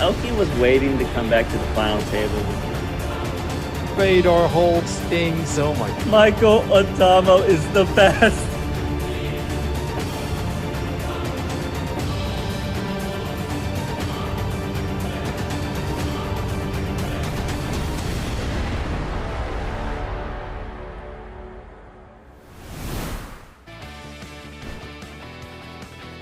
Elkie was waiting to come back to the final table. Fedor holds stings. Oh my God. Michael Adamo is the best.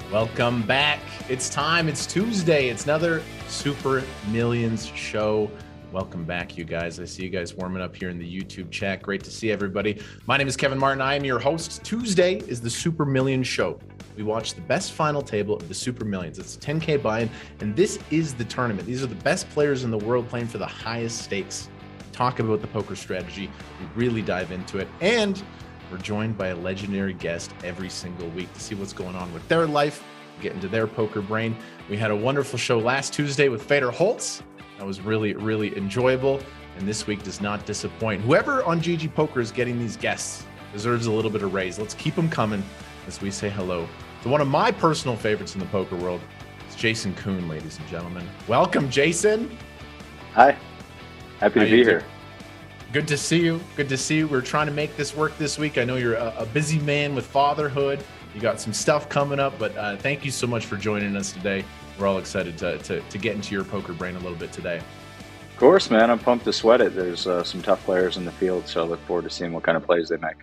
Welcome back. It's time. It's Tuesday. It's another Super Millions show. Welcome back, you guys. I see you guys warming up here in the YouTube chat. Great to see everybody. My name is Kevin Martin. I am your host. Tuesday is the Super Millions show. We watch the best final table of the Super Millions. It's a 10K buy-in, and this is the tournament. These are the best players in the world playing for the highest stakes. Talk about the poker strategy. We really dive into it, and we're joined by a legendary guest every single week to see what's going on with their life, get into their poker brain. We had a wonderful show last Tuesday with Fedor Holtz. That was really, really enjoyable, and this week does not disappoint. Whoever on GG Poker is getting these guests deserves a little bit of raise. Let's keep them coming as we say hello to one of my personal favorites in the poker world. It's Jason Koon, ladies and gentlemen. Welcome, Jason. Hi. Happy to be here. Good to see you. Good to see you. We're trying to make this work this week. I know you're a busy man with fatherhood. You got some stuff coming up, but thank you so much for joining us today. We're all excited to get into your poker brain a little bit today. Of course, man. I'm pumped to sweat it. There's some tough players in the field, so I look forward to seeing what kind of plays they make.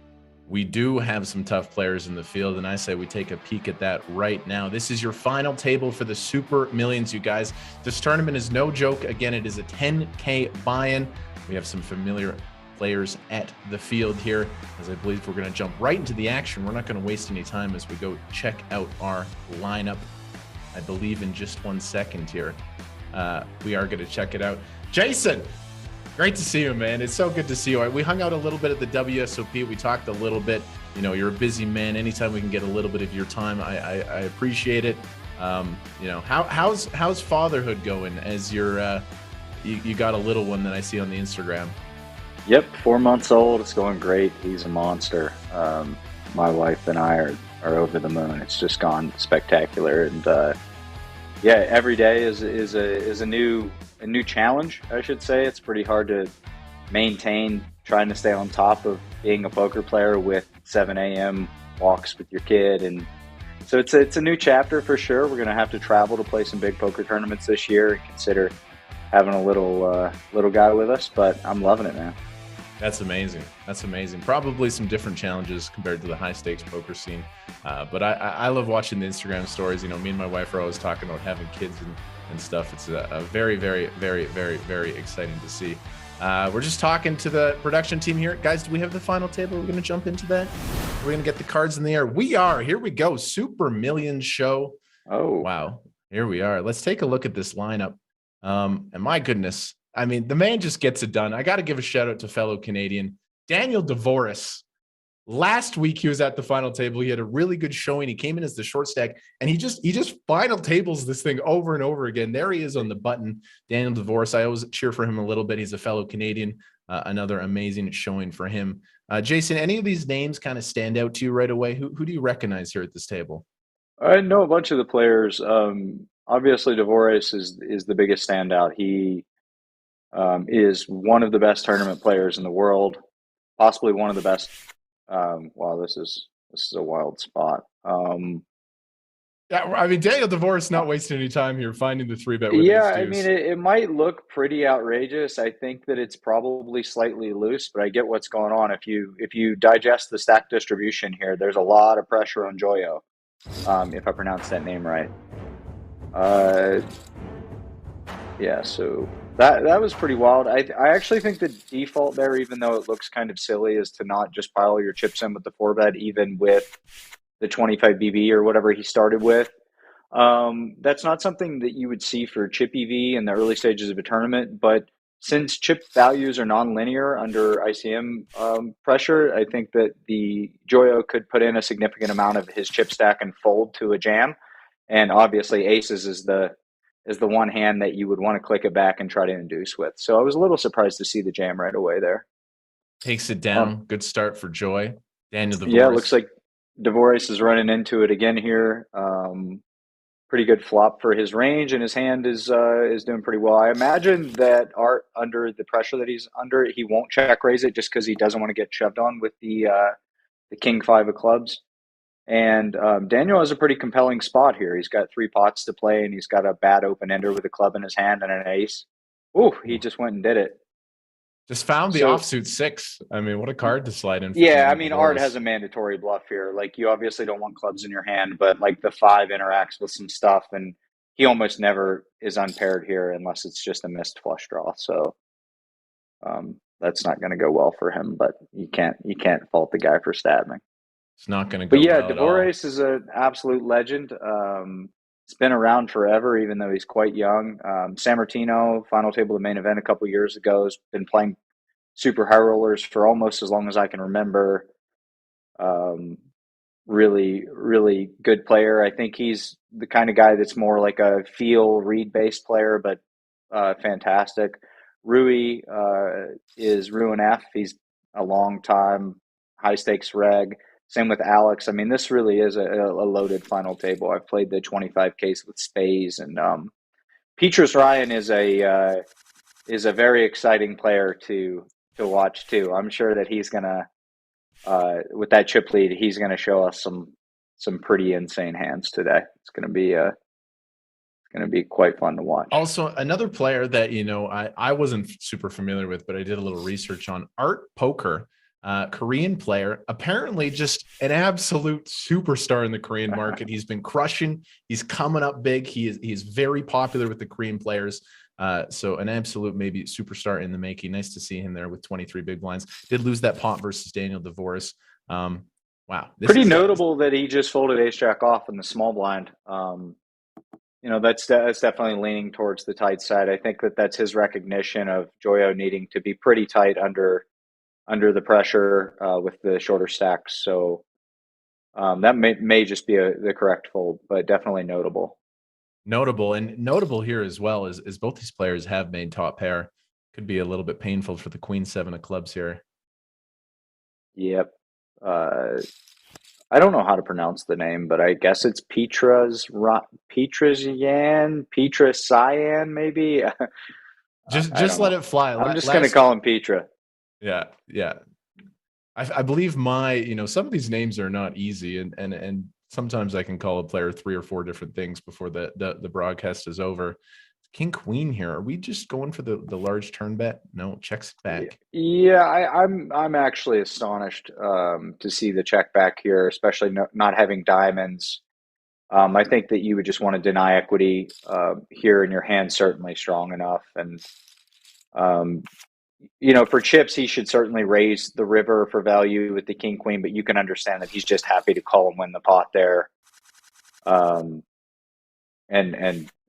We do have some tough players in the field, and I say we take a peek at that right now. This is your final table for the Super Millions, you guys. This tournament is no joke. Again, it is a 10K buy-in. We have some familiar players at the field here, as I believe we're going to jump right into the action. We're not going to waste any time as we go check out our lineup. I believe in just 1 second here. We are going to check it out. Jason, great to see you, man. It's so good to see you. We hung out a little bit at the WSOP. We talked a little bit. You know, you're a busy man. Anytime we can get a little bit of your time, I appreciate it. You know, how's fatherhood going as you're you got a little one that I see on the Instagram? Yep, 4 months old. It's going great. He's a monster. My wife and I are over the moon. It's just gone spectacular, and yeah, every day is a new challenge, I should say. It's pretty hard to maintain trying to stay on top of being a poker player with 7 a.m. walks with your kid, and so it's a new chapter for sure. We're gonna have to travel to play some big poker tournaments this year and consider having a little guy with us, but I'm loving it, man. That's amazing. That's amazing. Probably some different challenges compared to the high stakes poker scene. But I love watching the Instagram stories. You know, me and my wife are always talking about having kids and stuff. It's a very, very, very, very, very exciting to see. We're just talking to the production team here. Guys, do we have the final table? We're going to jump into that. We're going to get the cards in the air. We are. Here we go. Super Millions show. Oh, wow. Here we are. Let's take a look at this lineup. And my goodness, I mean, the man just gets it done. I got to give a shout out to fellow Canadian Daniel DeVoris. Last week he was at the final table. He had a really good showing. He came in as the short stack, and he just final tables this thing over and over again. There he is on the button, Daniel DeVoris. I always cheer for him a little bit. He's a fellow Canadian. Another amazing showing for him. Jason, any of these names kind of stand out to you right away? Who do you recognize here at this table? I know a bunch of the players. Obviously, DeVoris is the biggest standout. He is one of the best tournament players in the world, possibly one of the best. Wow, this is a wild spot. Yeah, I mean, Daniel DeVoris not wasting any time here, finding the 3-bet with yeah, I mean, it might look pretty outrageous. I think that it's probably slightly loose, but I get what's going on. If you digest the stack distribution here, there's a lot of pressure on Joyo, if I pronounce that name right. Yeah, so that was pretty wild. I actually think the default there, even though it looks kind of silly, is to not just pile your chips in with the 4-bet, even with the 25 BB or whatever he started with. That's not something that you would see for chip EV in the early stages of a tournament, but since chip values are non-linear under ICM pressure, I think that the Joyo could put in a significant amount of his chip stack and fold to a jam. And obviously aces is the one hand that you would want to click it back and try to induce with. So I was a little surprised to see the jam right away there. Takes it down. Good start for Joy. Daniel DeVoris. Yeah, it looks like DeVoris is running into it again here. pretty good flop for his range, and his hand is doing pretty well. I imagine that Art, under the pressure that he's under, he won't check raise it just because he doesn't want to get shoved on with the king five of clubs. And Daniel has a pretty compelling spot here. He's got 3 pots to play, and he's got a bad open ender with a club in his hand and an ace. Ooh, he just went and did it. Just found the offsuit 6. I mean, what a card to slide in. Yeah, I mean, Art has a mandatory bluff here. Like, you obviously don't want clubs in your hand, but like the 5 interacts with some stuff, and he almost never is unpaired here unless it's just a missed flush draw. So that's not going to go well for him. But you can't fault the guy for stabbing. It's not going to go. But yeah, well Dvorak is an absolute legend. It's been around forever, even though he's quite young. Sammartino, final table of the main event a couple years ago, has been playing super high rollers for almost as long as I can remember. Really, really good player. I think he's the kind of guy that's more like a feel read-based player, but fantastic. Rui is Ruin F. He's a long time high stakes reg. Same with Alex. I mean, this really is a loaded final table. I've played the 25 case with Spays, and Petrasyan is a very exciting player to watch too. I'm sure that he's gonna with that chip lead, he's gonna show us some pretty insane hands today. It's gonna be quite fun to watch. Also, another player that I wasn't super familiar with, but I did a little research on, Art Poker. Korean player, apparently just an absolute superstar in the Korean market. He's been crushing. He's coming up big. He's very popular with the Korean players. So an absolute maybe superstar in the making. Nice to see him there with 23 big blinds. Did lose that pot versus Daniel Dvorak. Wow. Pretty notable that he just folded ace jack off in the small blind. That's definitely leaning towards the tight side. I think that's his recognition of Joyo needing to be pretty tight under the pressure with the shorter stacks. So that may just be the correct fold, but definitely notable. Notable here as well is both these players have made top pair. Could be a little bit painful for the Queen 7 of clubs here. Yep. I don't know how to pronounce the name, but I guess it's Petrasyan, maybe. Just let it fly. I'm just going to call him Petra. Yeah. I believe some of these names are not easy, and sometimes I can call a player 3 or 4 different things before the broadcast is over. King Queen here. Are we just going for the large turn bet? No, checks back. Yeah, I'm actually astonished to see the check back here, especially not having diamonds. I think that you would just want to deny equity here, and your hand's certainly strong enough. And for chips, he should certainly raise the river for value with the King Queen, but you can understand that he's just happy to call and win the pot there, and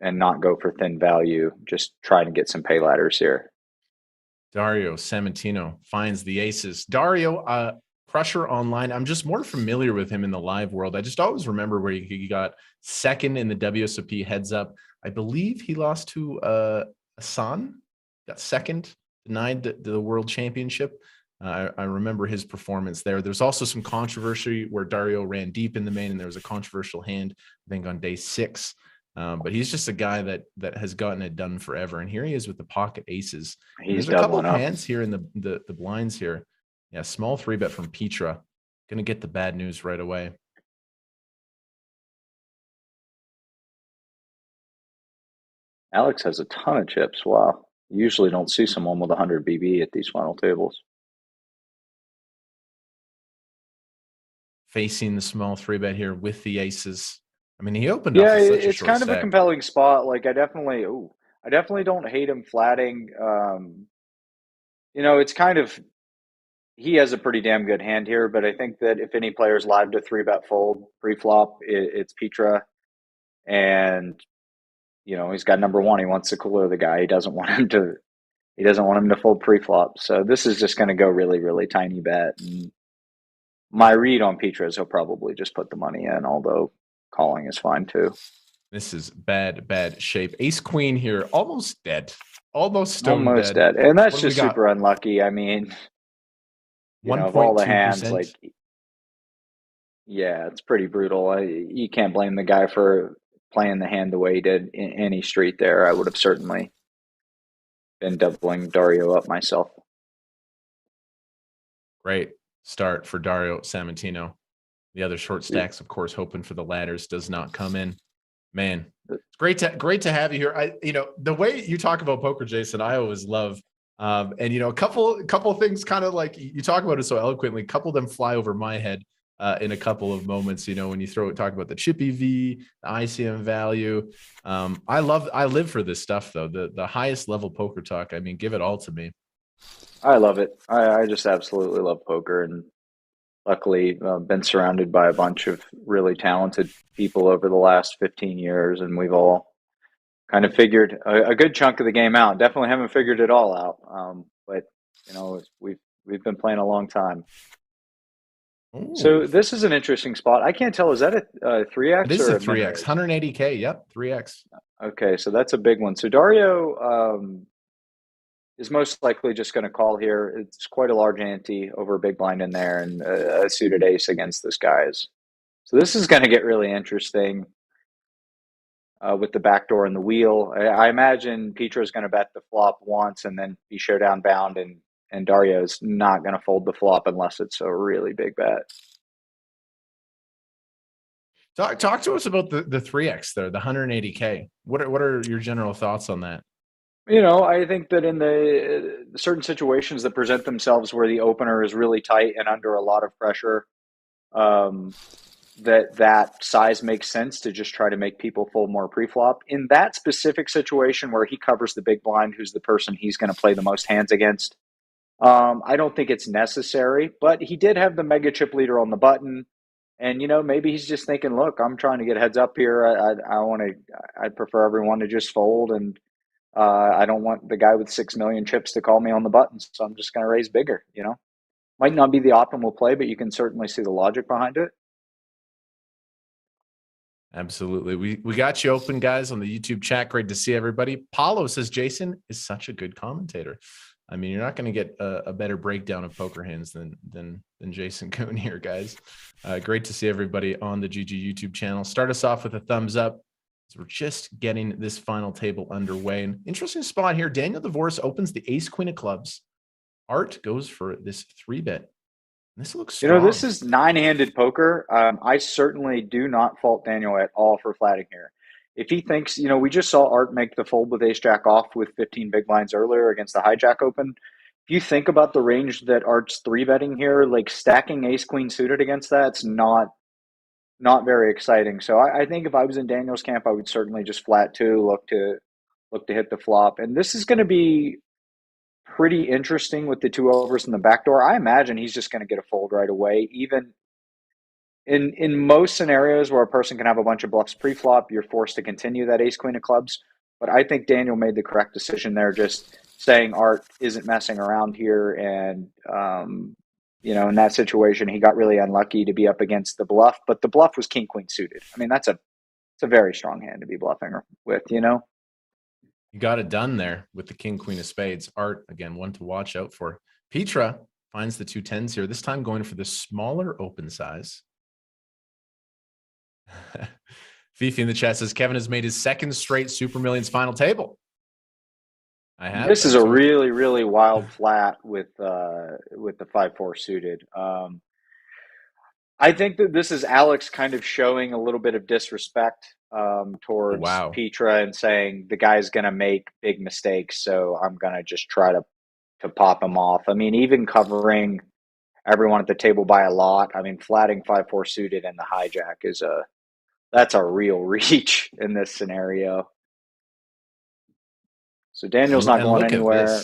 not go for thin value. Just trying to get some pay ladders here. Dario Samantino finds the aces. Dario, crusher online. I'm just more familiar with him in the live world. I just always remember where he got second in the WSOP heads up. I believe he lost to Hassan, got second, denied the world championship. I remember his performance there. There's also some controversy where Dario ran deep in the main, and there was a controversial hand, I think, on day 6. But he's just a guy that has gotten it done forever. And here he is with the pocket aces. There's a couple of hands here in the blinds here. Yeah, small 3-bet from Petra. Gonna get the bad news right away. Alex has a ton of chips. Wow. You usually don't see someone with 100 BB at these final tables. Facing the small 3-bet here with the aces. I mean, he opened up. Yeah, it's kind of a compelling spot. Like, I definitely don't hate him flatting. It's kind of, he has a pretty damn good hand here, but I think that if any player's live to 3-bet fold pre-flop, it's Petra. And he's got number 1. He wants to cooler the guy. He doesn't want him to fold pre-flop. So this is just going to go really, really tiny bet. And my read on Petra is he'll probably just put the money in, although calling is fine too. This is bad shape. Ace Queen here, almost dead. Almost dead. And that's just super unlucky. I mean, of all the hands, like, yeah, it's pretty brutal. You can't blame the guy for playing the hand the way he did in any street there, I would have certainly been doubling Dario up myself. Great start for Dario Samantino. The other short stacks, of course, hoping for the ladders, does not come in. Man, it's great to have you here. The way you talk about poker, Jason, I always love. And a couple of things, kind of like you talk about it so eloquently. A couple of them fly over my head in a couple of moments. When you talk about the chippy V, the ICM value. I live for this stuff though. The highest level poker talk. I mean, give it all to me. I love it. I just absolutely love poker, and luckily been surrounded by a bunch of really talented people over the last 15 years, and we've all kind of figured a good chunk of the game out. Definitely haven't figured it all out, but we've been playing a long time. Ooh. So this is an interesting spot. I can't tell, is that a 3x? It is or a 3x, 180K. Yep, 3x. Okay, so that's a big one. So Dario is most likely just going to call here. It's quite a large ante over a big blind in there, and a suited ace against this guy's. So this is going to get really interesting with the backdoor and the wheel. I imagine Petra is going to bet the flop once and then be showdown bound, and Dario's not going to fold the flop unless it's a really big bet. Talk to us about the 3x there, the 180K. What are your general thoughts on that? I think that in the certain situations that present themselves where the opener is really tight and under a lot of pressure, that size makes sense to just try to make people fold more pre-flop. In that specific situation where he covers the big blind, who's the person he's going to play the most hands against, I don't think it's necessary. But he did have the mega chip leader on the button, and maybe he's just thinking, look, I'm trying to get heads up here. I'd prefer everyone to just fold, and I don't want the guy with 6 million chips to call me on the button, so I'm just going to raise bigger. Might not be the optimal play, but you can certainly see the logic behind it. Absolutely. We got you open, guys, on the YouTube chat. Great to see everybody. Paulo says Jason is such a good commentator. I mean, you're not going to get a better breakdown of poker hands than Jason Koon here, guys. Great to see everybody on the GG YouTube channel. Start us off with a thumbs up. So we're just getting this final table underway. An interesting spot here. Daniel Divorce opens the ace queen of clubs. Art goes for this 3-bet. This looks strong. This is 9-handed poker. I certainly do not fault Daniel at all for flatting here. If he thinks, we just saw Art make the fold with ace jack off with 15 big blinds earlier against the hijack open. If you think about the range that Art's 3-betting here, like stacking ace queen suited against that's not very exciting. So I think if I was in Daniel's camp, I would certainly just flat two, look to hit the flop. And this is going to be pretty interesting with the 2 overs in the back door. I imagine he's just going to get a fold right away. Even in most scenarios where a person can have a bunch of bluffs pre-flop, you're forced to continue that ace queen of clubs. But I think Daniel made the correct decision there, just saying Art isn't messing around here. And, in that situation, he got really unlucky to be up against the bluff. But the bluff was king queen suited. I mean, it's a very strong hand to be bluffing with, You got it done there with the king queen of spades. Art, again, one to watch out for. Petra finds the 2 10s here, this time going for the smaller open size. Fifi in the chat says Kevin has made his 2nd straight Super Millions final table. I have. This is a really, really wild flat with the 5-4 suited. I think that this is Alex kind of showing a little bit of disrespect towards Petra and saying the guy's going to make big mistakes, so I'm going to just try to pop him off. I mean, even covering everyone at the table by a lot. I mean, flatting 5-4 suited and the hijack that's a real reach in this scenario. So Daniel's not going anywhere.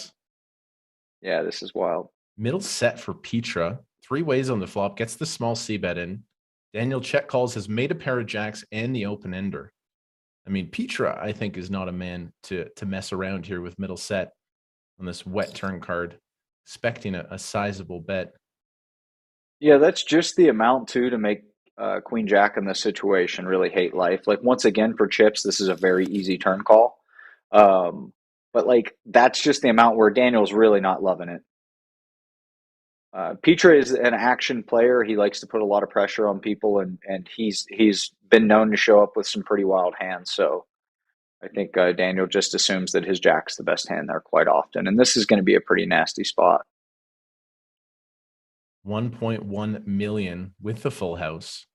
Yeah, this is wild. Middle set for Petra. 3 ways on the flop. Gets the small C bet in. Daniel check calls, has made a pair of jacks and the open ender. I mean, Petra, I think, is not a man to mess around here with middle set on this wet turn card, expecting a sizable bet. Yeah, that's just the amount, too, to make Queen Jack in this situation really hate life. Like, once again, for chips, this is a very easy turn call. But, like, that's just the amount where Daniel's really not loving it. Petra is an action player. He likes to put a lot of pressure on people, and he's been known to show up with some pretty wild hands. So I think Daniel just assumes that his jack's the best hand there quite often, and this is going to be a pretty nasty spot. 1.1 million with the full house.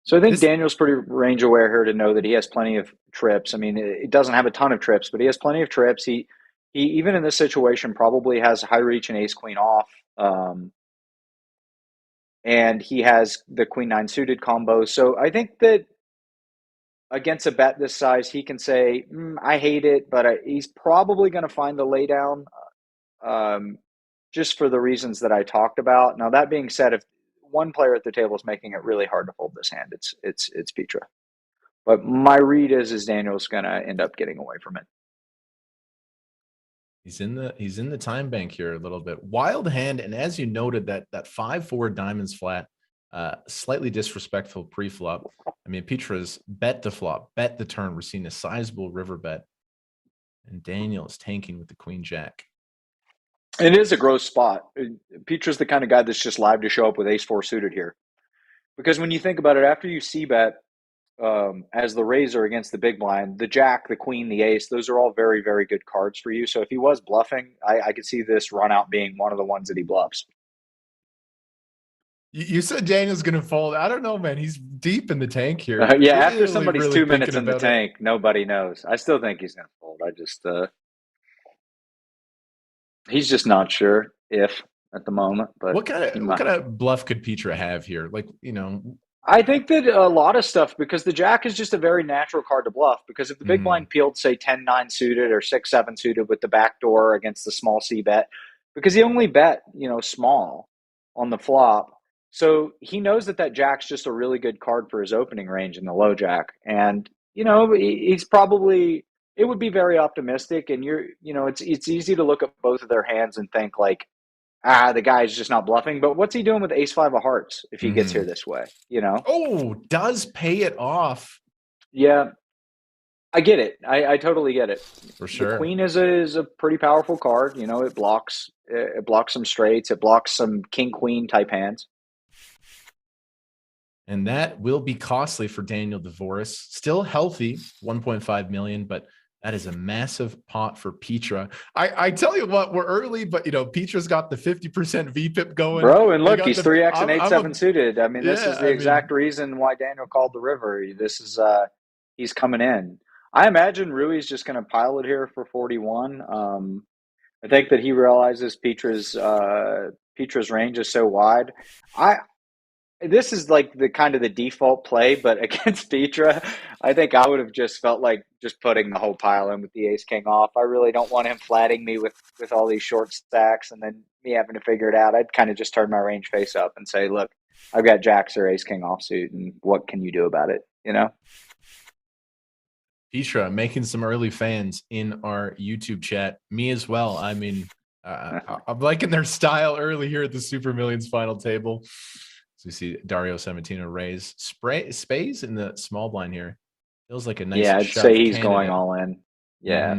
So I think Daniel's pretty range aware here to know that he has plenty of trips. I mean, it doesn't have a ton of trips, but he has plenty of trips. He even in this situation probably has high reach and ace queen off, and he has the queen nine suited combo. So I think that against a bet this size, he can say, "I hate it," but he's probably going to find the laydown, just for the reasons that I talked about. Now that being said, if one player at the table is making it really hard to fold this hand, it's Petra. But my read is Daniel's going to end up getting away from it. He's in the time bank here a little bit. Wild hand, and as you noted, that 5-4 diamonds flat, slightly disrespectful pre-flop. I mean, Petra's bet the flop, bet the turn. We're seeing a sizable river bet, and Daniel is tanking with the queen jack. It is a gross spot. Petra's the kind of guy that's just live to show up with ace four suited here. Because when you think about it, after you see bet as the raiser against the big blind, the jack, the queen, the ace, those are all very, very good cards for you. So if he was bluffing, I could see this run out being one of the ones that he bluffs. You said Daniel's going to fold. I don't know, man. He's deep in the tank here. Yeah, after somebody's 2 minutes in the tank, nobody knows. I still think he's going to fold. I just he's just not sure if at the moment. But what kind of bluff could Petra have here? Like, I think that a lot of stuff, because the jack is just a very natural card to bluff. Because if the big blind peeled, say 10-9 suited or 6-7 suited with the back door against the small C bet, because he only bet small on the flop. So he knows that jack's just a really good card for his opening range in the low jack. And, he's probably, it would be very optimistic. And it's easy to look at both of their hands and think like, the guy's just not bluffing. But what's he doing with ace five of hearts if he gets here this way, Oh, does pay it off. Yeah. I get it. I totally get it. For sure. The queen is a pretty powerful card. It blocks some straights. It blocks some king queen type hands. And that will be costly for Daniel DeVoris. Still healthy, 1.5 million, but that is a massive pot for Petra. I tell you what, we're early, but Petra's got the 50% VPIP going. Bro, and look, he's 3x and 8-7 suited. I mean, this is the exact reason why Daniel called the river. This is he's coming in. I imagine Rui's just going to pile it here for 41. I think that he realizes Petra's range is so wide. This is like the kind of the default play, but against Petra, I think I would have just felt like just putting the whole pile in with the ace king off. I really don't want him flatting me with all these short stacks and then me having to figure it out. I'd kind of just turn my range face up and say, look, I've got jacks or ace king offsuit, and what can you do about it? Petra making some early fans in our YouTube chat. Me as well. I mean, I'm liking their style early here at the Super Millions final table. So you see Dario Samantino raise space in the small blind here. Feels like a nice. Yeah, I'd say he's going all in. Yeah.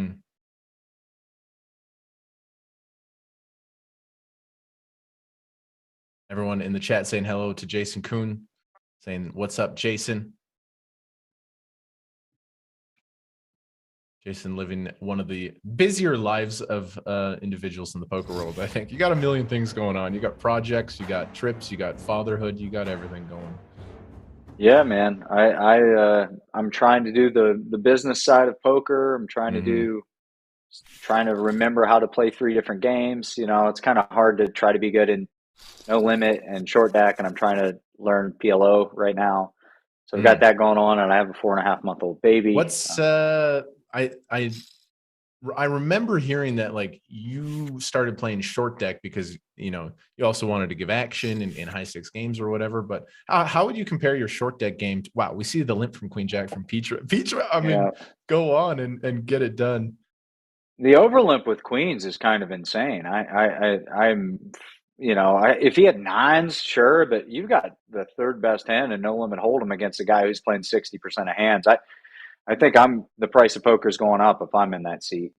Everyone in the chat saying hello to Jason Koon, saying what's up, Jason. Jason living one of the busier lives of individuals in the poker world. I think you got a million things going on. You got projects, you got trips, you got fatherhood, you got everything going. Yeah, man. I'm trying to do the business side of poker. I'm trying to remember how to play 3 different games. It's kind of hard to try to be good in no limit and short deck, and I'm trying to learn PLO right now. So I've got that going on, and I have a 4.5-month-old baby. What's I remember hearing that like you started playing short deck because you also wanted to give action in high stakes games or whatever. But how would you compare your short deck game? Wow, we see the limp from Queen Jack from Petra. I mean, go on and get it done. The overlimp with queens is kind of insane. I'm if he had nines, sure, but you've got the third best hand and no limit hold'em against a guy who's playing 60% of hands. I think the price of poker is going up if I'm in that seat.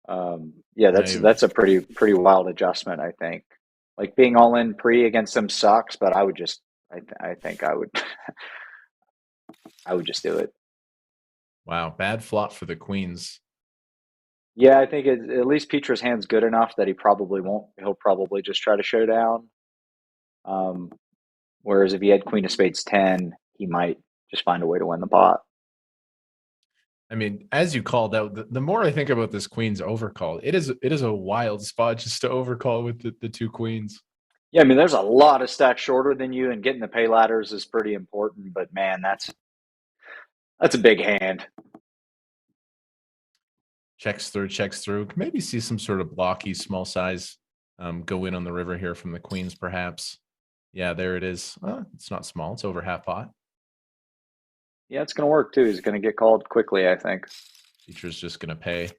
Yeah, Now that's a pretty wild adjustment, I think. Like being all in pre against them sucks, but I would just I think I would I would just do it. wow, bad flop for the queens. Yeah, I think at least Petra's hand's good enough that he probably won't. He'll probably just try to show down. Um, Whereas if he had Queen of Spades 10, he might just find a way to win the pot. I mean, as you called out, the more I think about this queen's overcall, it is a wild spot just to overcall with the two queens. Yeah, I mean, there's a lot of stacks shorter than you, and getting the pay ladders is pretty important. But man, that's a big hand. Checks through. Maybe see some sort of blocky small size go in on the river here from the queens, perhaps. Yeah, there it is. It's not small. It's over half pot. Yeah, it's going to work too. He's going to get called quickly, I think. Teacher's just going to pay. It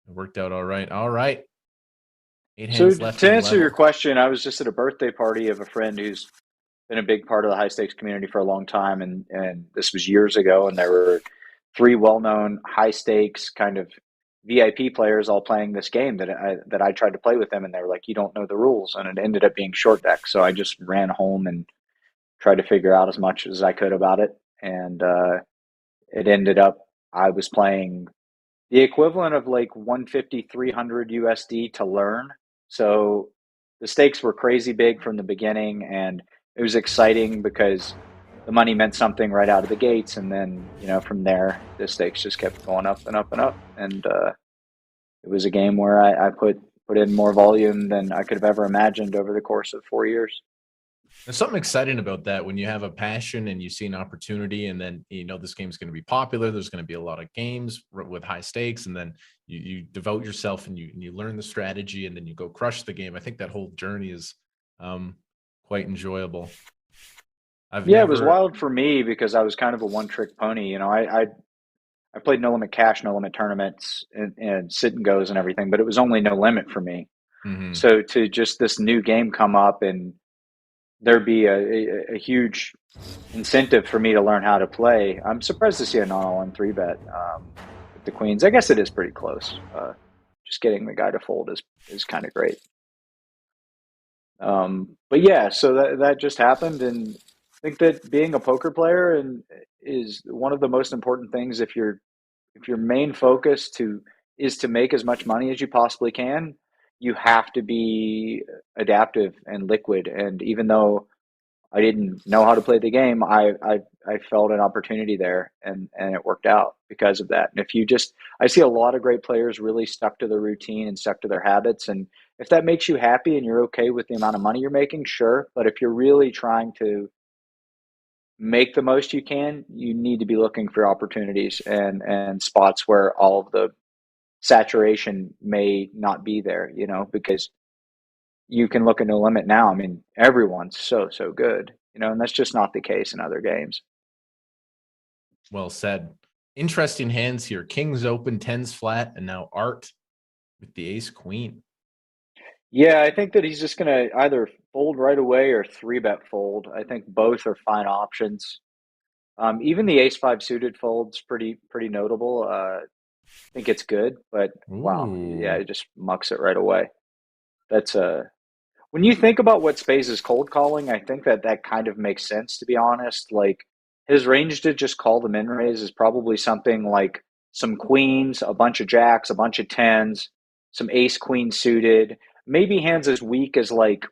worked out all right. All right. 8 hands So left. to answer your question, I was just at a birthday party of a friend who's been a big part of the high stakes community for a long time, and this was years ago, and there were 3 well-known high stakes kind of VIP players all playing this game that I tried to play with them, and they were like, "You don't know the rules," and it ended up being short deck. So I just ran home and tried to figure out as much as I could about it, and it ended up I was playing the equivalent of like 150, 300 USD to learn. So the stakes were crazy big from the beginning, and it was exciting because the money meant something right out of the gates. And then, from there, the stakes just kept going up and up and up. And it was a game where I put in more volume than I could have ever imagined over the course of 4 years. There's something exciting about that when you have a passion and you see an opportunity, and then this game's going to be popular. There's going to be a lot of games with high stakes, and then you devote yourself and you learn the strategy, and then you go crush the game. I think that whole journey is quite enjoyable. It was wild for me because I was kind of a one-trick pony. I played no limit cash, no limit tournaments, and sit and goes and everything, but it was only no limit for me. Mm-hmm. So to just this new game come up and there'd be a huge incentive for me to learn how to play. I'm surprised to see a non-all-in 3-bet with the queens. I guess it is pretty close. Just getting the guy to fold is kind of great. But yeah, so that just happened, and I think that being a poker player is one of the most important things. If your main focus is to make as much money as you possibly can, you have to be adaptive and liquid. And even though I didn't know how to play the game, I felt an opportunity there, and it worked out because of that. And I see a lot of great players really stuck to their routine and stuck to their habits. And if that makes you happy and you're okay with the amount of money you're making, sure. But if you're really trying to make the most you can, you need to be looking for opportunities and spots where all of the saturation may not be there, because you can look at No Limit now. I mean, everyone's so good, and that's just not the case in other games. Well said. Interesting hands here. Kings open, tens flat, and now Art with the ace queen. Yeah, I think that he's just going to either fold right away or 3-bet fold. I think both are fine options. Even the ace 5 suited fold's pretty notable. I think it's good, but wow, yeah, it just mucks it right away. That's when you think about what Space is cold calling, I think that kind of makes sense, to be honest. Like his range to just call the min raise is probably something like some queens, a bunch of jacks, a bunch of tens, some ace queen suited, maybe hands as weak as like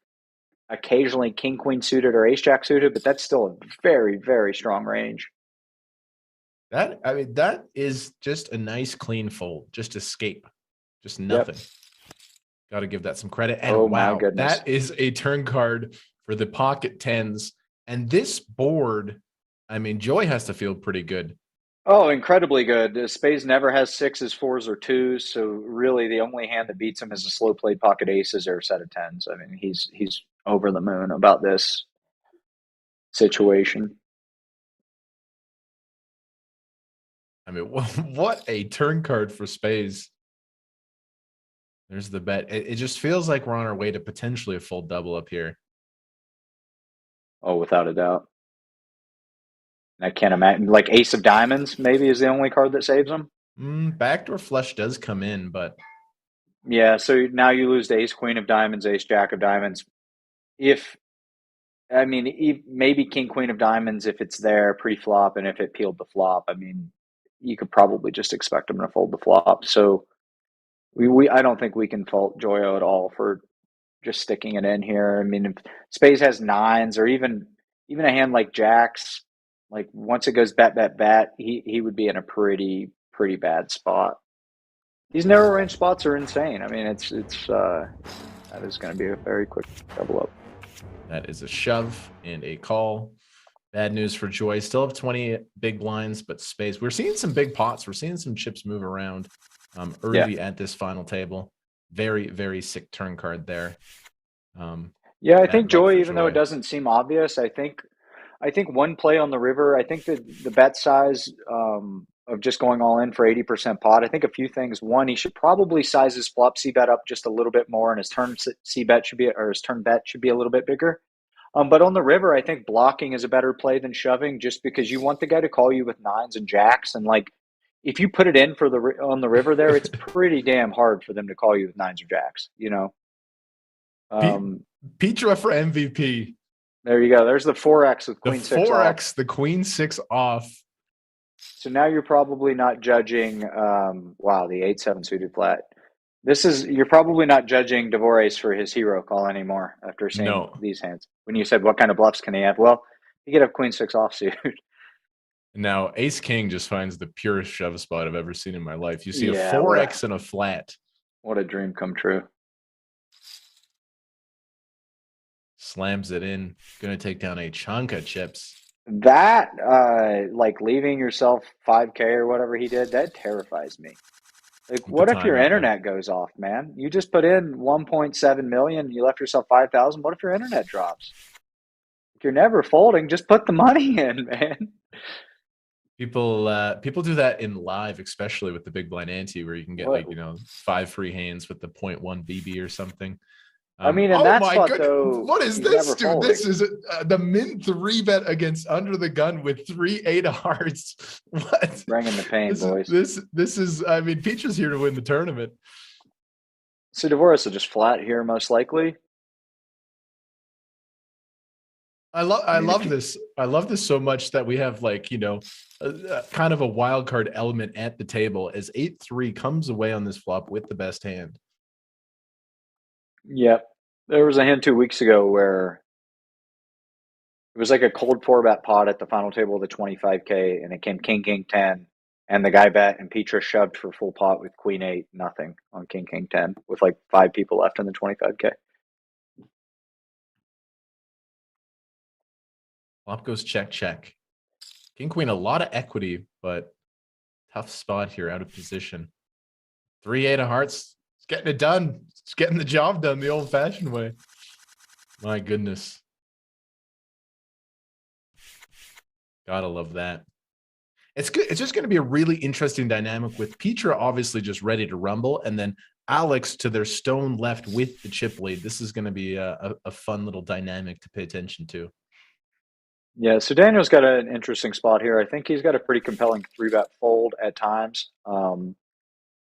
occasionally king queen suited or ace jack suited, but that's still a very, very strong range. That is just a nice clean fold. Just escape. Just nothing. Yep. Got to give that some credit. And wow, my goodness, that is a turn card for the pocket tens. And this board, I mean, Joy has to feel pretty good. Oh, incredibly good. Spades never has 6s, 4s, or 2s. So really the only hand that beats him is a slow played pocket aces or a set of tens. I mean, he's over the moon about this situation. I mean, what a turn card for Spades. There's the bet. It just feels like we're on our way to potentially a full double up here. Oh, without a doubt. I can't imagine. Like ace of diamonds maybe is the only card that saves him. Backdoor flush does come in, but Yeah, so now you lose to ace queen of diamonds, ace jack of diamonds. Maybe king queen of diamonds if it's there pre-flop, and if it peeled the flop, I mean, you could probably just expect him to fold the flop. So I don't think we can fault Joyo at all for just sticking it in here. I mean, if spades has nines, or even a hand like jacks, like once it goes bet, he would be in a pretty bad spot. These narrow range spots are insane. I mean, that is going to be a very quick double up. that is a shove and a call. Bad news for Joy. Still have 20 big blinds, but space. We're seeing some big pots. We're seeing some chips move around early at this final table. Very, very sick turn card there. I think Joy, even though it doesn't seem obvious, I think one play on the river, I think that the bet size of just going all in for 80% pot, I think a few things. One, he should probably size his flop C bet up just a little bit more, and his turn C bet should be, or his turn bet should be a little bit bigger. But on the river, I think blocking is a better play than shoving, just because you want the guy to call you with nines and jacks, and like if you put it in for on the river there, it's pretty damn hard for them to call you with nines or jacks. You know. Petra for MVP. There you go. There's the 4x with queen 6 off. 4x, off. the queen 6 off. So now you're probably not judging. Wow, the 8-7 suited flat. You're probably not judging Dvorak for his hero call anymore after seeing these hands. When you said what kind of bluffs can he have? Well, he could have queen 6 offsuit. Now ace king just finds the purest shove spot I've ever seen in my life. You see a 4x and a flat. What a dream come true. Slams it in. Gonna take down a chunk of chips. That like leaving yourself 5K or whatever he did, that terrifies me. Like, what if your internet goes off, man? You just put in 1.7 million, you left yourself 5,000. What if your internet drops? If you're never folding, just put the money in, man. People do that in live, especially with the big blind ante, where you can get 5 free hands with the 0.1 BB or something. I mean, in that spot, though, what is this, dude? Folding. This is the min 3 bet against under the gun with 3 8 of hearts. What? Bringing the pain, boys. This is. I mean, Petra's here to win the tournament. So Dvorak will just flat here, most likely. I love this. I love this so much that we have kind of a wild card element at the table as 8-3 comes away on this flop with the best hand. Yep. There was a hand 2 weeks ago where it was like a cold 4-bet pot at the final table of the 25K, and it came king, king, 10, and the guy bet, and Petra shoved for full pot with queen 8, nothing on king, king, 10, with like 5 people left in the 25K. Flop goes check, check. King, queen, a lot of equity, but tough spot here, out of position. 3 8 of hearts. It's getting it done. It's getting the job done the old-fashioned way. My goodness. Gotta love that. It's good. It's just going to be a really interesting dynamic with Petra obviously just ready to rumble, and then Alex to their stone left with the chip lead. This is going to be a fun little dynamic to pay attention to. Yeah, so Daniel's got an interesting spot here. I think he's got a pretty compelling 3-bet fold at times.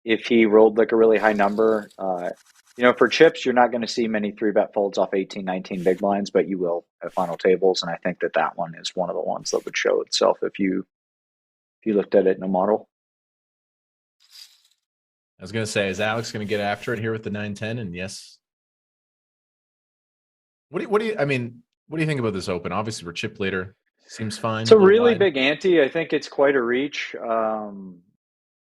If he rolled like a really high number, for chips, you're not going to see many 3-bet folds off 18, 19 big blinds, but you will at final tables. And I think that one is one of the ones that would show itself if you looked at it in a model. I was going to say, is Alex going to get after it here with the 9-10? And yes. What do you think about this open? Obviously, we're chip later. Seems fine. It's a really big ante. I think it's quite a reach.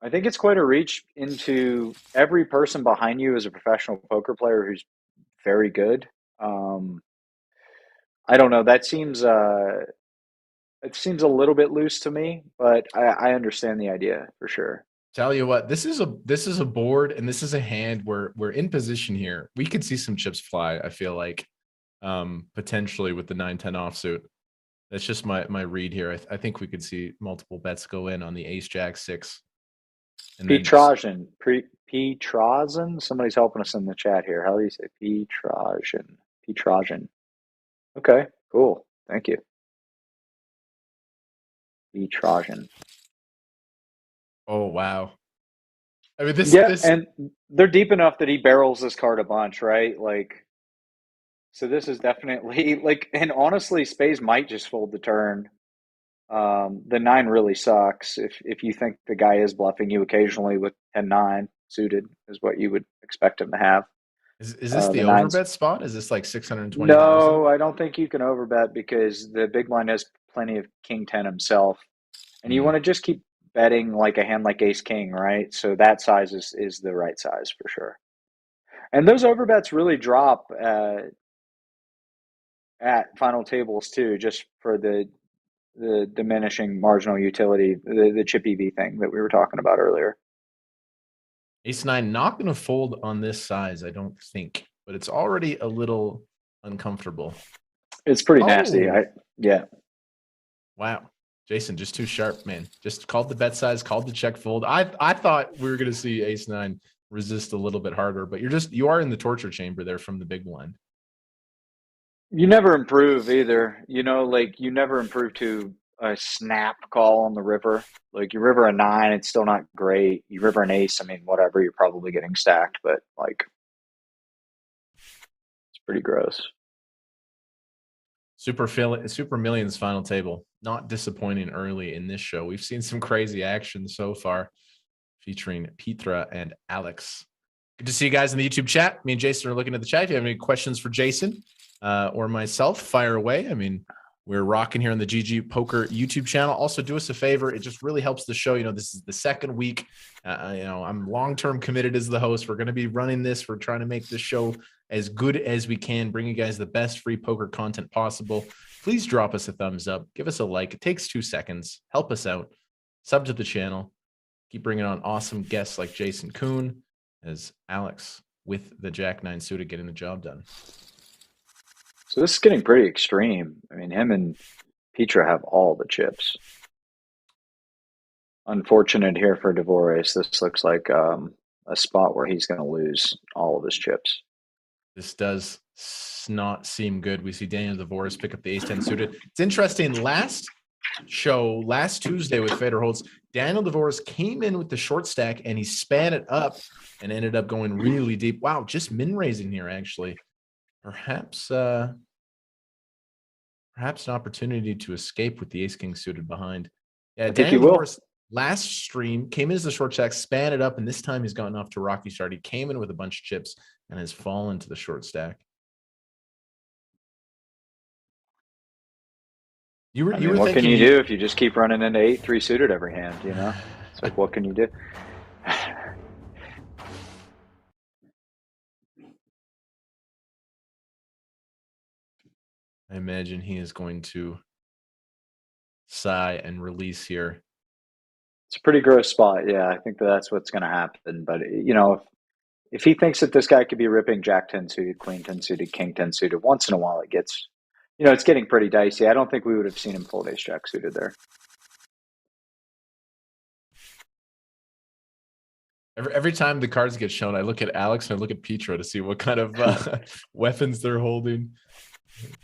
I think it's quite a reach into every person behind you is a professional poker player who's very good. I don't know. That seems it seems a little bit loose to me, but I understand the idea for sure. Tell you what, this is a board, and this is a hand where we're in position here. We could see some chips fly, I feel like, potentially with the 9-10 offsuit. That's just my read here. I think we could see multiple bets go in on the ace jack 6. Petrasyan. Petrasyan? Somebody's helping us in the chat here. How do you say Petrasyan? Petrasyan. Okay, cool. Thank you. Petrasyan. Oh, wow. I mean, this Yeah, this and they're deep enough that he barrels this card a bunch, right? Like, so this is definitely like, and honestly, spades might just fold the turn. The nine really sucks. If you think the guy is bluffing you occasionally with 10-9 suited is what you would expect him to have. is this The the nines. overbet spot? Is this like 620,000? No, I don't think you can overbet because the big blind has plenty of king 10 himself, and you want to just keep betting like a hand like ace king, right? So that size is the right size for sure. And those overbets really drop at final tables too, just for the diminishing marginal utility, the chip EV thing that we were talking about earlier. Ace nine not going to fold on this size, I don't think, but it's already a little uncomfortable. It's pretty nasty. Oh, Yeah. wow. Jason, just too sharp, man. Just called the bet size, called the check fold. I thought we were going to see ace nine resist a little bit harder, but you are in the torture chamber there from the big blind. You never improve either. Like you never improve to a snap call on the river. Like you river a nine, it's still not great. You river an ace, I mean, whatever, you're probably getting stacked, but like it's pretty gross. Super Millions final table. Not disappointing early in this show. We've seen some crazy action so far featuring Petra and Alex. Good to see you guys in the YouTube chat. Me and Jason are looking at the chat. If you have any questions for Jason or myself, fire away. I mean, we're rocking here on the GGPoker YouTube channel. Also, do us a favor. It just really helps the show. This is the second week. I'm long-term committed as the host. We're going to be running this. We're trying to make this show as good as we can, bring you guys the best free poker content possible. Please drop us a thumbs up. Give us a like. It takes 2 seconds. Help us out. Sub to the channel. Keep bringing on awesome guests like Jason Koon as Alex with the Jack 9 suited getting the job done. So this is getting pretty extreme. I mean, him and Petra have all the chips. Unfortunate here for Dvorak. This looks like a spot where he's going to lose all of his chips. This does not seem good. We see Daniel Dvorak pick up the ace 10 suited. It's interesting. Last Tuesday with Federer Holtz, Daniel Dvorak came in with the short stack and he span it up and ended up going really deep. Wow, just min raising here actually. Perhaps an opportunity to escape with the ace king suited behind. Yeah, I think he Daniel will. Dvorak last stream came in as the short stack, span it up, and this time he's gotten off to a rocky start. He came in with a bunch of chips and has fallen to the short stack. What can you do if you just keep running into 8-3 suited every hand? It's like, what can you do? I imagine he is going to sigh and release here. It's a pretty gross spot. Yeah, I think that's what's going to happen. But if he thinks that this guy could be ripping Jack 10 suited, Queen 10 suited, King 10 suited, once in a while it gets, it's getting pretty dicey. I don't think we would have seen him fold ace Jack suited there. Every time the cards get shown, I look at Alex and I look at Petra to see what kind of weapons they're holding.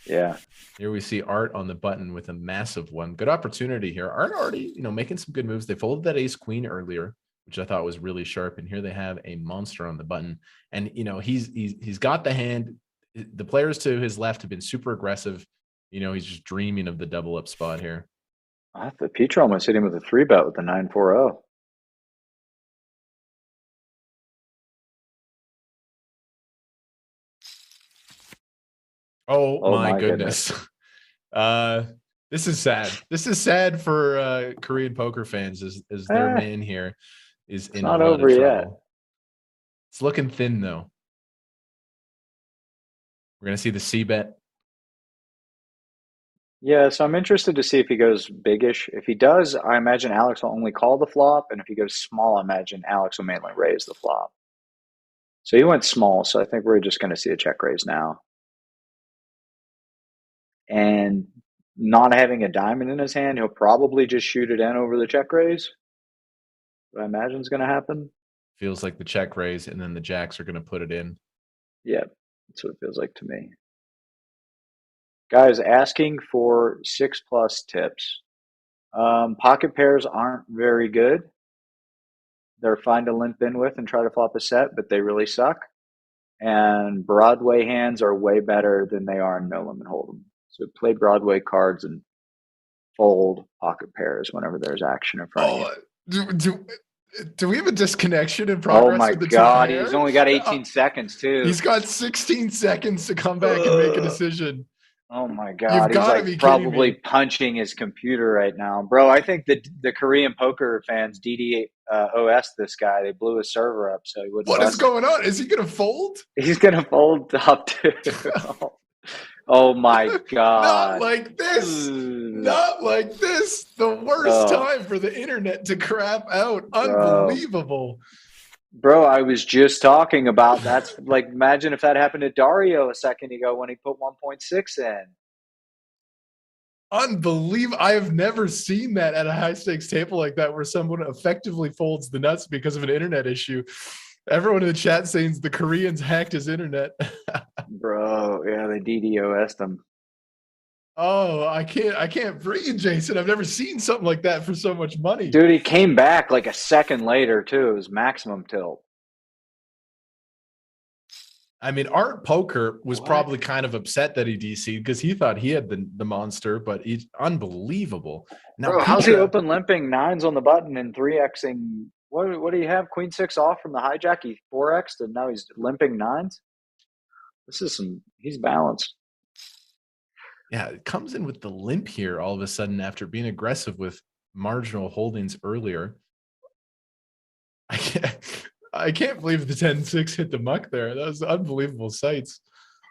Yeah. Here we see Art on the button with a massive one. Good opportunity here. Art already, making some good moves. They folded that ace queen earlier, which I thought was really sharp. And here they have a monster on the button. And he's got the hand. The players to his left have been super aggressive. He's just dreaming of the double up spot here. I thought Petra almost hit him with a 3-bet with the 9-4-0. Oh my goodness. This is sad. This is sad for Korean poker fans as their man here is in a lot of trouble. Yet. It's looking thin though. We're going to see the C bet. Yeah, so I'm interested to see if he goes biggish. If he does, I imagine Alex will only call the flop. And if he goes small, I imagine Alex will mainly raise the flop. So he went small, so I think we're just going to see a check raise now. And not having a diamond in his hand, he'll probably just shoot it in over the check raise. What I imagine is going to happen. Feels like the check raise, and then the jacks are going to put it in. Yeah, that's what it feels like to me. Guys, asking for 6+ tips. Pocket pairs aren't very good. they're fine to limp in with and try to flop a set, but they really suck. And Broadway hands are way better than they are in no limit hold'em. So play Broadway cards and fold pocket pairs whenever there's action in front of you. Do we have a disconnection in Oh progress my with the God, two he's pairs? only got 18 seconds too. He's got 16 seconds to come back and make a decision. Oh my You've God, he's gotta be like kidding probably me. punching his computer right now. Bro, I think the Korean poker fans DDoS this guy. They blew his server up so he wouldn't What is bust it. going on? Is he gonna fold? He's gonna fold top two. Oh my God. Not like this. Not like this. The worst time for the internet to crap out. Unbelievable. Bro, I was just talking about that's like, imagine if that happened to Dario a second ago when he put 1.6 in. Unbelievable. I have never seen that at a high stakes table like that where someone effectively folds the nuts because of an internet issue. Everyone in the chat saying the Koreans hacked his internet. Bro, yeah, they DDoS'd him. Oh, I can't breathe, Jason. I've never seen something like that for so much money. Dude, he came back like a second later too. It was maximum tilt. I mean, Art Poker was probably kind of upset that he DC'd because he thought he had the monster, but he's unbelievable. Now, Bro, how's he open limping nines on the button and 3Xing? What do you have? Queen six off from the hijack. He 4X'd and now he's limping nines. He's balanced. Yeah, it comes in with the limp here all of a sudden after being aggressive with marginal holdings earlier. I can't believe the 10-6 hit the muck there. That was unbelievable sights.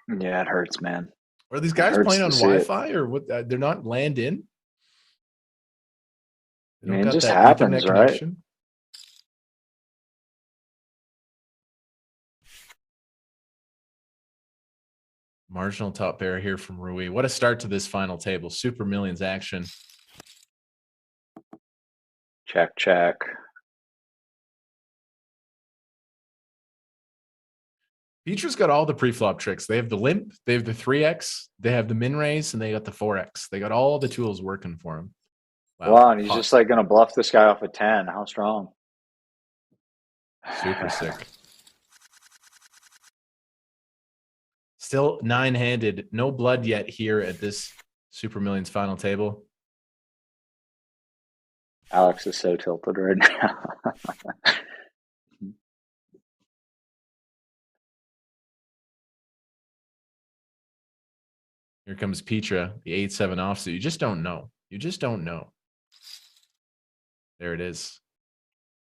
Yeah, it hurts, man. Are these guys playing on Wi-Fi or what? They're not land in? I mean, it just happens, right? Marginal top pair here from Rui. What a start to this final table. Super Millions action. Check, check. Petra's got all the pre-flop tricks. They have the limp, they have the 3X, they have the min raise, and they got the 4X. They got all the tools working for him. Wow, and he's just like going to bluff this guy off a 10. How strong? Super sick. Still nine-handed. No blood yet here at this Super Millions final table. Alex is so tilted right now. Here comes Petra, the 8-7 offsuit. You just don't know. You just don't know. There it is.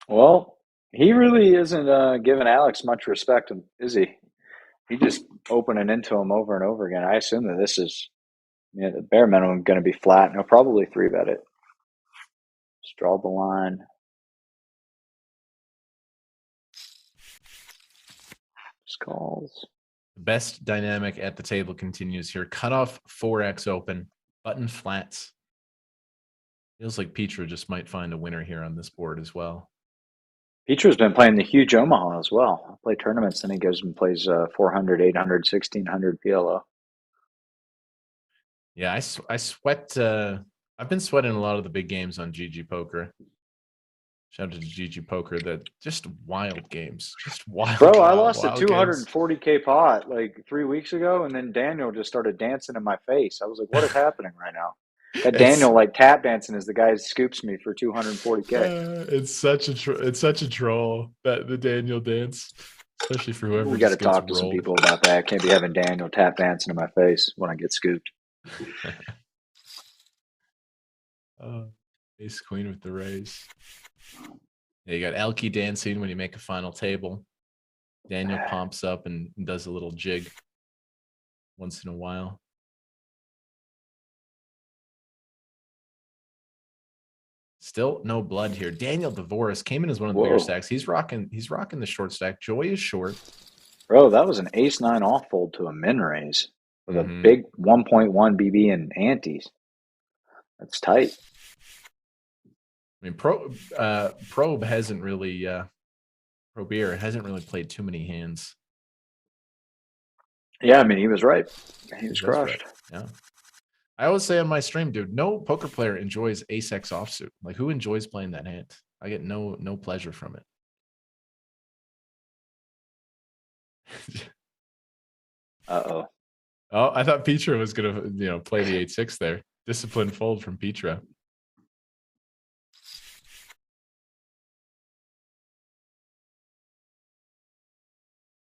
Well, he really isn't giving Alex much respect, is he? He just opening into him over and over again. I assume that this is, the bare minimum going to be flat, and he'll probably 3-bet it. Just draw the line. Just calls. The best dynamic at the table continues here. Cutoff 4X open, button flats. Feels like Petra just might find a winner here on this board as well. Petra's been playing the huge Omaha as well. I'll play tournaments, then he goes and plays 400, 800, 1600 PLO. Yeah, I sweat. I've been sweating a lot of the big games on GGPoker. Shout out to GGPoker. That just wild games. Just wild. Bro, wild, I lost a wild 240K pot like 3 weeks ago, and then Daniel just started dancing in my face. I was like, what is happening right now? That Daniel like tap dancing is the guy who scoops me for 240K. It's such a troll, that the Daniel dance, especially for whoever. We got to talk to some people about that. I can't be having Daniel tap dancing in my face when I get scooped. Ace queen with the raise. Yeah, you got Elke dancing when you make a final table. Daniel pumps up and does a little jig once in a while. Still no blood here. Daniel DeVoris came in as one of the bigger stacks. He's rocking the short stack. Joy is short. Bro, that was an ace-9 off fold to a min raise with a big 1.1 BB and antes. That's tight. I mean, Probe hasn't really Probeer hasn't really played too many hands. Yeah, I mean, he was right. He was crushed. Right. Yeah. I always say on my stream, dude, no poker player enjoys ace X offsuit. Like, who enjoys playing that hand? I get no pleasure from it. Uh-oh. Oh, I thought Petra was gonna, play the 8-6 there. Disciplined fold from Petra.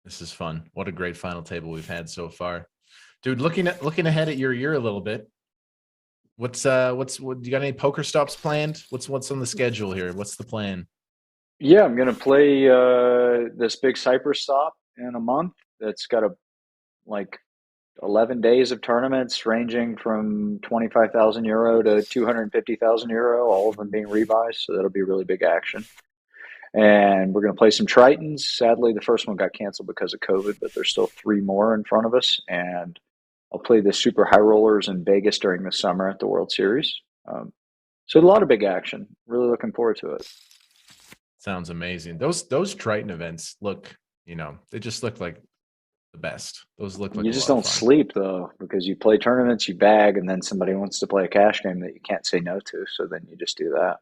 This is fun. What a great final table we've had so far, dude. Looking ahead at your year a little bit. What you got any poker stops planned? What's on the schedule here? What's the plan? Yeah, I'm gonna play this big Cyprus stop in a month. That's got 11 days of tournaments ranging from 25,000 euro to 250,000 euro, all of them being rebuys. So that'll be really big action. And we're going to play some Tritons. Sadly, the first one got canceled because of COVID, but there's still 3 more in front of us. And I'll play the Super High Rollers in Vegas during the summer at the World Series. So a lot of big action. Really looking forward to it. Sounds amazing. Those Triton events look, they just look like the best. Those look like You a just lot of don't fun. sleep though, because you play tournaments, you bag, and then somebody wants to play a cash game that you can't say no to. So then you just do that.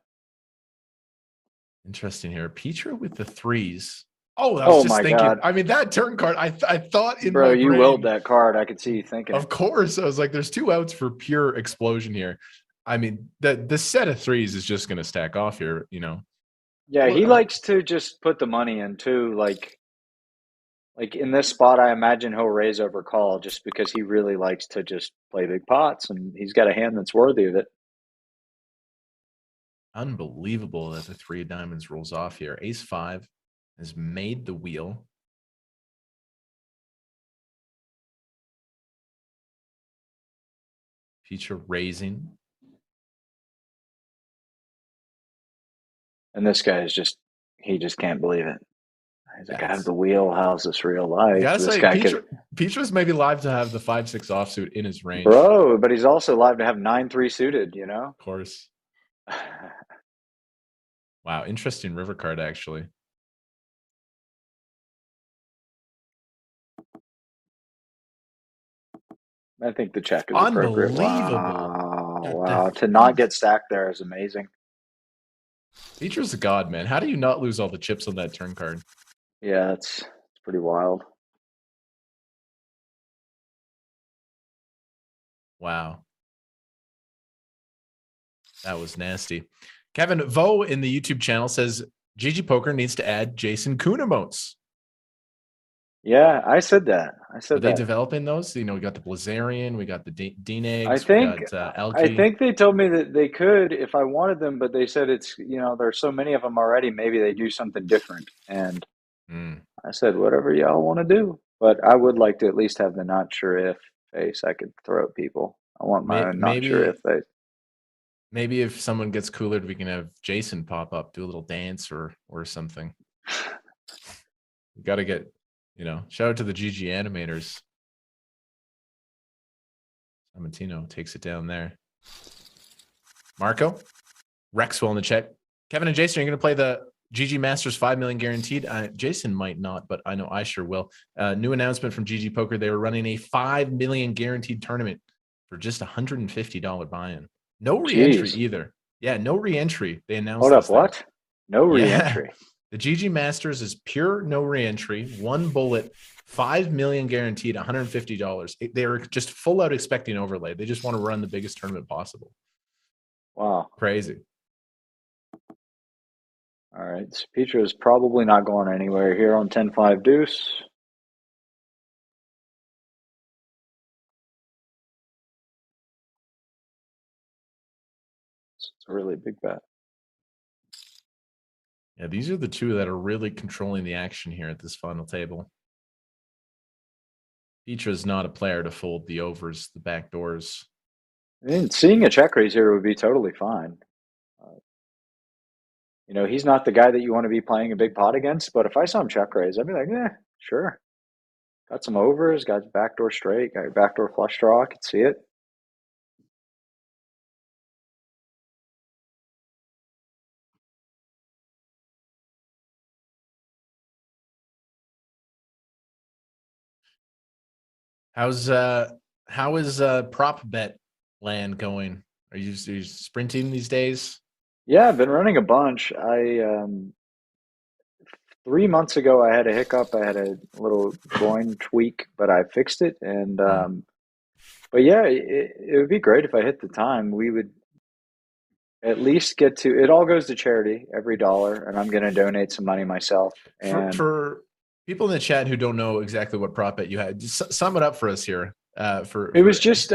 Interesting here. Petra with the 3s. Oh, I was Oh just my thinking. God. I mean, that turn card, I thought in Bro, my you brain. willed that card. I could see you thinking. Of course. I was like, there's 2 outs for pure explosion here. I mean, the set of 3s is just going to stack off here, Yeah, he likes to just put the money in too. Like in this spot, I imagine he'll raise over call just because he really likes to just play big pots, and he's got a hand that's worthy of it. Unbelievable that the 3 of diamonds rolls off here. Ace-5 has made the wheel. Petra raising. And this guy is he just can't believe it. He's like, I have the wheel. How's this real life? I gotta This say, guy could. Petra's maybe live to have the 5-6 offsuit in his range. Bro, but he's also live to have 9-3 suited, Of course. Wow, interesting river card, actually. I think the check is appropriate. Unbelievable. Wow. To not get stacked there is amazing. Petra's a god, man. How do you not lose all the chips on that turn card? Yeah, it's pretty wild. Wow. That was nasty. Kevin Vo in the YouTube channel says GG Poker needs to add Jason Koon emotes. Yeah, I said that. Are they developing those? We got the Blazarian, we got the Dean eggs, I Elky. think they told me that they could if I wanted them, but they said it's there's so many of them already. Maybe they do something different. And I said whatever y'all want to do, but I would like to at least have the not sure if face I could throw at people. I want my own not sure if face. Maybe if someone gets cooler, we can have Jason pop up, do a little dance or something. We got to get, shout out to the GG animators. Samantino takes it down there. Marco, Rexwell in the chat. Kevin and Jason, are you going to play the GG Masters 5 million guaranteed? Jason might not, but I know I sure will. New announcement from GG Poker. They were running a 5 million guaranteed tournament for just $150 buy-in. No re-entry either. Yeah, no re-entry. They announced. Hold up, what? No re-entry. Yeah. The GG Masters is pure no re-entry. 1 bullet, 5 million guaranteed, $150. They're just full out expecting overlay. They just want to run the biggest tournament possible. Wow. Crazy. All right. So Petra is probably not going anywhere here on 10-5 deuce. It's a really big bet. Yeah, these are the 2 that are really controlling the action here at this final table. Petra is not a player to fold the overs, the back doors. I mean, seeing a check raise here would be totally fine. He's not the guy that you want to be playing a big pot against, but if I saw him check raise, I'd be like, yeah, sure. Got some overs, got backdoor straight, got backdoor flush draw. I could see it. How is prop bet land going? Are you sprinting these days? Yeah, I've been running a bunch. 3 months ago, I had a hiccup. I had a little groin tweak, but I fixed it. And but yeah, it would be great if I hit the time. We would at least get to. It all goes to charity, every dollar, and I'm going to donate some money myself. And For people in the chat who don't know exactly what prop bet you had, just sum it up for us here. it was just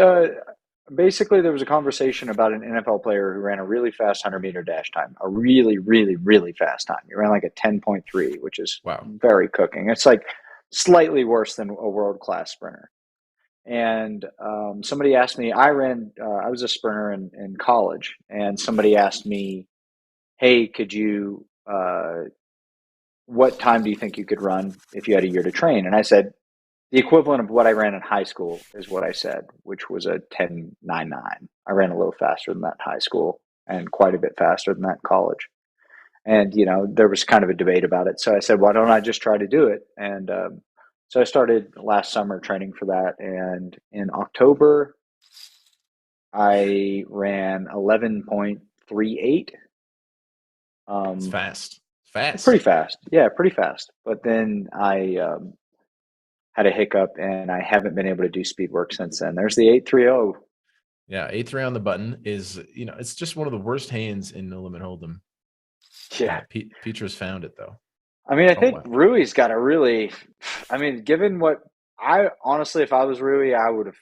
basically there was a conversation about an NFL player who ran a really fast 100-meter dash time, a really, really, really fast time. He ran like a 10.3, which is wow, very cooking. It's like slightly worse than a world-class sprinter. And somebody asked me, I was a sprinter in college, and somebody asked me, hey, what time do you think you could run if you had a year to train? And I said, the equivalent of what I ran in high school is what I said, which was a 10.99. I ran a little faster than that in high school and quite a bit faster than that in college. And, there was kind of a debate about it. So I said, why don't I just try to do it? And so I started last summer training for that. And in October, I ran 11.38. it's fast. Fast. Pretty fast. Yeah, pretty fast. But then I had a hiccup, and I haven't been able to do speed work since then. There's the 830. Yeah, 8-3 on the button is, it's just one of the worst hands in No Limit Hold'em. Yeah. Petra's found it though. I mean, I think Rui's got a really. I mean, given what I honestly, if I was Rui, I would have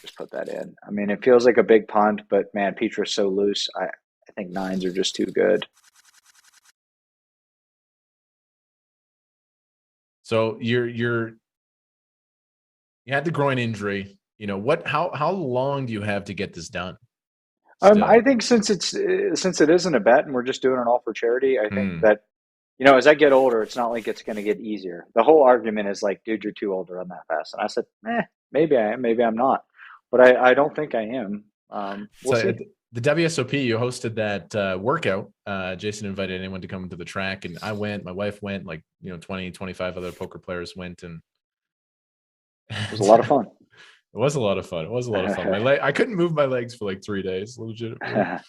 just put that in. I mean, it feels like a big punt, but man, Petra's so loose. I think nines are just too good. So you had the groin injury. How long do you have to get this done? I think since it isn't a bet and we're just doing it all for charity, I think that as I get older, it's not like it's going to get easier. The whole argument is like, dude, you're too old to run that fast. And I said, maybe I am, maybe I'm not, but I don't think I am. We'll see. The WSOP, you hosted that workout. Jason invited anyone to come to the track, and I went. My wife went. 20, 25 other poker players went, and it was a lot of fun. It was a lot of fun. I couldn't move my legs for like 3 days, legitimately.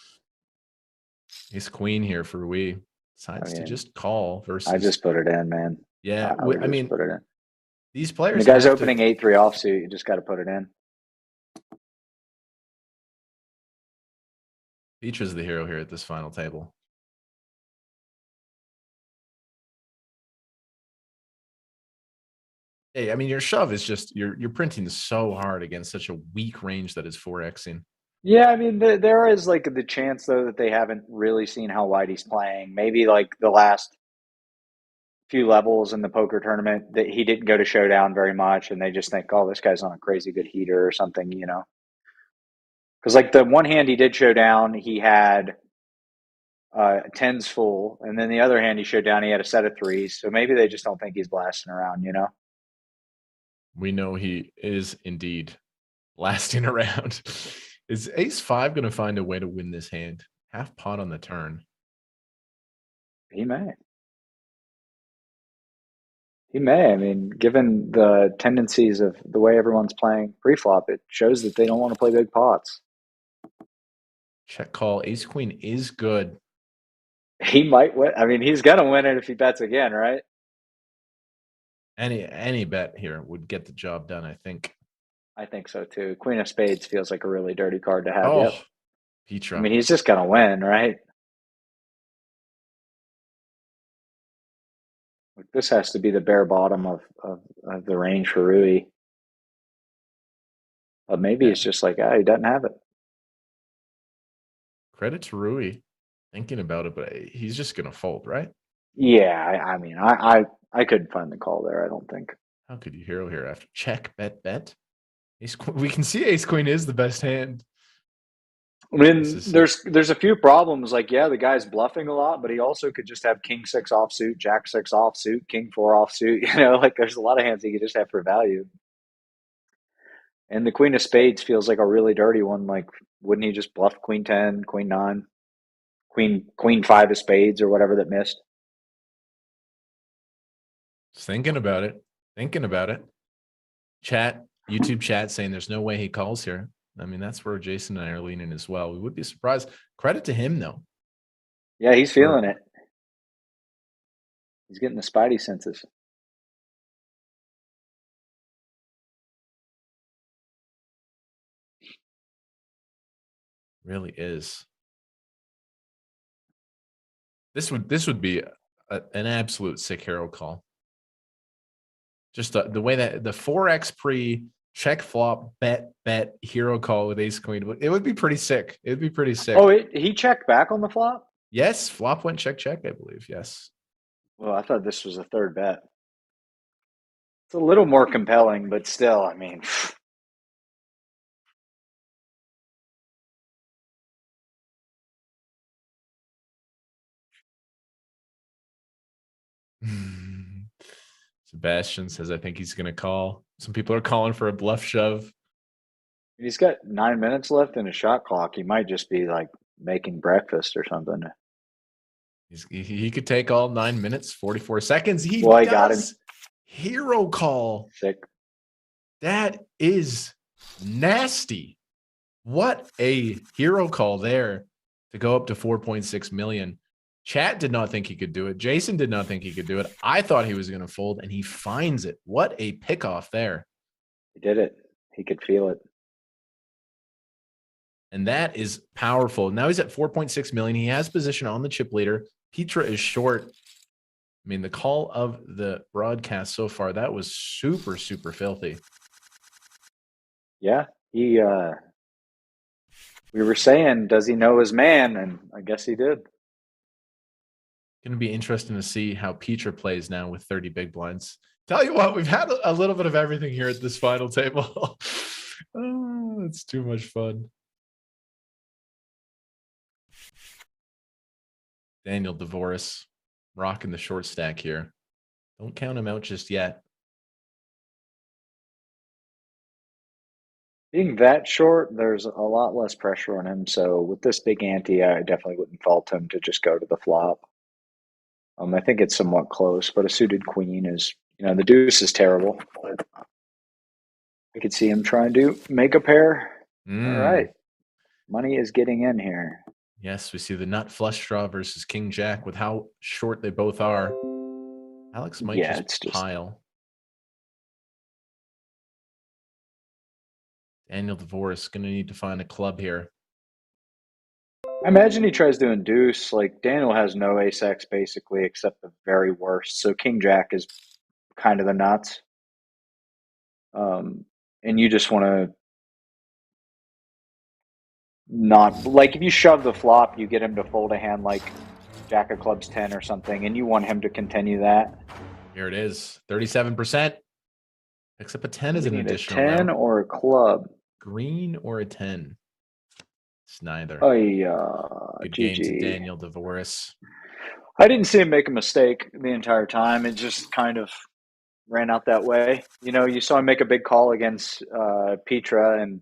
Ace Queen here for we decides to just call versus. I just put it in, man. Yeah, I mean, put it in. These players. When the guy's opening 8-3 offsuit, you just got to put it in. Petra's the hero here at this final table. Hey, I mean, your shove is just you're printing so hard against such a weak range that is 4xing. Yeah, I mean, there is like the chance though that they haven't really seen how wide he's playing. Maybe like the last few levels in the poker tournament that he didn't go to showdown very much, and they just think, oh, this guy's on a crazy good heater or something, Because like the one hand he did show down, he had tens full, and then the other hand he showed down, he had a set of threes. So maybe they just don't think he's blasting around, We know he is indeed blasting around. Is ace 5 going to find a way to win this hand? Half pot on the turn. He may. He may. I mean, given the tendencies of the way everyone's playing pre-flop, it shows that they don't want to play big pots. Check call. Ace Queen is good. He might win. I mean, he's going to win it if he bets again, right? Any bet here would get the job done, I think. I think so too. Queen of Spades feels like a really dirty card to have. Oh, yep. Petra. I mean, he's just going to win, right? This has to be the bare bottom of the range for Rui. But maybe it's just like, he doesn't have it. Credit to Rui thinking about it, but he's just going to fold, right? Yeah, I mean, I couldn't find the call there, I don't think. How could you hero here after check, bet? We can see Ace Queen is the best hand. I mean, there's a few problems. Like, yeah, the guy's bluffing a lot, but he also could just have King 6 offsuit, Jack 6 offsuit, King 4 offsuit. Like there's a lot of hands he could just have for value. And the Queen of Spades feels like a really dirty one. Like, wouldn't he just bluff Queen 10, Queen 9, Queen 5 of Spades or whatever that missed? Just thinking about it. Chat, YouTube chat saying there's no way he calls here. I mean, that's where Jason and I are leaning as well. We would be surprised. Credit to him, though. Yeah, he's feeling it. He's getting the spidey senses. Really is. This would be an absolute sick hero call. Just the way that the 4x pre check flop bet hero call with ace queen, it would be pretty sick. It would be pretty sick. Oh, he checked back on the flop? Yes, flop went check, I believe. Yes. Well, I thought this was a third bet. It's a little more compelling, but still, I mean. Sebastian says, I think he's going to call. Some people are calling for a bluff shove. He's got 9 minutes left in a shot clock. He might just be like making breakfast or something. He could take all 9 minutes, 44 seconds. He got him. Hero call. Sick. That is nasty. What a hero call there to go up to 4.6 million. Chat did not think he could do it. Jason did not think he could do it. I thought he was going to fold, and he finds it. What a pickoff there. He did it. He could feel it. And that is powerful. Now he's at 4.6 million. He has position on the chip leader. Petra is short. I mean, the call of the broadcast so far, that was super, super filthy. Yeah. We were saying, does he know his man? And I guess he did. Going to be interesting to see how Petra plays now with 30 big blinds. Tell you what, we've had a little bit of everything here at this final table. Oh, it's too much fun. Daniel DeVoris rocking the short stack here. Don't count him out just yet. Being that short, there's a lot less pressure on him. So with this big ante, I definitely wouldn't fault him to just go to the flop. I think it's somewhat close, but a suited queen is, the deuce is terrible. But I could see him trying to make a pair. All right. Money is getting in here. Yes, we see the nut flush draw versus king jack with how short they both are. Alex might just pile. Daniel DeVoris going to need to find a club here. I imagine he tries doing deuce. Like Daniel has no ace X basically, except the very worst. So king jack is kind of the nuts. And you just want to not like if you shove the flop, you get him to fold a hand like jack of clubs 10 or something, and you want him to continue that. Here it is, 37%. Picks up a 10 as an additional. A 10 amount. Or a club. Green or a 10. It's neither. Oh yeah. Good game to Daniel DeVoris. I didn't see him make a mistake the entire time. It just kind of ran out that way. You saw him make a big call against Petra, and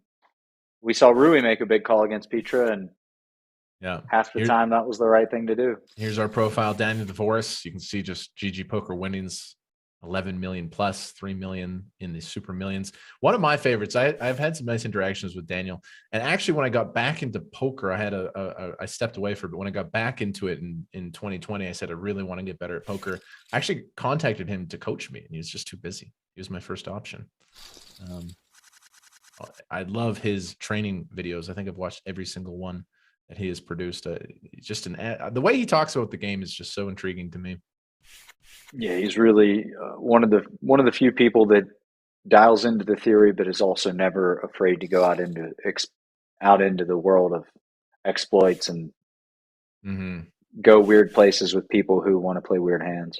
we saw Rui make a big call against Petra, and half the time that was the right thing to do. Here's our profile, Daniel DeVoris. You can see just GG Poker winnings, 11 million plus, 3 million in the super millions. One of my favorites. I've had some nice interactions with Daniel, and actually when I got back into poker, I stepped away for it, but when I got back into it in 2020, I said I really want to get better at poker. I actually contacted him to coach me, and he was just too busy. He was my first option. I love his training videos. I think I've watched every single one that he has produced. Just the way he talks about the game is just so intriguing to me. Yeah, he's really one of the few people that dials into the theory, but is also never afraid to go out into the world of exploits and go weird places with people who want to play weird hands.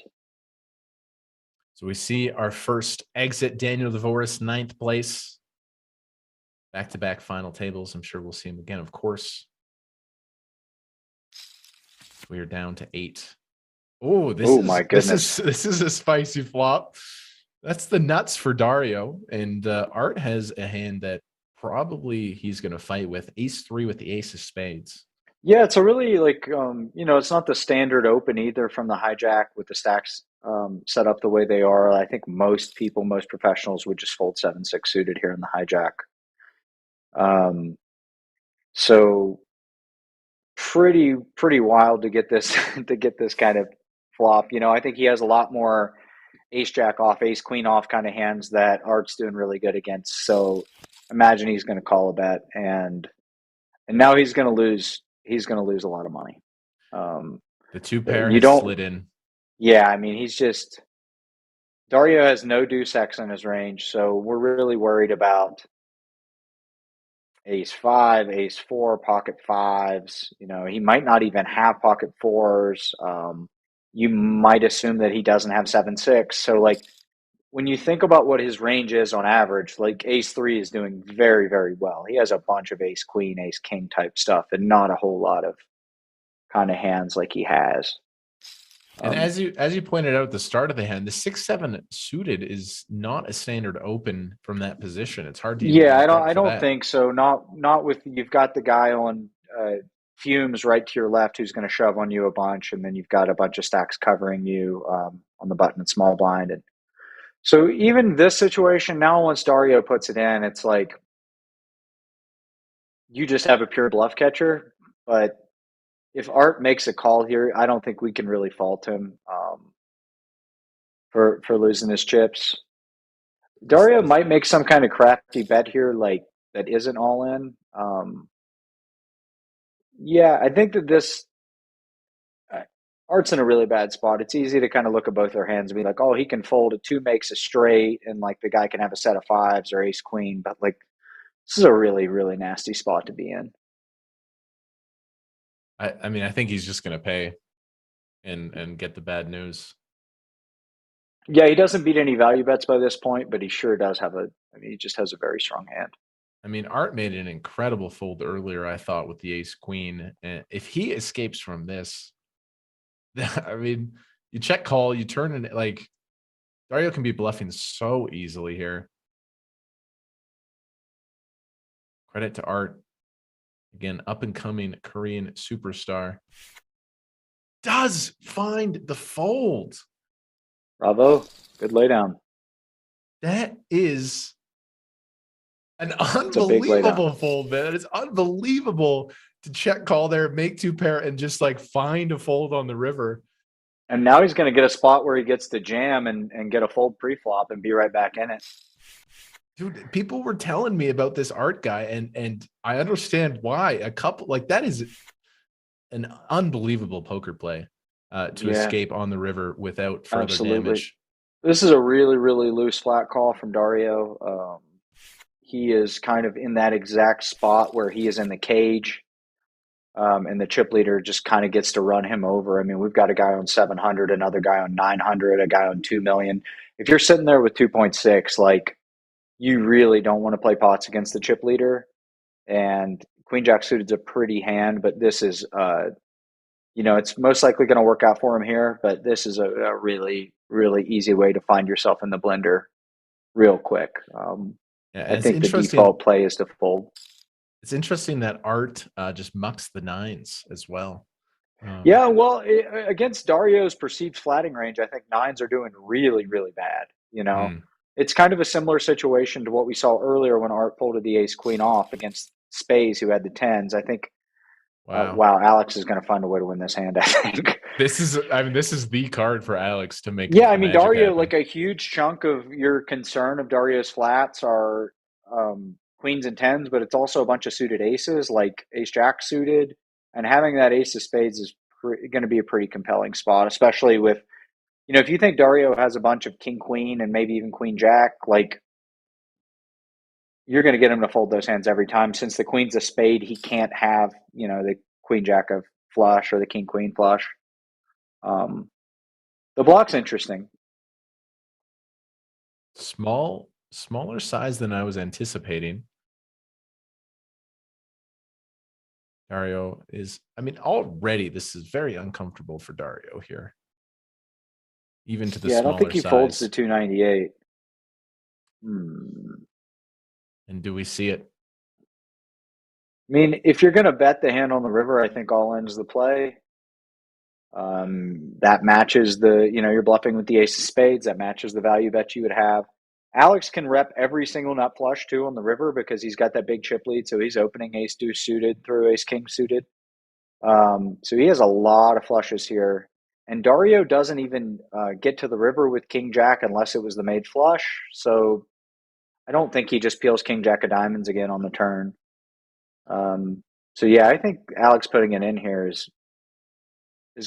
So we see our first exit, Daniel DeVoris, 9th place. Back-to-back final tables. I'm sure we'll see him again, of course. We are down to 8. Oh, my goodness. This is a spicy flop. That's the nuts for Dario. And Art has a hand that probably he's going to fight with. Ace-3 with the ace of spades. Yeah, it's a really it's not the standard open either from the hijack with the stacks set up the way they are. I think most professionals would just fold 7-6 suited here in the hijack. So pretty wild to get this kind of flop. You know, I think he has a lot more ace jack off, ace queen off kind of hands that Art's doing really good against. So imagine he's going to call a bet, and now he's going to lose. He's going to lose a lot of money. The 2 pair You has don't. slid in. Yeah, I mean, he's just Dario has no deuce X in his range, so we're really worried about ace five, ace four, pocket fives. You know, he might not even have pocket fours. You might assume that he doesn't have 7-6. So, like, when you think about what his range is on average, like ace three is doing very, very well. He has a bunch of ace queen, ace king type stuff, and not a whole lot of kind of hands like he has. And as you pointed out at the start of the hand, the 6-7 suited is not a standard open from that position. It's hard to even Yeah, get I for don't that. think so. Not with you've got the guy on fumes right to your left who's going to shove on you a bunch, and then you've got a bunch of stacks covering you on the button and small blind. And so even this situation now, once Dario puts it in, it's like you just have a pure bluff catcher. But if Art makes a call here, I don't think we can really fault him for losing his chips. Dario might make some kind of crafty bet here, like that isn't all in. Yeah, I think that this Art's in a really bad spot. It's easy to kind of look at both their hands and be like, oh, he can fold a two makes a straight, and like the guy can have a set of fives or ace queen. But like, this is a really, really nasty spot to be in. I mean, I think he's just going to pay and get the bad news. Yeah, he doesn't beat any value bets by this point, but he sure does have he just has a very strong hand. I mean, Art made an incredible fold earlier, I thought, with the ace queen. And if he escapes from this, I mean, you check call, you turn in, like, Dario can be bluffing so easily here. Credit to Art. Again, up and coming Korean superstar. Does find the fold. Bravo. Good laydown. That is an It's a big unbelievable laydown. fold, man. It's unbelievable to check call there, make 2 pair, and just like find a fold on the river. And now he's going to get a spot where he gets to jam and get a fold pre-flop and be right back in it. Dude, people were telling me about this Art guy, and I understand why. A couple, like, that is an unbelievable poker play to escape on the river without further damage. This is a really, really loose flat call from Dario. He is kind of in that exact spot where he is in the cage, and the chip leader just kind of gets to run him over. I mean, we've got a guy on 700, another guy on 900, a guy on 2 million. If you're sitting there with 2.6, like, you really don't want to play pots against the chip leader. And Queen Jack suited is a pretty hand, but this is, it's most likely going to work out for him here. But this is a really, really easy way to find yourself in the blender real quick. I think the default play is to fold. It's interesting that Art just mucks the nines as well. Yeah, well, against Dario's perceived flatting range, I think nines are doing really, really bad. It's kind of a similar situation to what we saw earlier when Art folded the ace queen off against Spays, who had the tens. I think, wow, Alex is going to find a way to win this hand, I think. This is the card for Alex to make. Yeah, I mean, Dario, happen. Like a huge chunk of your concern of Dario's flats are queens and tens, but it's also a bunch of suited aces, like ace jack suited. And having that ace of spades is going to be a pretty compelling spot, especially with, if you think Dario has a bunch of king, queen, and maybe even queen, jack, like, you're going to get him to fold those hands every time. Since the queen's a spade, he can't have, the queen, jack of flush or the king, queen flush. The block's interesting. Smaller size than I was anticipating. Dario is, already this is very uncomfortable for Dario here. Even to the smaller size. I don't think he folds to 298. And do we see it? I mean, if you're going to bet the hand on the river, I think all in's the play. That matches you're bluffing with the ace of spades. That matches the value bet you would have. Alex can rep every single nut flush too on the river because he's got that big chip lead. So he's opening ace deuce suited through ace king suited. So he has a lot of flushes here. and Dario doesn't even get to the river with King Jack unless it was the made flush. So I don't think he just peels King Jack of diamonds again on the turn. So yeah, I think Alex putting it in here is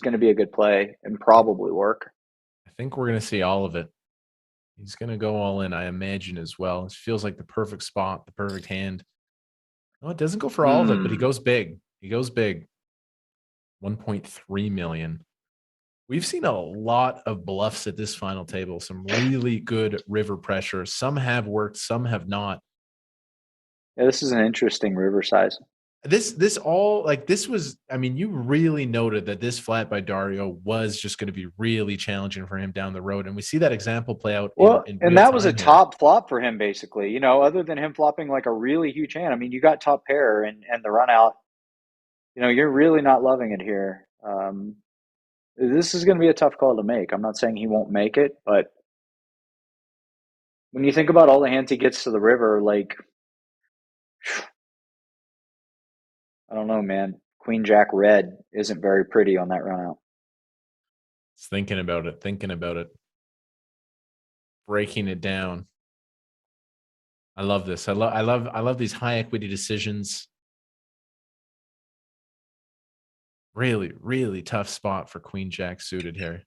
going to be a good play and probably work. I think we're going to see all of it. He's going to go all in, I imagine, as well. It feels like the perfect spot, the perfect hand. No, it doesn't go for all of it, but he goes big. He goes big. 1.3 million. We've seen a lot of bluffs at this final table. Some really good river pressure. Some have worked, some have not. Yeah, this is an interesting river size. This all like this was, I mean, you really noted that this flat by Dario was just going to be really challenging for him down the road. And we see that example play out Well, in and real that was a time here. top flop for him, basically. You know, other than him flopping like a really huge hand. I mean, you got top pair and the run out. You know, you're really not loving it here. This is going to be a tough call to make. I'm not saying he won't make it, but when you think about all the hands he gets to the river, like, I don't know, man. Queen Jack red isn't very pretty on that run out. It's thinking about it. Breaking it down. I love this. I love these high equity decisions. Really, really tough spot for Queen Jack suited here.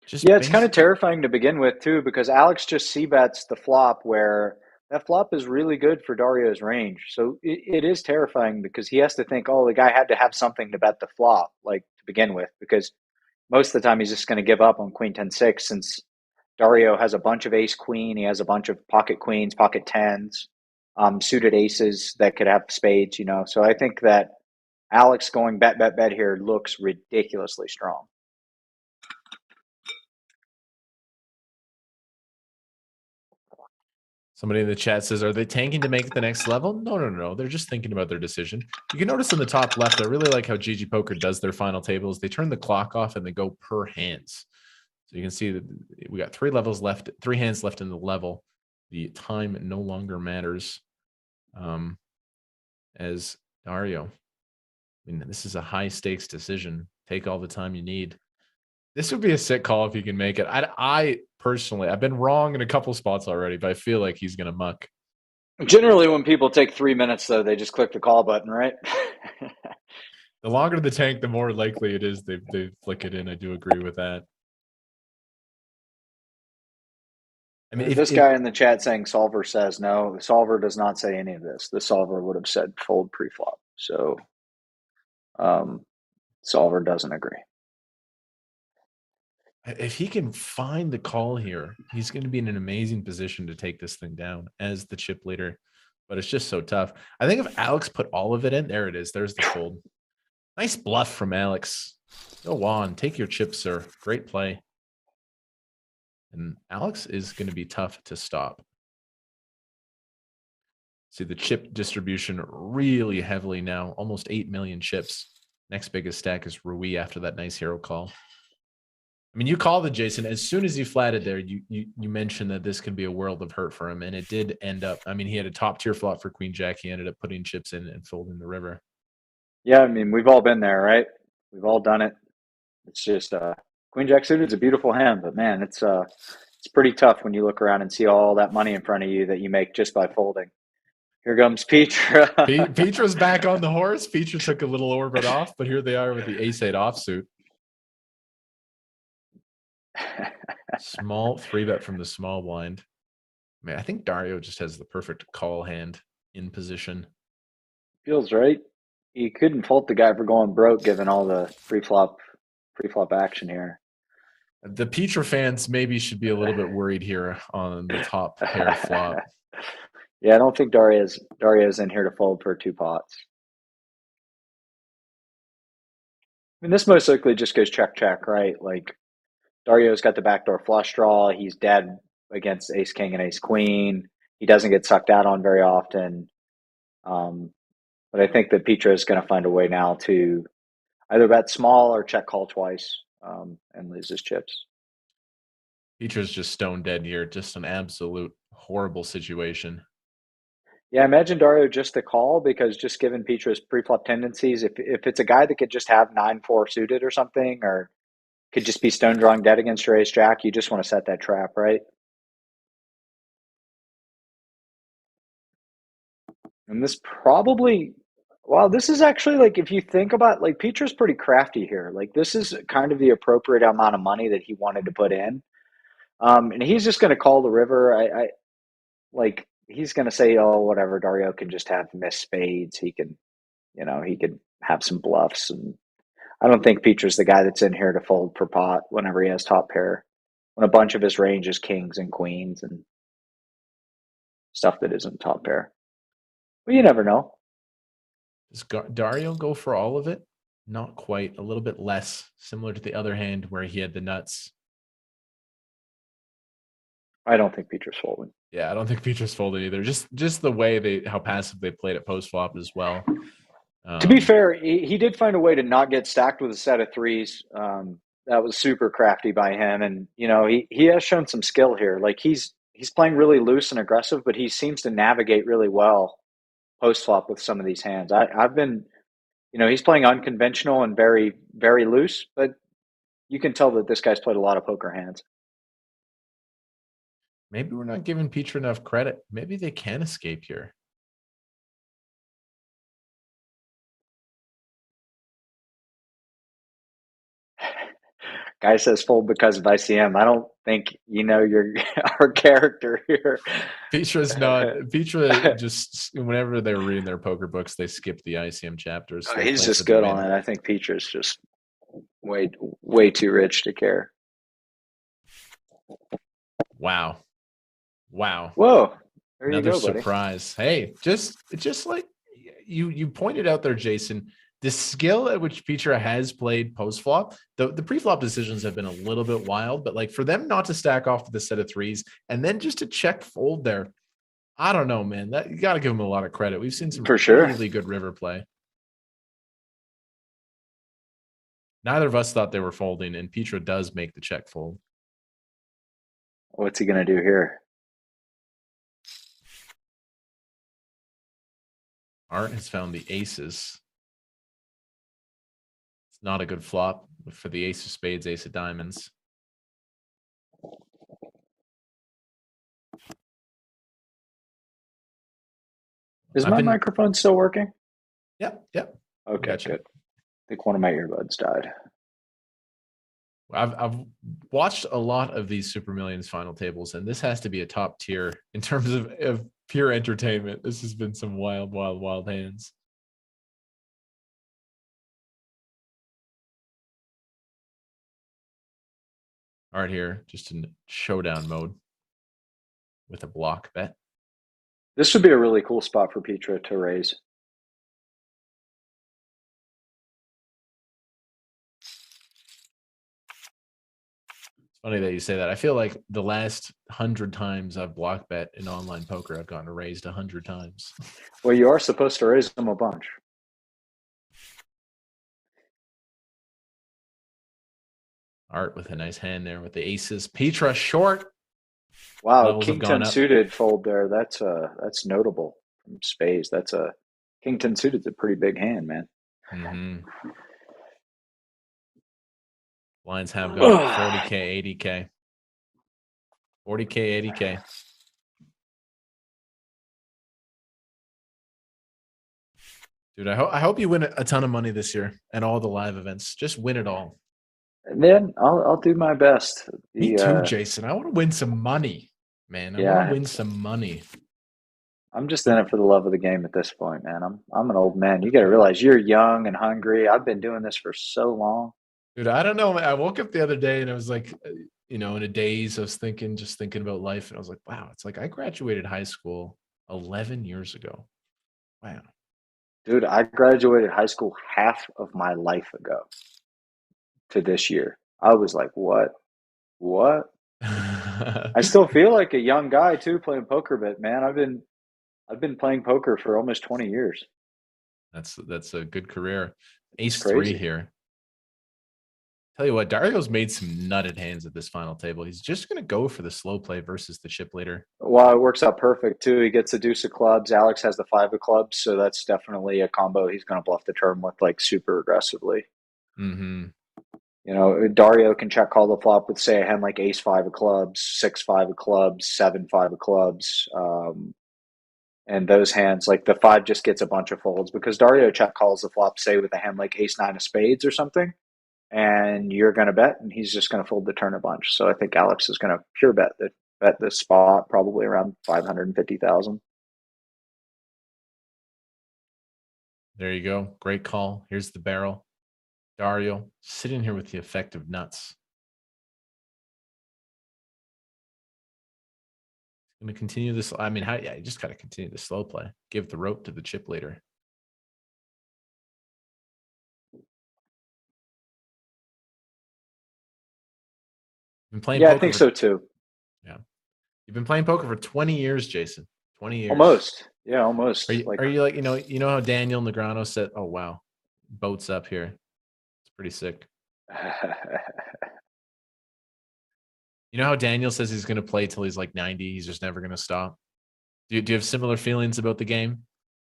Yeah, it's kind of terrifying to begin with, too, because Alex just c-bets the flop where that flop is really good for Dario's range. So it is terrifying because he has to think, oh, the guy had to have something to bet the flop, like, to begin with, because most of the time he's just going to give up on Queen 10-6 since Dario has a bunch of ace queen. He has a bunch of pocket queens, pocket tens, suited aces that could have spades, you know. So I think that Alex going bet, bet, bet here looks ridiculously strong. Somebody in the chat says, are they tanking to make it the next level? No. They're just thinking about their decision. You can notice in the top left, I really like how GGPoker does their final tables. They turn the clock off and they go per hands. So you can see that we got 3 levels left, 3 hands left in the level. The time no longer matters. As Dario, I mean, this is a high stakes decision. Take all the time you need. This would be a sick call if he can make it. I personally, I've been wrong in a couple spots already, but I feel like he's going to muck. Generally, when people take 3 minutes, though, they just click the call button, right? The longer the tank, the more likely it is they flick it in. I do agree with that. I mean, this guy in the chat saying solver says no. The solver does not say any of this. The solver would have said fold pre-flop. So solver doesn't agree. If he can find the call here, he's going to be in an amazing position to take this thing down as the chip leader. But it's just so tough. I think if Alex put all of it in, there it is. There's the fold. Nice bluff from Alex. Go on. Take your chip, sir. Great play. And Alex is going to be tough to stop. See the chip distribution really heavily now. Almost 8 million chips. Next biggest stack is Rui after that nice hero call. I mean, you called it, Jason. As soon as you flatted there, you mentioned that this could be a world of hurt for him, and it did end up. I mean, he had a top tier flop for Queen Jack. He ended up putting chips in and folding the river. Yeah, I mean, we've all been there, right? We've all done it. It's just Queen Jack suited is a beautiful hand, but man, it's pretty tough when you look around and see all that money in front of you that you make just by folding. Here comes Petra. Petra's back on the horse. Petra took a little orbit off, but here they are with the ace-8 offsuit. Small 3-bet from the small blind. I mean, I think Dario just has the perfect call hand in position. Feels right. You couldn't fault the guy for going broke given all the pre-flop action here. The Petra fans maybe should be a little bit worried here on the top pair flop. Yeah, I don't think Dario's in here to fold for 2 pots. I mean, this most likely just goes check, check, right? Like, Dario's got the backdoor flush draw. He's dead against ace king and ace queen. He doesn't get sucked out on very often. But I think that Petra is going to find a way now to either bet small or check call twice and lose his chips. Petra's just stone dead here. Just an absolute horrible situation. Yeah, imagine Dario just to call because just given Petra's pre-flop tendencies, if it's a guy that could just have 9-4 suited or something, or could just be stone drawing dead against your ace jack. You just want to set that trap, right? And this probably, well, this is actually like, if you think about, like, Petra's pretty crafty here. Like, this is kind of the appropriate amount of money that he wanted to put in. And he's just going to call the river. I like, he's going to say, oh, whatever, Dario can just have missed spades. He can, he could have some bluffs. And I don't think Petra's the guy that's in here to fold per pot whenever he has top pair, when a bunch of his range is kings and queens and stuff that isn't top pair. But you never know. Does Dario go for all of it? Not quite. A little bit less, similar to the other hand where he had the nuts. I don't think Petra's folding. Yeah, I don't think Petra's folded either. Just the way how passive they played at post flop as well. To be fair, he did find a way to not get stacked with a set of threes. That was super crafty by him, and he has shown some skill here. Like, he's playing really loose and aggressive, but he seems to navigate really well post flop with some of these hands. I've been, he's playing unconventional and very, very loose, but you can tell that this guy's played a lot of poker hands. Maybe we're not giving Petra enough credit. Maybe they can escape here. Guy says fold because of ICM. I don't think your our character here. Petra's not. Petra just, whenever they're reading their poker books, they skip the ICM chapters. So He's just good on it. I think Petra's just way too rich to care. Wow. Whoa. There Another you go, buddy. surprise. Hey, just like you pointed out there, Jason, the skill at which Petra has played post flop, the pre-flop decisions have been a little bit wild, but like for them not to stack off with a set of threes and then just to check fold there, I don't know, man. That you got to give them a lot of credit. We've seen some really good river play. Neither of us thought they were folding, and Petra does make the check fold. What's he going to do here? Art has found the aces. It's not a good flop for the ace of spades, ace of diamonds. Is my microphone still working? Yep. Okay, gotcha. Good. I think one of my earbuds died. I've watched a lot of these Super Millions final tables, and this has to be a top tier in terms of pure entertainment. This has been some wild hands. All right, here, just in showdown mode with a block bet. This would be a really cool spot for Petra to raise. Funny that you say that. I feel like the last 100 times I've block bet in online poker, I've gotten raised 100 times. Well, you are supposed to raise them a bunch. Art with a nice hand there with the aces. Petra short. Wow, king 10 suited fold there. That's notable from spades. That's a king 10 suited's a pretty big hand, man. Mm-hmm. Lines have got 40K, 80K. 40K, 80K. Dude, I hope you win a ton of money this year and all the live events. Just win it all. Man, I'll do my best. Me too, Jason. I want to win some money, man. I want to win some money. I'm just in it for the love of the game at this point, man. I'm an old man. You got to realize you're young and hungry. I've been doing this for so long. Dude, I don't know. I woke up the other day and I was like, in a daze. I was just thinking about life. And I was like, wow, it's like I graduated high school 11 years ago. Wow. Dude, I graduated high school half of my life ago to this year. I was like, what? I still feel like a young guy too, playing poker, but man, I've been playing poker for almost 20 years. That's a good career. Ace 3 here. Tell you what, Dario's made some nutted hands at this final table. He's just going to go for the slow play versus the chip leader. Well, it works out perfect, too. He gets the deuce of clubs. Alex has the 5 of clubs, so that's definitely a combo he's going to bluff the turn with, like, super aggressively. Mm-hmm. You know, Dario can check call the flop with, say, a hand like ace five of clubs, six five of clubs, seven five of clubs. And those hands, like the five just gets a bunch of folds because Dario check calls the flop, say, with a hand like ace nine of spades or something, and you're going to bet, and he's just going to fold the turn a bunch. So I think Alex is going to pure bet this spot, probably around 550,000. There you go. Great call. Here's the barrel. Dario sitting here with the effective nuts. Going to continue this. I mean, you just got to continue the slow play. Give the rope to the chip leader. Been playing Yeah, poker I think so too. Yeah. You've been playing poker for 20 years, Jason. 20 years. Almost. Yeah, almost. Are you like, you know how Daniel Negreanu said, oh, wow, boat's up here. It's pretty sick. You know how Daniel says he's going to play till he's like 90. He's just never going to stop. Do you have similar feelings about the game?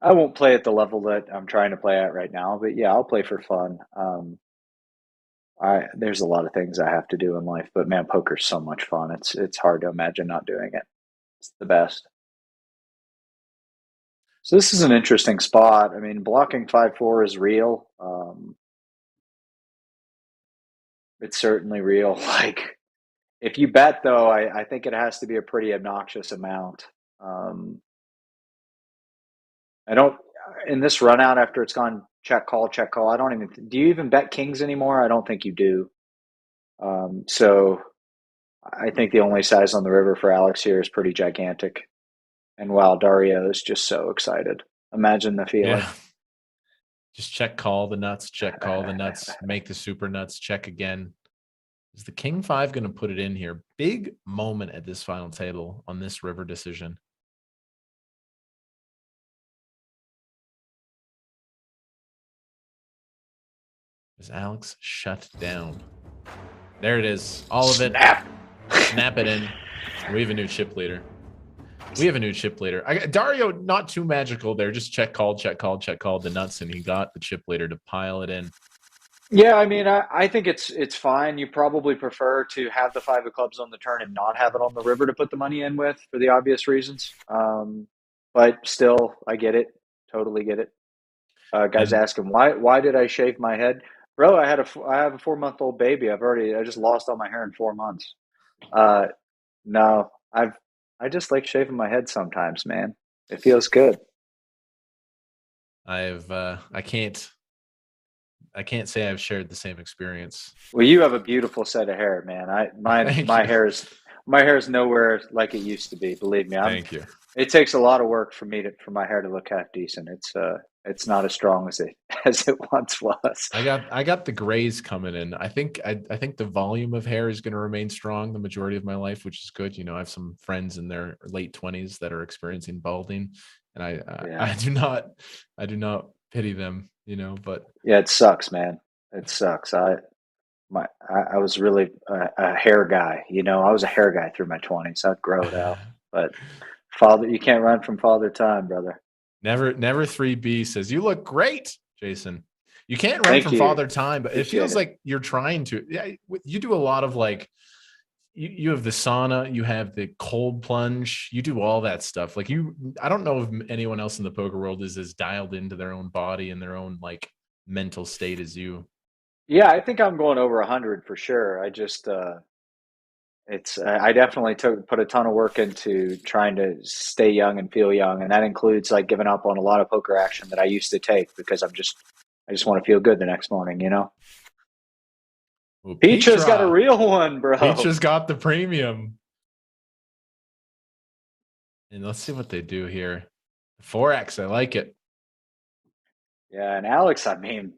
I won't play at the level that I'm trying to play at right now, but yeah, I'll play for fun. There's a lot of things I have to do in life, but man, poker's so much fun. It's hard to imagine not doing it. It's the best. So this is an interesting spot. I mean, blocking 5-4 is real. It's certainly real. Like, if you bet, though, I think it has to be a pretty obnoxious amount. I don't, in this run out after it's gone check call, I don't even, do you even bet kings anymore? I don't think you do. So I think the only size on the river for Alex here is pretty gigantic. And wow, Dario is just so excited. Imagine the feeling. Yeah. Just check call the nuts, check call the nuts, make the super nuts, check again. Is the king five going to put it in here? Big moment at this final table on this river decision. Is Alex shut down? There it is. All of it. Snap it in. We have a new chip leader. Dario, not too magical there. Just check called the nuts, and he got the chip leader to pile it in. Yeah, I mean, I think it's fine. You probably prefer to have the five of clubs on the turn and not have it on the river to put the money in with for the obvious reasons. But still, I get it. Totally get it. Guys asking, why did I shave my head? Bro, I have a 4-month-old baby. I just lost all my hair in 4 months. No, I just like shaving my head sometimes, man. It feels good. I can't say I've shared the same experience. Well, you have a beautiful set of hair, man. My hair is nowhere like it used to be. Believe me. Thank you. It takes a lot of work for my hair to look half decent. It's not as strong as it once was. I got the grays coming in. I think the volume of hair is going to remain strong the majority of my life, which is good. You know, I have some friends in their late 20s that are experiencing balding, and I do not pity them. You know, but yeah, it sucks, man. It sucks. I was really a hair guy. You know, I was a hair guy through my 20s. I'd grow it out, but you can't run from father time, brother. Never 3B says you look great, Jason. You can't run from father time, but it feels like you're trying to. Yeah, you do a lot of like. You have the sauna, you have the cold plunge, you do all that stuff. Like I don't know if anyone else in the poker world is as dialed into their own body and their own like mental state as you. Yeah, I think I'm going over 100 for sure. I just, I definitely put a ton of work into trying to stay young and feel young. And that includes like giving up on a lot of poker action that I used to take because I just want to feel good the next morning, you know? Well, Petra's got a real one, bro. Petra's got the premium. And let's see what they do here. 4X, I like it. Yeah, and Alex, I mean,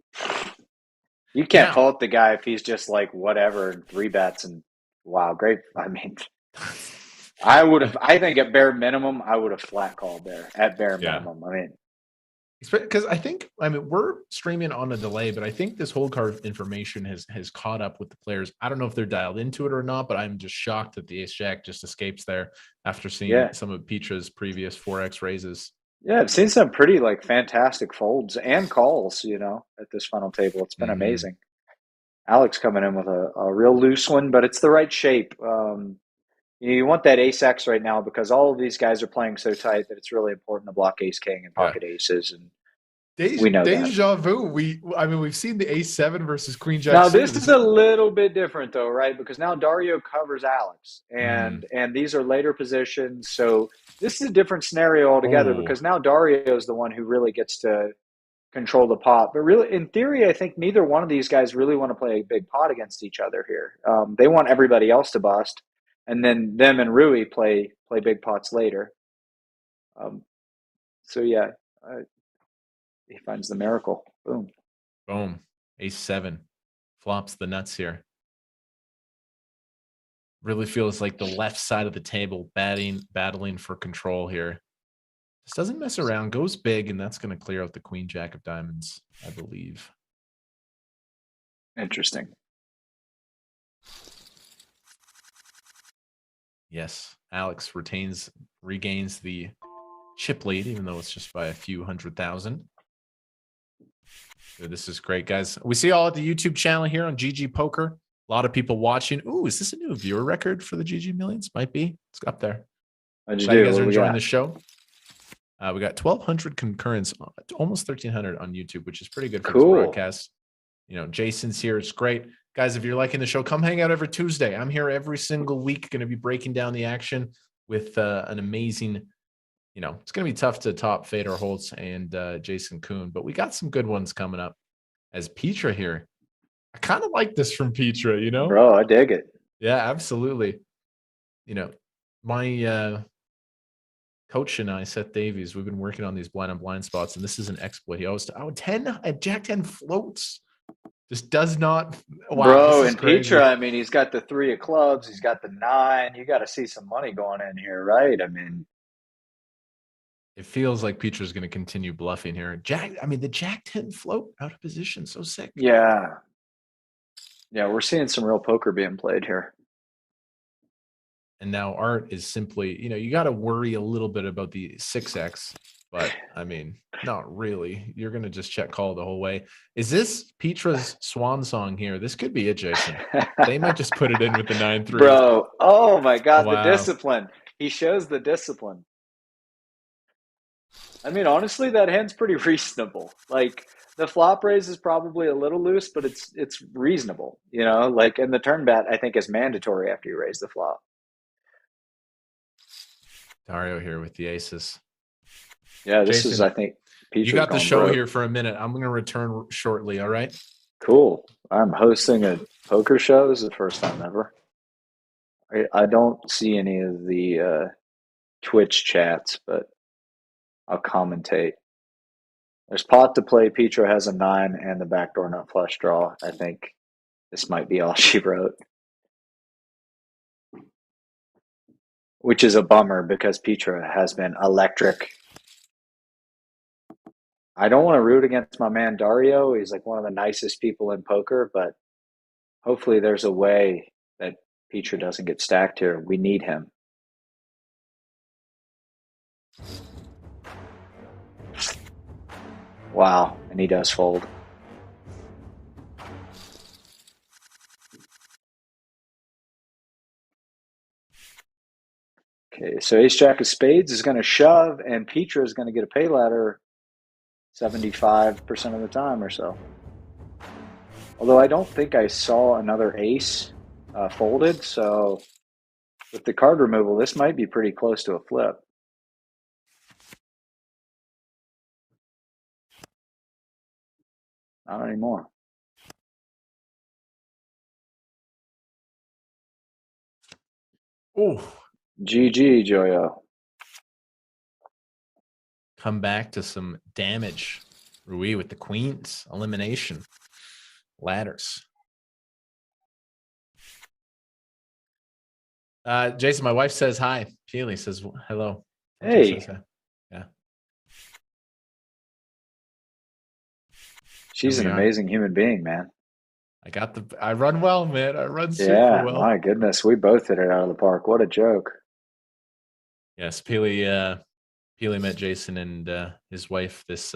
you can't fault the guy if he's just like whatever and 3 bets and wow, great. I mean, I think at bare minimum, I would have flat called there at bare minimum. I mean, because we're streaming on a delay, but I think this whole card information has caught up with the players. I don't know if they're dialed into it or not, but I'm just shocked that the ace jack just escapes there after seeing some of Petra's previous 4X raises. Yeah, I've seen some pretty like fantastic folds and calls, you know, at this final table. It's been amazing. Alex coming in with a real loose one, but it's the right shape. You want that ace X right now because all of these guys are playing so tight that it's really important to block ace king and Yeah. pocket aces, and we know that. Deja vu. We've seen the A7 versus Queen Jack Now suited. this is a little bit different though, right? Because now Dario covers Alex, and these are later positions, so this is a different scenario altogether. Oh. Because now Dario is the one who really gets to control the pot. But really, in theory, I think neither one of these guys really want to play a big pot against each other here. They want everybody else to bust, and then them and Rui play big pots later. So yeah, he finds the miracle. Boom. Boom. A7 flops the nuts here. Really feels like the left side of the table battling for control here. This doesn't mess around, goes big, and that's going to clear out the Queen Jack of diamonds, I believe. Interesting. Yes, Alex regains the chip lead, even though it's just by a few 100,000. This is great, guys. We see all at the YouTube channel here on GG Poker. A lot of people watching. Ooh, is this a new viewer record for the GG Millions? Might be. It's up there. How'd you Glad do? you guys What are we enjoying got? the show. We got 1,200 concurrents, almost 1,300 on YouTube, which is pretty good for this broadcast. You know, Jason's here. It's great. Guys, if you're liking the show, come hang out every Tuesday. I'm here every single week, going to be breaking down the action with an amazing, you know, it's going to be tough to top Fedor Holtz and Jason Koon, but we got some good ones coming up. As Petra here. I kind of like this from Petra, you know? Bro, I dig it. Yeah, absolutely. You know, my coach and I, Seth Davies, we've been working on these blind on blind spots, and this is an exploit. He always Jack 10 floats. Just does not. Wow, bro, this is and crazy. Petra, I mean, he's got the 3 of clubs, he's got the 9. You got to see some money going in here, right? I mean, it feels like Petra's going to continue bluffing here. The Jack 10 float out of position, so sick. yeah, we're seeing some real poker being played here. And now Art is simply, you know, you got to worry a little bit about the 6x, but I mean, not really. You're going to just check call the whole way. Is this Petra's swan song here? This could be it, Jason. They might just put it in with the 9-3. Bro, oh my God, Wow. the discipline. He shows the discipline. I mean, honestly, that hand's pretty reasonable. Like, the flop raise is probably a little loose, but it's reasonable, you know? Like, and the turn bet, I think, is mandatory after you raise the flop. Dario here with the aces. Yeah, this Jason, is, I think, Petra's you got the show broke. here for a minute. I'm going to return shortly, all right? Cool. I'm hosting a poker show. This is the first time ever. I don't see any of the Twitch chats, but I'll commentate. There's pot to play. Petra has a 9 and the backdoor nut flush draw. I think this might be all she wrote. Which is a bummer because Petra has been electric. I don't want to root against my man Dario. He's like one of the nicest people in poker, but hopefully there's a way that Petra doesn't get stacked here. We need him. Wow, and he does fold. Okay, so ace jack of spades is going to shove, and Petra is going to get a pay ladder 75% of the time or so. Although I don't think I saw another ace folded, so with the card removal, this might be pretty close to a flip. Not anymore. Oh, GG, Joyo. Come back to some damage. Rui with the queens. Elimination. Ladders. Jason, my wife says hi. Keely says hello. Hey. Says, yeah. She's an amazing human being, man. I run well, man. I run super well. My goodness. We both hit it out of the park. What a joke. Yes, Peely met Jason and his wife. This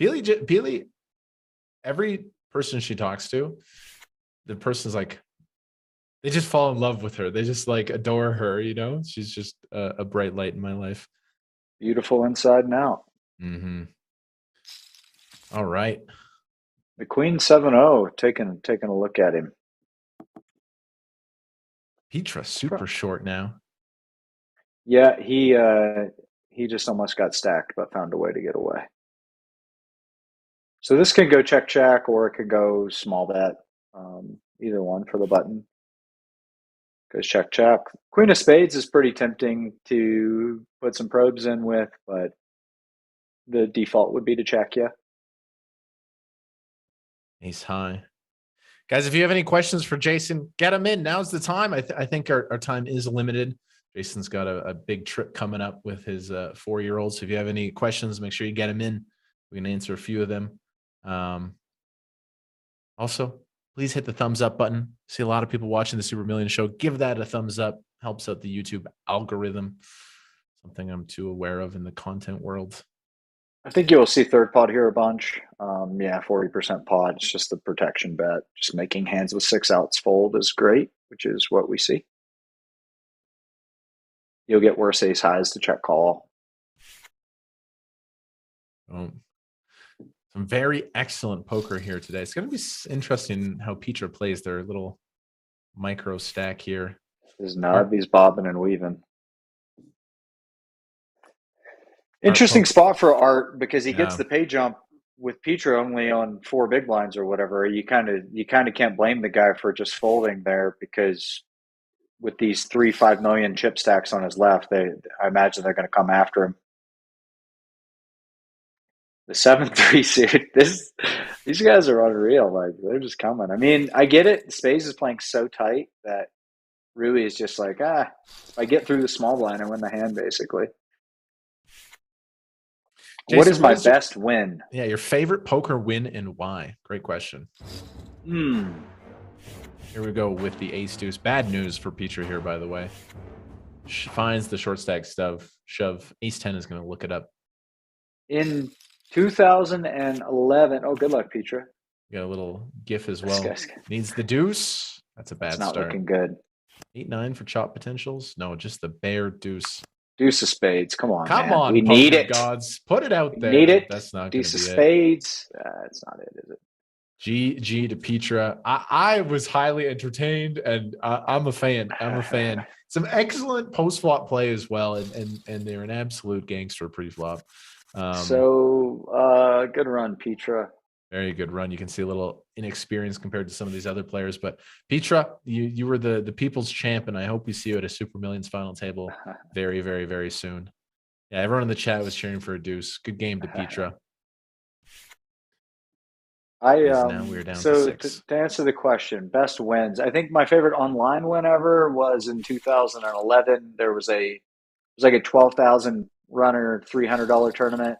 Peely, every person she talks to, the person's like, they just fall in love with her. They just like adore her, you know? She's just a bright light in my life. Beautiful inside and out. Mm-hmm. All right. The Queen 7-0, taking a look at him. Petra, super short now. Yeah, he just almost got stacked, but found a way to get away. So this can go check, or it could go small bet. Either one for the button. Goes check. Queen of spades is pretty tempting to put some probes in with, but the default would be to check, yeah. Ace high. Guys, if you have any questions for Jason, get them in. Now's the time. I think our time is limited. Jason's got a big trip coming up with his 4-year-old. So if you have any questions, make sure you get them in. We can answer a few of them. Also, please hit the thumbs up button. See a lot of people watching the Super Million Show. Give that a thumbs up. Helps out the YouTube algorithm. Something I'm too aware of in the content world. I think you'll see third pot here a bunch. Yeah, 40% pot. It's just the protection bet. Just making hands with 6 outs fold is great, which is what we see. You'll get worse ace highs to check call. Some very excellent poker here today. It's going to be interesting how Petra plays their little micro stack here. His nub, he's bobbing and weaving. Interesting spot for Art because he gets the pay jump with Petra only on 4 big blinds or whatever. You kind of can't blame the guy for just folding there, because with these 3-5 million chip stacks on his left, I imagine they're going to come after him. The 7-3 suit. These guys are unreal. Like, they're just coming. I mean, I get it. Spades is playing so tight that Rui is just like, if I get through the small blind, I win the hand, basically. Jason, what is my best win? Yeah, your favorite poker win and why? Great question. Here we go with the ace deuce. Bad news for Petra here, by the way. She finds the short stack shove. Ace 10 is going to look it up. In 2011. Oh, good luck, Petra. Got a little gif as well. Needs the deuce. That's a bad start. Not looking good. 8-9 for chop potentials. No, just the bare deuce. Deuce of spades. Come on, Come man. on, we need it. Gods, put it out there. Need it. That's not deuce of spades. That's not it, is it? GG to Petra. I was highly entertained, and I'm a fan. Some excellent post flop play as well, and they're an absolute gangster pre-flop. Good run, Petra. Very good run. You can see a little inexperience compared to some of these other players, but Petra, you were the people's champ, and I hope we see you at a Super Millions final table very, very, very soon. Yeah, everyone in the chat was cheering for a deuce. Good game to Petra. Now we're down to 6. To answer the question, best wins. I think my favorite online win ever was in 2011. There was it was like a 12,000 runner $300 tournament.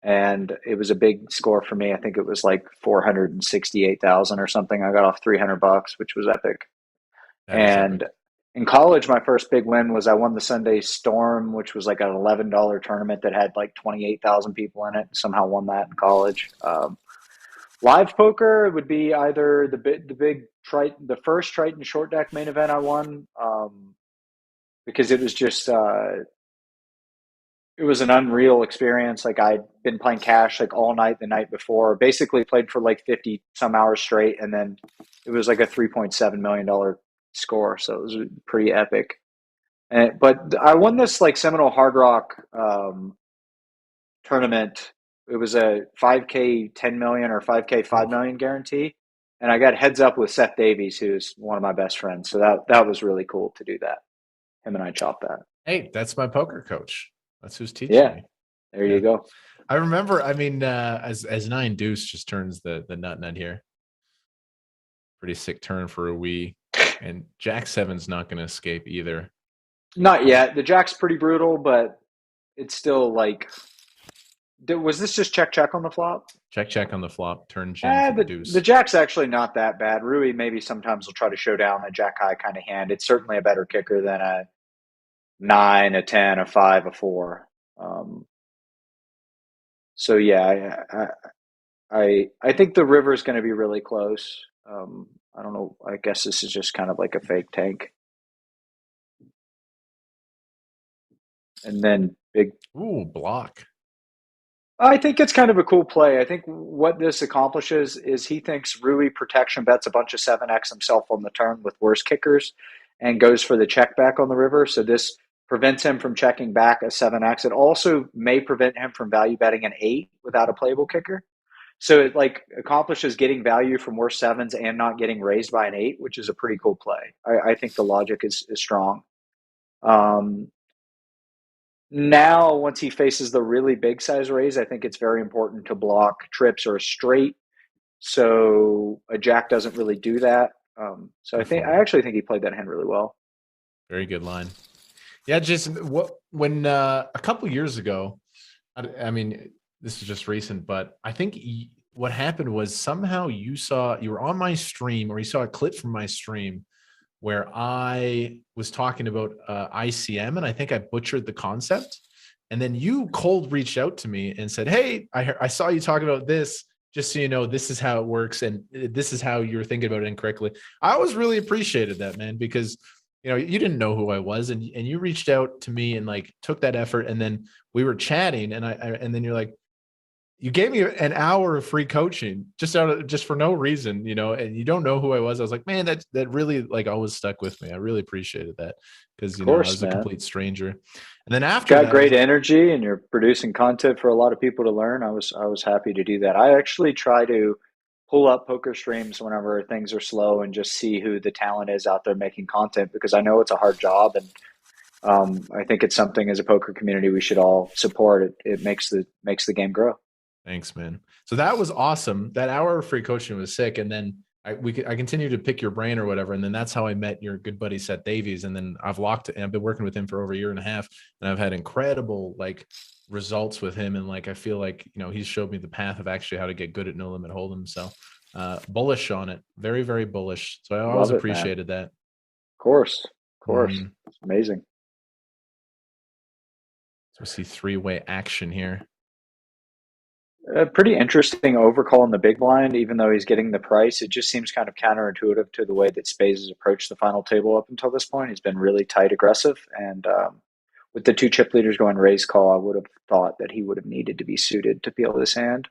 And it was a big score for me. I think it was like 468,000 or something. I got off $300, which was epic. And in college, my first big win was I won the Sunday Storm, which was like an $11 tournament that had like 28,000 people in it. Somehow won that in college. Live poker would be either the first Triton short deck main event I won, because it was just it was an unreal experience. Like, I'd been playing cash like all night the night before, basically played for like 50 some hours straight. And then it was like a $3.7 million score. So it was pretty epic. But I won this like Seminole Hard Rock tournament. It was a 5K 10 million or 5K 5 million guarantee. And I got heads up with Seth Davies, who's one of my best friends. So that was really cool to do that. Him and I chopped that. Hey, that's my poker coach. That's who's teaching me. There you go. I remember, I mean, as 9 deuce just turns the nut here. Pretty sick turn for a wee. And Jack 7's not going to escape either. Not yet. The Jack's pretty brutal, but it's still like, was this just check on the flop? Check on the flop. Turn jam for deuce. The Jack's actually not that bad. Rui maybe sometimes will try to show down a Jack high kind of hand. It's certainly a better kicker than a 9, a 10, a 5, a 4. So yeah, I think the river is going to be really close. I don't know. I guess this is just kind of like a fake tank. And then big. Ooh, block. I think it's kind of a cool play. I think what this accomplishes is he thinks Rui protection bets a bunch of 7x himself on the turn with worse kickers and goes for the check back on the river. So this prevents him from checking back a 7x. It also may prevent him from value betting an 8 without a playable kicker. So it like accomplishes getting value from worse sevens and not getting raised by an 8, which is a pretty cool play. I think the logic is strong. Now, once he faces the really big size raise, I think it's very important to block trips or a straight. So a jack doesn't really do that. So I actually think he played that hand really well. Very good line. Yeah, Jason. When a couple years ago, I mean, this is just recent, but I think what happened was somehow you were on my stream, or you saw a clip from my stream where I was talking about ICM, and I think I butchered the concept. And then you cold reached out to me and said, "Hey, I saw you talking about this. Just so you know, this is how it works, and this is how you're thinking about it incorrectly." I always really appreciated that, man, because you didn't know who I was, and you reached out to me and like took that effort, and then we were chatting, and then you're like, you gave me an hour of free coaching just for no reason, and you don't know who I was. I was like, man, that really like always stuck with me. I really appreciated that because I was a complete stranger. And then after got that, great energy, and you're producing content for a lot of people to learn. I was happy to do that. I actually try to pull up poker streams whenever things are slow and just see who the talent is out there making content, because I know it's a hard job, and I think it's something as a poker community we should all support. It makes the game grow. Thanks, man. So that was awesome. That hour of free coaching was sick. And then I continued to pick your brain or whatever. And then that's how I met your good buddy, Seth Davies. And then I've been working with him for over a year and a half, and I've had incredible like results with him. And like, I feel like, he's showed me the path of actually how to get good at no limit hold'em. So bullish on it. Very, very bullish. So I always appreciated that. Of course. It's amazing. So we see 3-way action here. A pretty interesting overcall in the big blind, even though he's getting the price. It just seems kind of counterintuitive to the way that Spades has approached the final table up until this point. He's been really tight aggressive. And with the 2 chip leaders going raise call, I would have thought that he would have needed to be suited to peel this hand.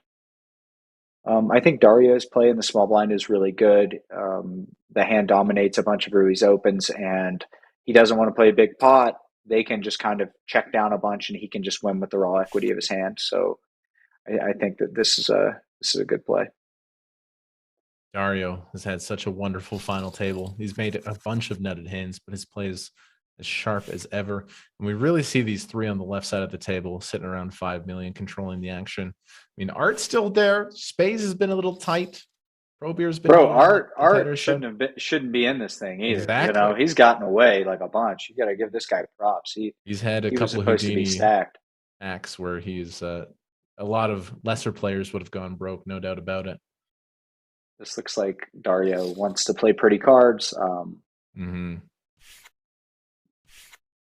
I think Dario's play in the small blind is really good. The hand dominates a bunch of Rui's opens, and he doesn't want to play a big pot. They can just kind of check down a bunch, and he can just win with the raw equity of his hand. So I think that this is a good play. Dario has had such a wonderful final table. He's made a bunch of nutted hands, but his play is as sharp as ever. And we really see these 3 on the left side of the table sitting around 5 million, controlling the action. I mean, Art's still there. Spades has been a little tight. Pro-Beer's been Art shouldn't be in this thing either. Exactly. He's gotten away like a bunch. You got to give this guy props. He's had a couple of Houdini acts where he's a lot of lesser players would have gone broke, no doubt about it. This looks like Dario wants to play pretty cards.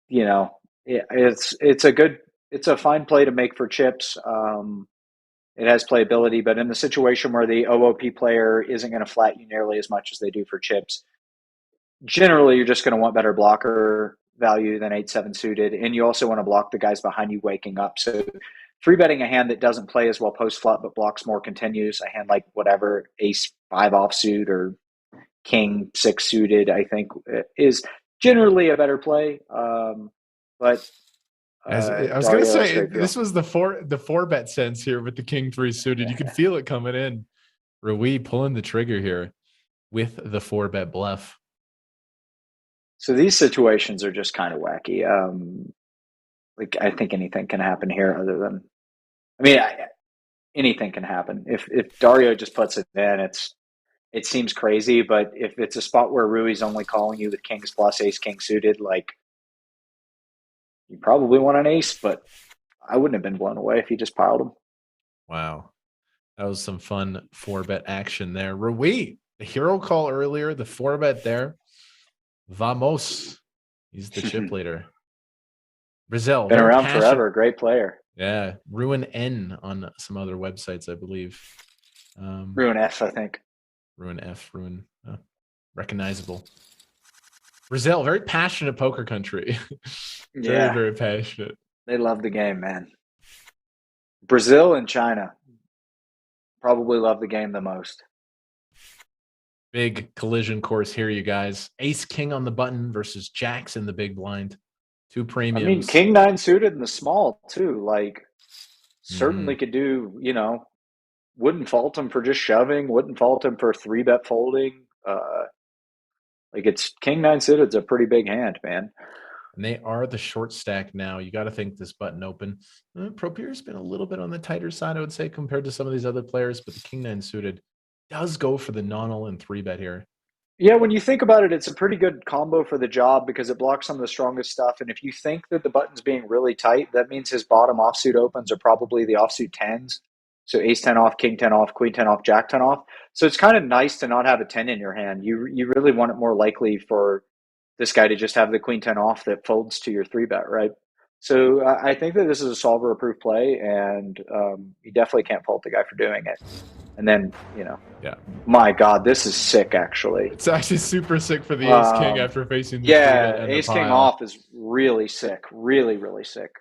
It's a fine play to make for chips. It has playability, but in the situation where the OOP player isn't going to flat you nearly as much as they do for chips, generally you're just going to want better blocker value than 8-7 suited, and you also want to block the guys behind you waking up. So 3-betting a hand that doesn't play as well post flop but blocks more continues, a hand like whatever Ace 5 offsuit or King 6 suited, I think is generally a better play. But as I was going to say, this was the 4-bet sense here with the King 3 suited. You could feel it coming in. Rui pulling the trigger here with the 4-bet bluff. So these situations are just kind of wacky. I think anything can happen here other than, anything can happen. If Dario just puts it in, it seems crazy, but if it's a spot where Rui's only calling you with Kings plus Ace King suited, like, you probably want an ace, but I wouldn't have been blown away if he just piled him. Wow. That was some fun 4-bet action there. Rui, the hero call earlier, the 4-bet there. Vamos. He's the chip leader. Brazil. Been around forever. Great player. Yeah. Ruin N on some other websites, I believe. Ruin F, I think. Ruin F, ruin. Recognizable. Brazil, very passionate poker country. Very, Yeah, very passionate. they love the game, man. Brazil and China probably love the game the most. Big collision course here, you guys. Ace King on the button versus Jacks in the big blind. Two I premiums. mean, King 9 suited in the small too. Like, certainly Mhm. could do. Wouldn't fault him for just shoving. Wouldn't fault him for 3-bet folding. Like it's King 9 suited. It's a pretty big hand, man. And they are the short stack now. You got to think this button open. Propier's been a little bit on the tighter side, I would say, compared to some of these other players, but the King 9 suited does go for the non-all and 3-bet here. Yeah, when you think about it, it's a pretty good combo for the job because it blocks some of the strongest stuff. And if you think that the button's being really tight, that means his bottom offsuit opens are probably the offsuit tens. So ace 10 off, king 10 off, queen 10 off, jack 10 off. So it's kind of nice to not have a 10 in your hand. You really want it more likely for this guy to just have the queen 10 off that folds to your 3-bet, right? So I think that this is a solver approved play, and you definitely can't fault the guy for doing it. And then, Yeah. my God, this is sick, actually. It's actually super sick for the Ace King after facing the 3-bet and Ace the King pile. off is really sick. Really, really sick.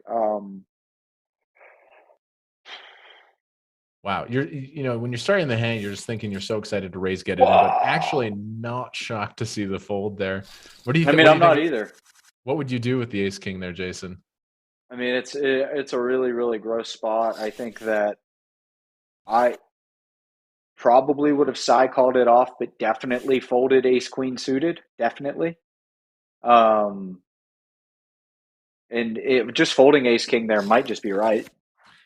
Wow. When you're starting the hand, you're just thinking you're so excited to raise, get it in, but actually not shocked to see the fold there. What do you think? I'm not either. What would you do with the Ace King there, Jason? I mean, it's a really, really gross spot. I think that I probably would have side called it off, but definitely folded ace queen suited. Definitely. And just folding ace king there might just be right.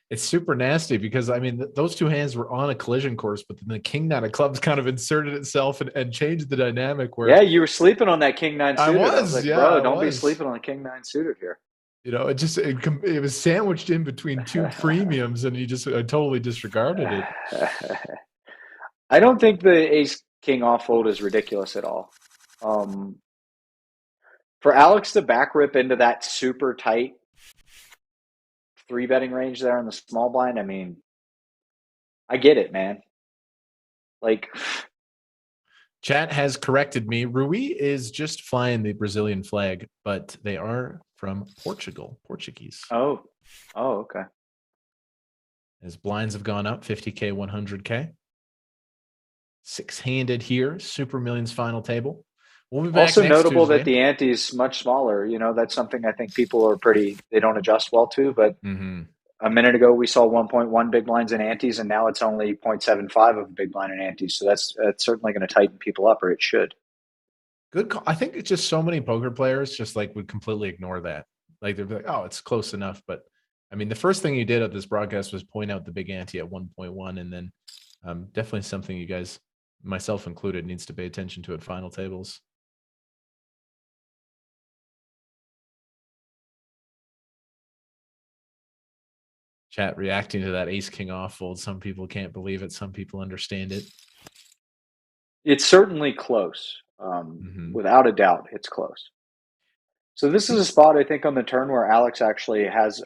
It's super nasty because, I mean, those two hands were on a collision course, but then the King 9 of clubs kind of inserted itself and changed the dynamic where... Yeah, you were sleeping on that King 9 suited. I was like, yeah, bro, don't be sleeping on the King 9 suited here. It was sandwiched in between two premiums, and I totally disregarded it. I don't think the ace king off fold is ridiculous at all. For Alex to back rip into that super tight 3-betting range there in the small blind, I mean, I get it, man. Like, Chat has corrected me. Rui is just flying the Brazilian flag, but they are from Portuguese. oh, okay. As blinds have gone up, 50K, 100K. Six-handed here, Super Millions final table. We'll be back Also next notable Tuesday. that the ante's much smaller. That's something I think people are they don't adjust well to. But a minute ago, we saw 1.1 big blinds in antes, and now it's only 0.75 of a big blind in antes. So that's certainly going to tighten people up, or it should. Good call. I think it's just so many poker players just would completely ignore that. Like they'd be like, oh, it's close enough. But I mean, the first thing you did at this broadcast was point out the big ante at 1.1, and then definitely something you guys, myself included, needs to pay attention to at final tables. Chat reacting to that ace king off fold. Some people can't believe it. Some people understand it. It's certainly close. Without a doubt, it's close. So this is a spot, I think, on the turn where Alex actually has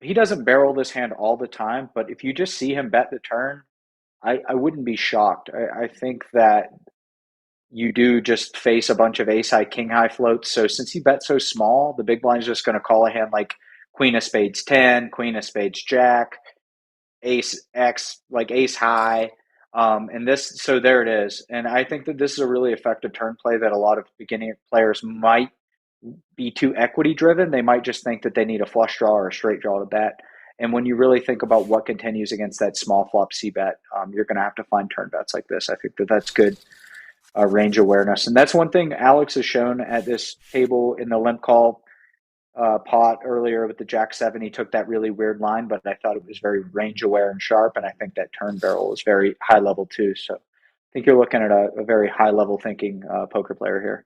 he doesn't barrel this hand all the time, but if you just see him bet the turn, I wouldn't be shocked. I think that you do just face a bunch of ace high, king high floats. So since he bets so small, the big blind is just going to call a hand like queen of spades 10, queen of spades jack, ace X, like ace high. So there it is. And I think that this is a really effective turn play that a lot of beginning players might be too equity driven. They might just think that they need a flush draw or a straight draw to bet. And when you really think about what continues against that small flop C bet, you're going to have to find turn bets like this. I think that that's good range awareness. And that's one thing Alex has shown at this table in the limp call pot earlier with the Jack 7. He took that really weird line, but I thought it was very range aware and sharp. And I think that turn barrel is very high level too. So I think you're looking at a very high level thinking poker player here.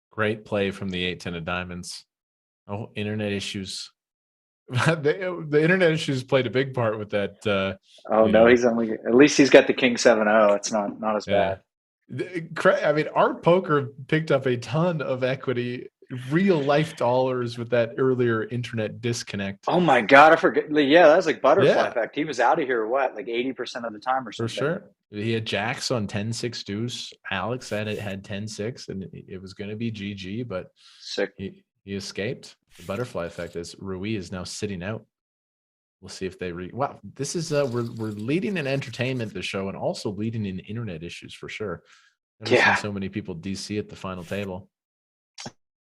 Great play from the 8-10 of diamonds. Oh, internet issues. The internet issues played a big part with that. He's only, at least he's got the King 7-0. It's not as bad. I mean, our poker picked up a ton of equity real life dollars with that earlier internet disconnect. Oh my God, I forget. Yeah, that was like butterfly Yeah, effect. He was out of here, what, like 80% of the time or for something. sure. He had jacks on 10-6 deuce. Alex had 10-6, and it was going to be GG, but Sick. he escaped the butterfly effect as Rui is now sitting out. We'll see if they wow. This is we're leading in entertainment the show and also leading in internet issues for sure. Never seen so many people DC at the final table.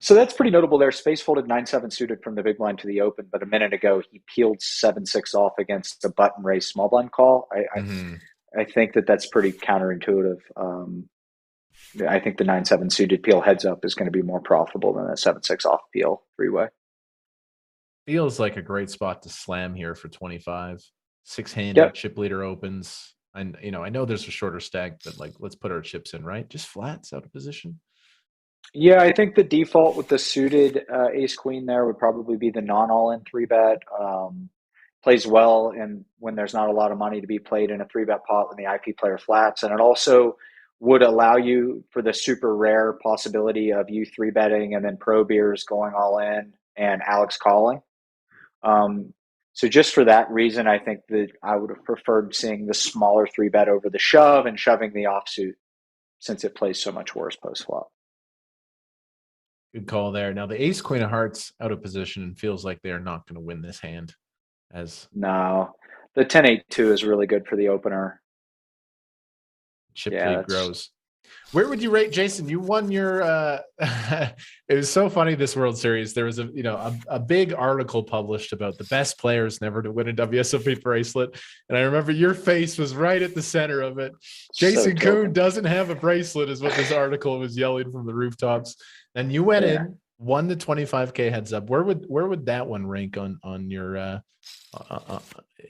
So that's pretty notable there. Space folded 9-7 suited from the big blind to the open, but a minute ago he peeled 7-6 off against a button raise small blind call. I think that's pretty counterintuitive. I think the 9-7 suited peel heads up is going to be more profitable than a 7-6 off peel three-way. Feels like a great spot to slam here for 25. Six-handed chip leader opens. And I know there's a shorter stack, but like let's put our chips in, right? Just flats out of position. Yeah, I think the default with the suited ace queen there would probably be the non all in three bet. Plays well and when there's not a lot of money to be played in a three bet pot when the IP player flats, and it also would allow you for the super rare possibility of you three betting and then pro beers going all in and Alex calling. So just for that reason, I think that I would have preferred seeing the smaller three bet over the shove and shoving the offsuit since it plays so much worse post flop. Good call there. Now the ace queen of hearts out of position and feels like they are not going to win this hand. No, the 10-8-2 is really good for the opener. Chip lead grows. Where would you rate, Jason? You won your it was so funny this World Series. There was a big article published about the best players never to win a WSOP bracelet. And I remember your face was right at the center of it. Jason Koon doesn't have a bracelet is what this article was yelling from the rooftops. And you went in, won the 25K heads up. Where would that one rank on your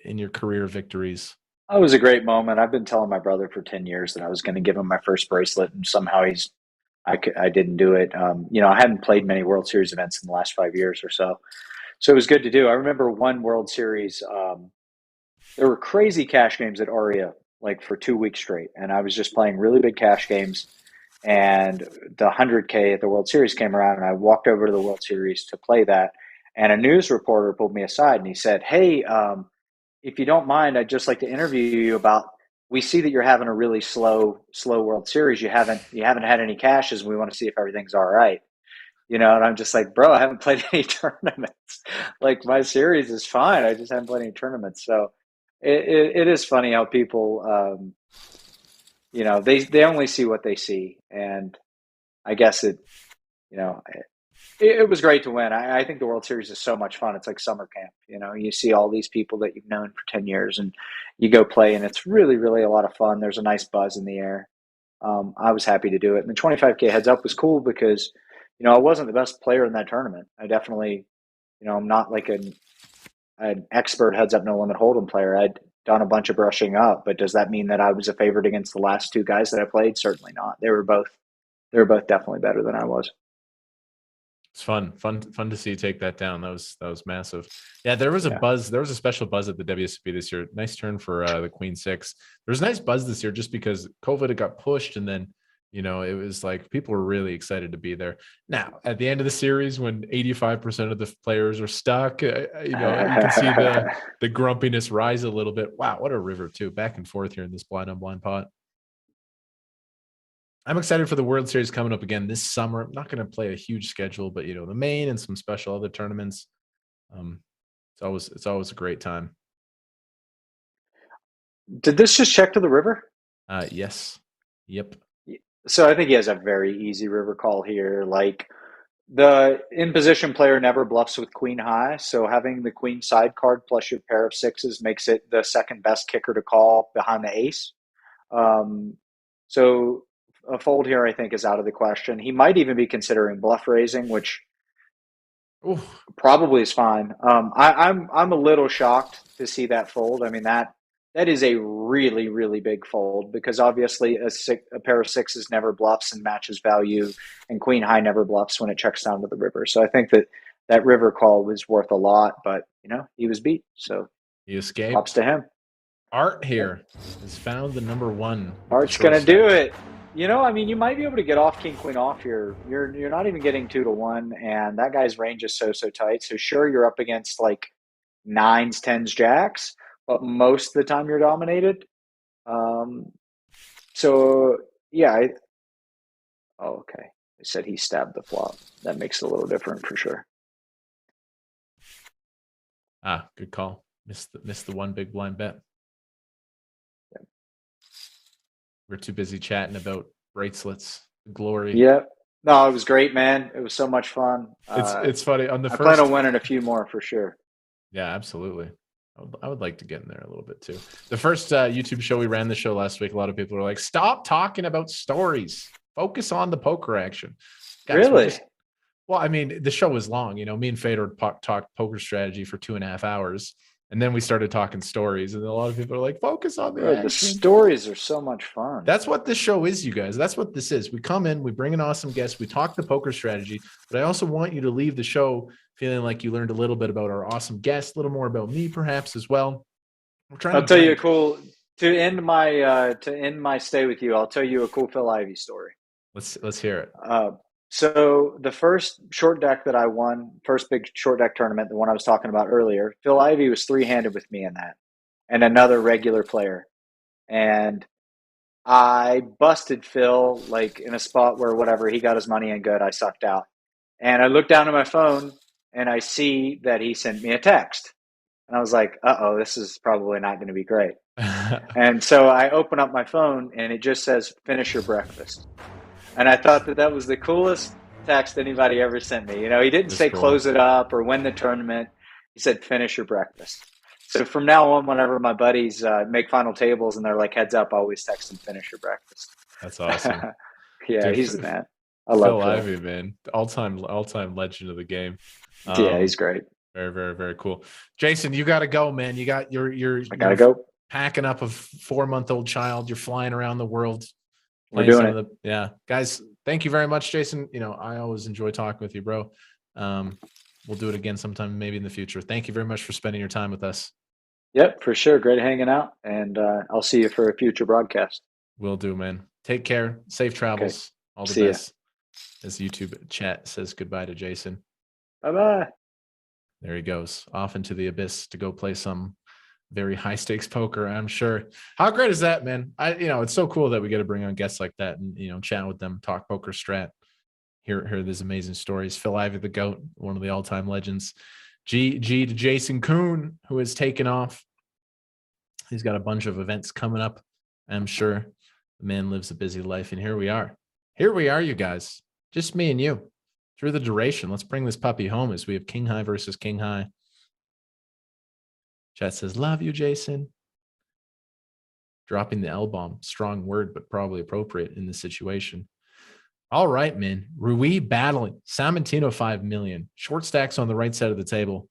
in your career victories? It was a great moment. I've been telling my brother for 10 years that I was going to give him my first bracelet, and somehow I didn't do it. I hadn't played many World Series events in the last 5 years or so. So it was good to do. I remember one World Series, there were crazy cash games at Aria, like for 2 weeks straight. And I was just playing really big cash games. And the 100K at the World Series came around, and I walked over to the World Series to play that. And a news reporter pulled me aside and he said, "Hey, if you don't mind, I'd just like to interview you about, we see that you're having a really slow World Series. You haven't had any cashes, and we want to see if everything's all right." And I'm just like, bro, I haven't played any tournaments. Like my series is fine. I just haven't played any tournaments. So it is funny how people, they only see what they see. And I guess it was great to win. I think the World Series is so much fun. It's like summer camp. You see all these people that you've known for 10 years and you go play, and it's really, really a lot of fun. There's a nice buzz in the air. I was happy to do it. And the 25K heads up was cool because, I wasn't the best player in that tournament. I definitely, I'm not like an expert heads up no limit hold'em player. I'd done a bunch of brushing up, but does that mean that I was a favorite against the last two guys that I played? Certainly not. They were both definitely better than I was. It's fun to see you take that down. That was massive. Yeah, there was a buzz. There was a special buzz at the WSOP this year. Nice turn for the Queen 6. There was a nice buzz this year just because COVID had got pushed, and then it was like people were really excited to be there. Now at the end of the series, when 85% of the players are stuck, you can see the grumpiness rise a little bit. Wow, what a river too, back and forth here in this blind on blind pot. I'm excited for the World Series coming up again this summer. I'm not going to play a huge schedule, but the main and some special other tournaments. It's always a great time. Did this just check to the river? Yes. Yep. So I think he has a very easy river call here. Like the in position player never bluffs with queen high. So having the queen side card plus your pair of sixes makes it the second best kicker to call behind the ace. So a fold here, I think, is out of the question. He might even be considering bluff raising, which probably is fine. I'm a little shocked to see that fold. I mean, that is a really, really big fold because obviously a pair of sixes never bluffs and matches value, and queen high never bluffs when it checks down to the river. So I think that river call was worth a lot, but he was beat. So he escaped. Props to him. Art here has found the number one. Art's going to do it. You know, I mean, you might be able to get off king queen off here. You're not even getting 2 to 1, and that guy's range is so tight. So sure, you're up against like nines, tens, jacks, but most of the time you're dominated. Um, so yeah, oh, okay. I said he stabbed the flop. That makes it a little different for sure. Ah, good call. Missed the one big blind bet. Yeah. We're too busy chatting about bracelets, glory. Yep. No, it was great, man. It was so much fun. It's funny on the I plan first. on winning a few more for sure. Yeah, absolutely. I would like to get in there a little bit too. The first YouTube show, we ran the show last week. A lot of people were like, "Stop talking about stories. Focus on the poker action." Guys, Really? well, I mean, the show was long. You know, me and Fedor talked poker strategy for 2.5 hours, and then we started talking stories. And a lot of people are like, "Focus on the Bro, the action." stories are so much fun. That's what this show is, you guys. That's what this is. We come in, we bring an awesome guest, we talk the poker strategy, but I also want you to leave the show feeling like you learned a little bit about our awesome guest, a little more about me, perhaps as well. We're trying I'll to tell you bring... a cool to end my stay with you. I'll tell you a cool Phil Ivey story. Let's hear it. So the first short deck that I won, first big short deck tournament, the one I was talking about earlier, Phil Ivey was 3-handed with me in that, and another regular player, and I busted Phil like in a spot where whatever he got his money in good, I sucked out, and I look down at my phone and I see that he sent me a text, and I was like, "Uh-oh, this is probably not going to be great." And so I open up my phone and it just says, "Finish your breakfast." And I thought that that was the coolest text anybody ever sent me. You know, he didn't That's say cool. close it up or win the tournament. He said finish your breakfast. So from now on, whenever my buddies make final tables and they're like heads up, I always text them finish your breakfast. That's awesome. Yeah, Dude, he's the man. I love Phil Phil. Ivey, man. All-time legend of the game. Yeah, he's great. Very, very, very cool. Jason, you got to go, man. You got you're I gotta go. packing up a 4-month-old child. You're flying around the world. We're doing some of the guys. Thank you very much, Jason. You know, I always enjoy talking with you, bro. We'll do it again sometime, maybe in the future. Thank you very much for spending your time with us. Yep, for sure. Great hanging out, and I'll see you for a future broadcast. Will do, man. Take care. Safe travels. Okay. All the See best. As YouTube chat says goodbye to Jason. Bye-bye. There he goes, off into the abyss to go play some very high stakes poker, I'm sure. How great is that, man? It's so cool that we get to bring on guests like that and, chat with them, talk poker strat, hear these amazing stories. Phil Ivey, the GOAT, one of the all-time legends. G to Jason Koon, who has taken off. He's got a bunch of events coming up, I'm sure. The man lives a busy life, and here we are. Here we are, you guys. Just me and you. Through the duration, let's bring this puppy home as we have King High versus King High. Chat says, love you, Jason. Dropping the L-bomb. Strong word, but probably appropriate in this situation. All right, man. Rui battling. Samantino 5 million. Short stacks on the right side of the table.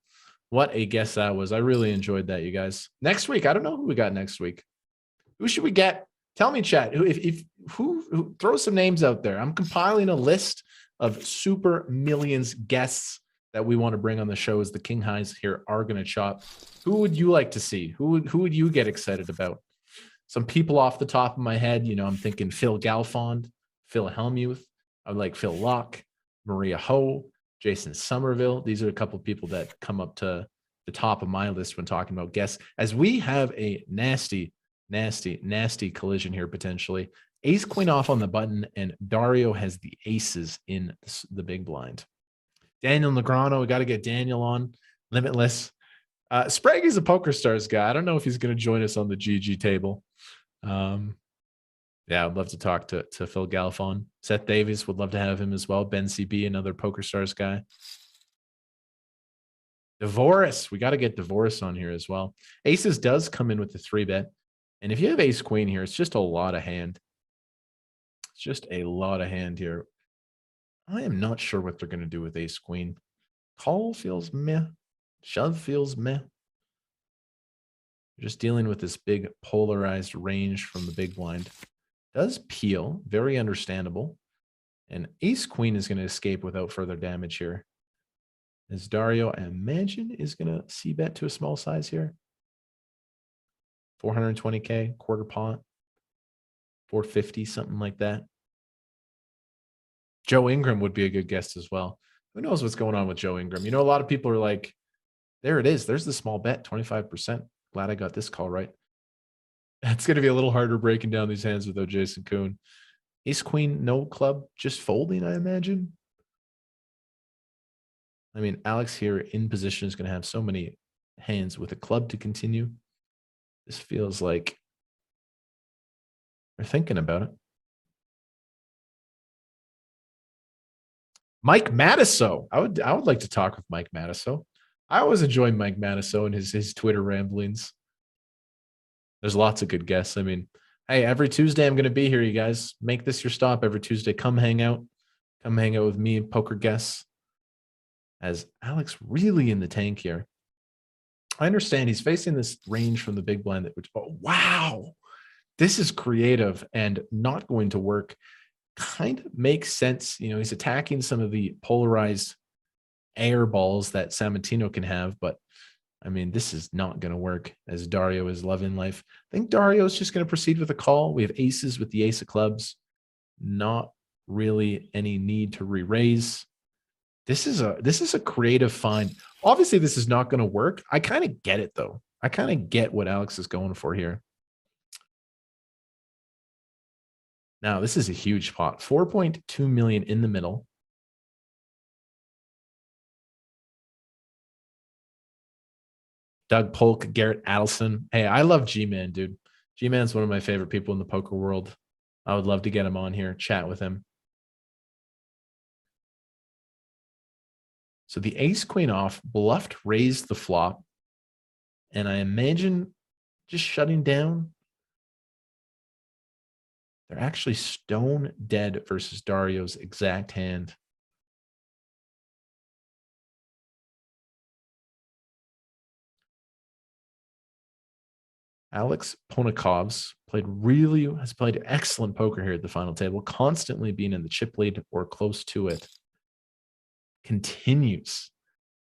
What a guess that was. I really enjoyed that, you guys. Next week, I don't know who we got next week. Who should we get? Tell me, chat. Who throw some names out there. I'm compiling a list of super millions guests that we want to bring on the show as the King Highs here are going to chop. Who would you like to see? Who would you get excited about? Some people off the top of my head, I'm thinking Phil Galfond, Phil Hellmuth. I would like Phil Locke, Maria Ho, Jason Somerville. These are a couple of people that come up to the top of my list when talking about guests, as we have a nasty collision here potentially. Ace queen off on the button, and Dario has the aces in the big blind. Daniel Negreanu, we got to get Daniel on. Limitless. Sprague is a Poker Stars guy. I don't know if he's going to join us on the GG table. Yeah, I'd love to talk to Phil Galfond. Seth Davies, would love to have him as well. Ben CB, another Poker Stars guy. Devoris, we got to get Devoris on here as well. Aces does come in with the 3-bet. And if you have ace queen here, it's just a lot of hand. It's just a lot of hand here. I am not sure what they're going to do with ace queen. Call feels meh. Shove feels meh. Just dealing with this big polarized range from the big blind. Does peel. Very understandable. And ace queen is going to escape without further damage here. As Dario, I imagine, is going to c-bet to a small size here. 420K, quarter pot. 450, something like that. Joe Ingram would be a good guest as well. Who knows what's going on with Joe Ingram? You know, a lot of people are like, there it is. There's the small bet, 25%. Glad I got this call right. It's going to be a little harder breaking down these hands without Jason Koon. Ace Queen, no club, just folding, I imagine. I mean, Alex here in position is going to have so many hands with a club to continue. This feels like they're thinking about it. Mike Matiso. I would like to talk with Mike Matiso. I always enjoy Mike Matiso and his Twitter ramblings. There's lots of good guests. I mean, hey, every Tuesday I'm going to be here, you guys. Make this your stop every Tuesday. Come hang out. Come hang out with me and poker guests. As Alex really in the tank here. I understand he's facing this range from the big blind, which, oh, wow, this is creative and not going to work. Kind of makes sense. You know, he's attacking some of the polarized air balls that Samantino can have, but I mean, this is not going to work as Dario is loving life. I think Dario is just going to proceed with a call. We have aces with the ace of clubs. Not really any need to re-raise. This is a creative find. Obviously, this is not going to work. I kind of get it, though. I kind of get what Alex is going for here. Now, this is a huge pot. 4.2 million in the middle. Doug Polk, Garrett Adelson. Hey, I love G-Man, dude. G-Man's one of my favorite people in the poker world. I would love to get him on here, chat with him. So the ace queen off, bluffed, raised the flop. And I imagine just shutting down. They're actually stone dead versus Dario's exact hand. Alex Ponikovs has played excellent poker here at the final table, constantly being in the chip lead or close to it. Continues.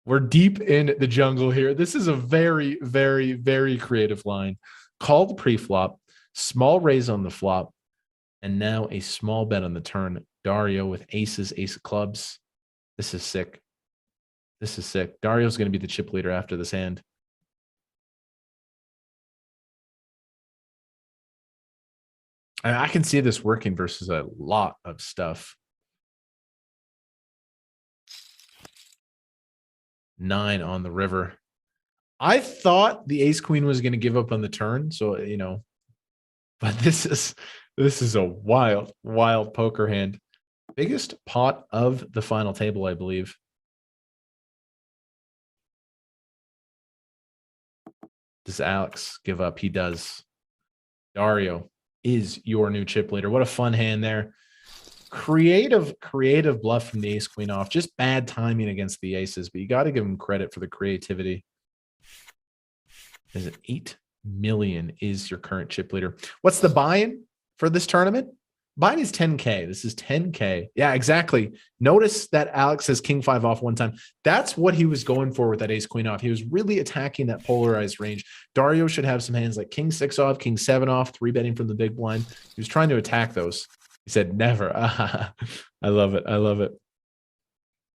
We're deep in the jungle here. This is a very, very, very creative line. Called pre-flop, small raise on the flop, and now a small bet on the turn. Dario with aces, ace of clubs. This is sick. This is sick. Dario's going to be the chip leader after this hand. I can see this working versus a lot of stuff. 9 on the river. I thought the ace queen was going to give up on the turn. So, you know, but this is a wild, wild poker hand. Biggest pot of the final table, I believe. Does Alex give up? He does. Dario is your new chip leader. What a fun hand there. Creative bluff from the ace queen off. Just bad timing against the aces, but you got to give him credit for the creativity. Is it 8 million is your current chip leader? What's the buy-in for this tournament? Buy-in is 10K. This is 10K. Yeah, exactly. Notice that Alex has king 5 off one time. That's what he was going for with that ace queen off. He was really attacking that polarized range. Dario should have some hands like king 6 off, king 7 off, 3-betting from the big blind. He was trying to attack those. He said, never. I love it. I love it.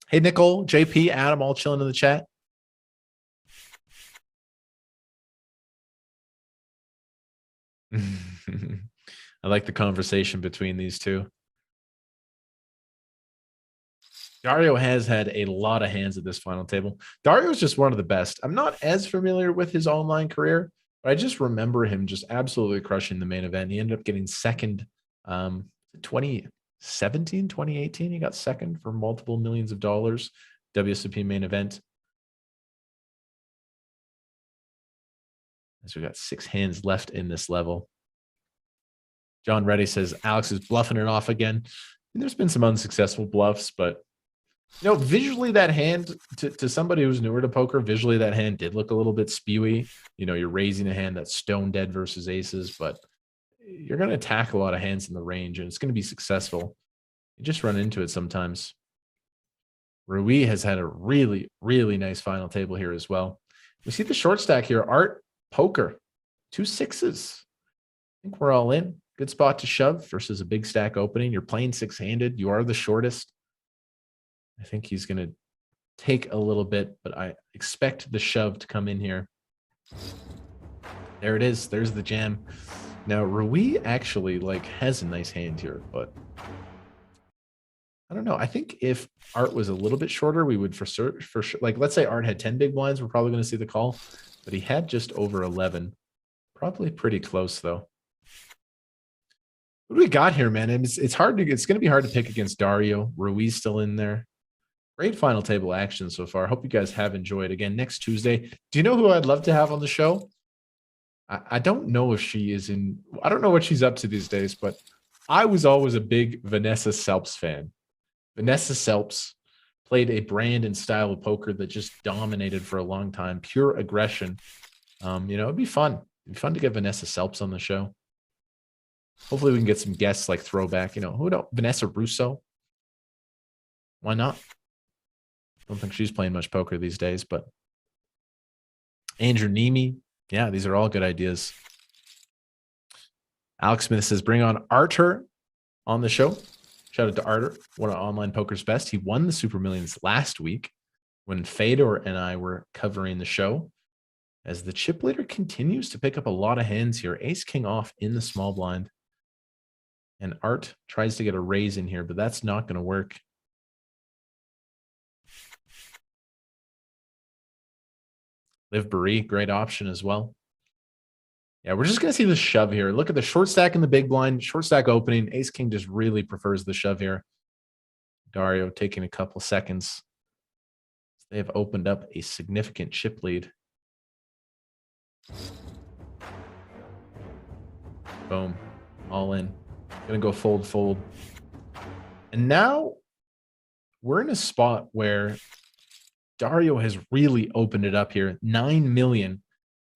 Hey, Nicole, JP, Adam, all chilling in the chat. I like the conversation between these two. Dario has had a lot of hands at this final table. Dario is just one of the best. I'm not as familiar with his online career, but I just remember him just absolutely crushing the main event. He ended up getting second 2017, 2018. He got second for multiple millions of dollars. WSOP main event. As we got 6 hands left in this level. John Reddy says Alex is bluffing it off again. And there's been some unsuccessful bluffs, but you know, visually that hand to somebody who's newer to poker, visually that hand did look a little bit spewy. You know, you're raising a hand that's stone dead versus aces, but you're going to attack a lot of hands in the range and it's going to be successful. You just run into it sometimes. Rui has had a really, really nice final table here as well. We see the short stack here. Art Poker, 2 6s. I think we're all in. Good spot to shove versus a big stack opening. You're playing six-handed. You are the shortest. I think he's going to take a little bit, but I expect the shove to come in here. There it is. There's the jam. Now, Rui actually has a nice hand here, but I don't know. I think if Art was a little bit shorter, we would for sure. Let's say Art had 10 big blinds, we're probably going to see the call, but he had just over 11. Probably pretty close though. What do we got here, man? It's hard to. It's going to be hard to pick against Dario. Ruiz still in there. Great final table action so far. Hope you guys have enjoyed. Again, next Tuesday. Do you know who I'd love to have on the show? I don't know if she is in. I don't know what she's up to these days, but I was always a big Vanessa Selps fan. Vanessa Selps played a brand and style of poker that just dominated for a long time. Pure aggression. It'd be fun. It'd be fun to get Vanessa Selps on the show. Hopefully we can get some guests like throwback. Who don't? Vanessa Russo. Why not? Don't think she's playing much poker these days, but Andrew Nemi. Yeah, these are all good ideas. Alex Smith says, bring on Arter on the show. Shout out to Arter, one of Online Poker's best. He won the Super Millions last week when Fedor and I were covering the show. As the chip leader continues to pick up a lot of hands here. Ace King off in the small blind. And Art tries to get a raise in here, but that's not going to work. Liv Barry, great option as well. Yeah, we're just going to see the shove here. Look at the short stack in the big blind, short stack opening. Ace King just really prefers the shove here. Dario taking a couple seconds. They have opened up a significant chip lead. Boom. All in. Gonna go fold, fold. And now we're in a spot where Dario has really opened it up here. 9 million.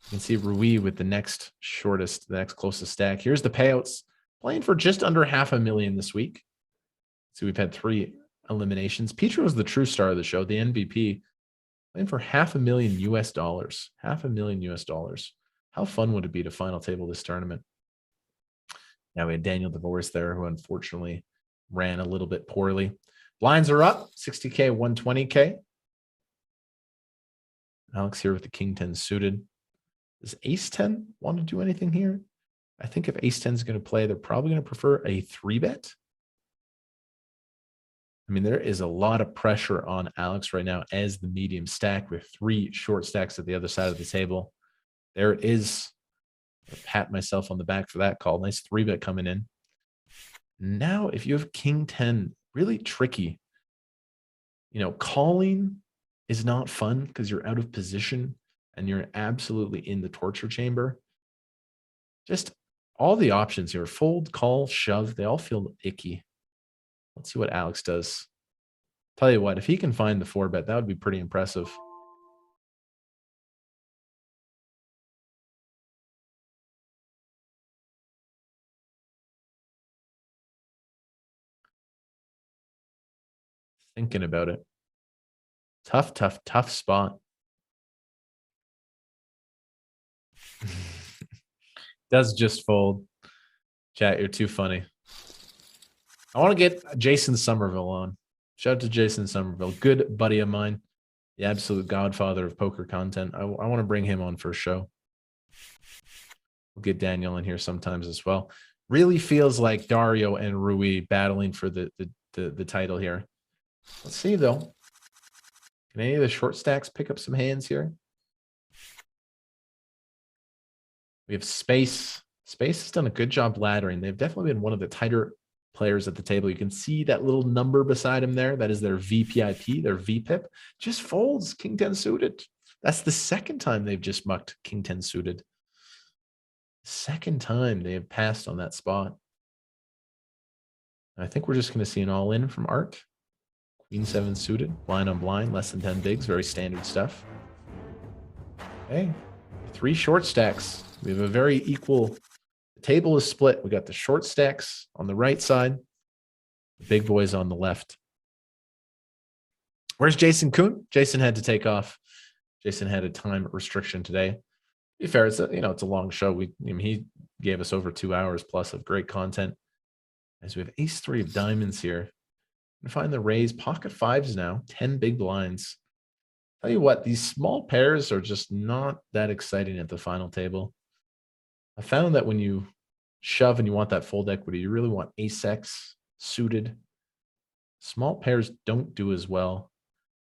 You can see Rui with the next shortest, the next closest stack. Here's the payouts. Playing for just under $500,000 this week. So we've had 3 eliminations. Petra was the true star of the show, the MVP. Playing for $500,000 US. $500,000 US. How fun would it be to final table this tournament? Now we had Daniel DeVores there, who unfortunately ran a little bit poorly. Blinds are up, 60K, 120K. Alex here with the King 10 suited. Does Ace 10 want to do anything here? I think if Ace 10 is going to play, they're probably going to prefer a 3-bet. I mean, there is a lot of pressure on Alex right now as the medium stack with 3 short stacks at the other side of the table. There it is. I'll pat myself on the back for that call. Nice 3-bet coming in. Now, if you have King 10, really tricky. Calling is not fun because you're out of position and you're absolutely in the torture chamber. Just all the options here, fold, call, shove, they all feel icky. Let's see what Alex does. Tell you what, if he can find the 4-bet, that would be pretty impressive. Thinking about it. Tough spot. Does just fold. Chat, you're too funny. I want to get Jason Somerville on. Shout out to Jason Somerville. Good buddy of mine. The absolute godfather of poker content. I want to bring him on for a show. We'll get Daniel in here sometimes as well. Really feels like Dario and Rui battling for the title here. Let's see, though. Can any of the short stacks pick up some hands here? We have Space. Space has done a good job laddering. They've definitely been one of the tighter players at the table. You can see that little number beside him there. That is their VPIP, their VPIP. Just folds King 10 suited. That's the second time they've just mucked King 10 suited. Second time they have passed on that spot. I think we're just going to see an all-in from Art. Queen 7 suited, blind on blind, less than 10 bigs, very standard stuff. Okay, 3 short stacks. We have a very equal, the table is split. We got the short stacks on the right side, the big boys on the left. Where's Jason Koon? Jason had to take off. Jason had a time restriction today. To be fair, it's a, it's a long show. He gave us over 2 hours plus of great content. As we have ace-3 of diamonds here. And find the raise, pocket fives now, 10 big blinds. Tell you what, these small pairs are just not that exciting at the final table. I found that when you shove and you want that fold equity, you really want ace-x suited. Small pairs don't do as well.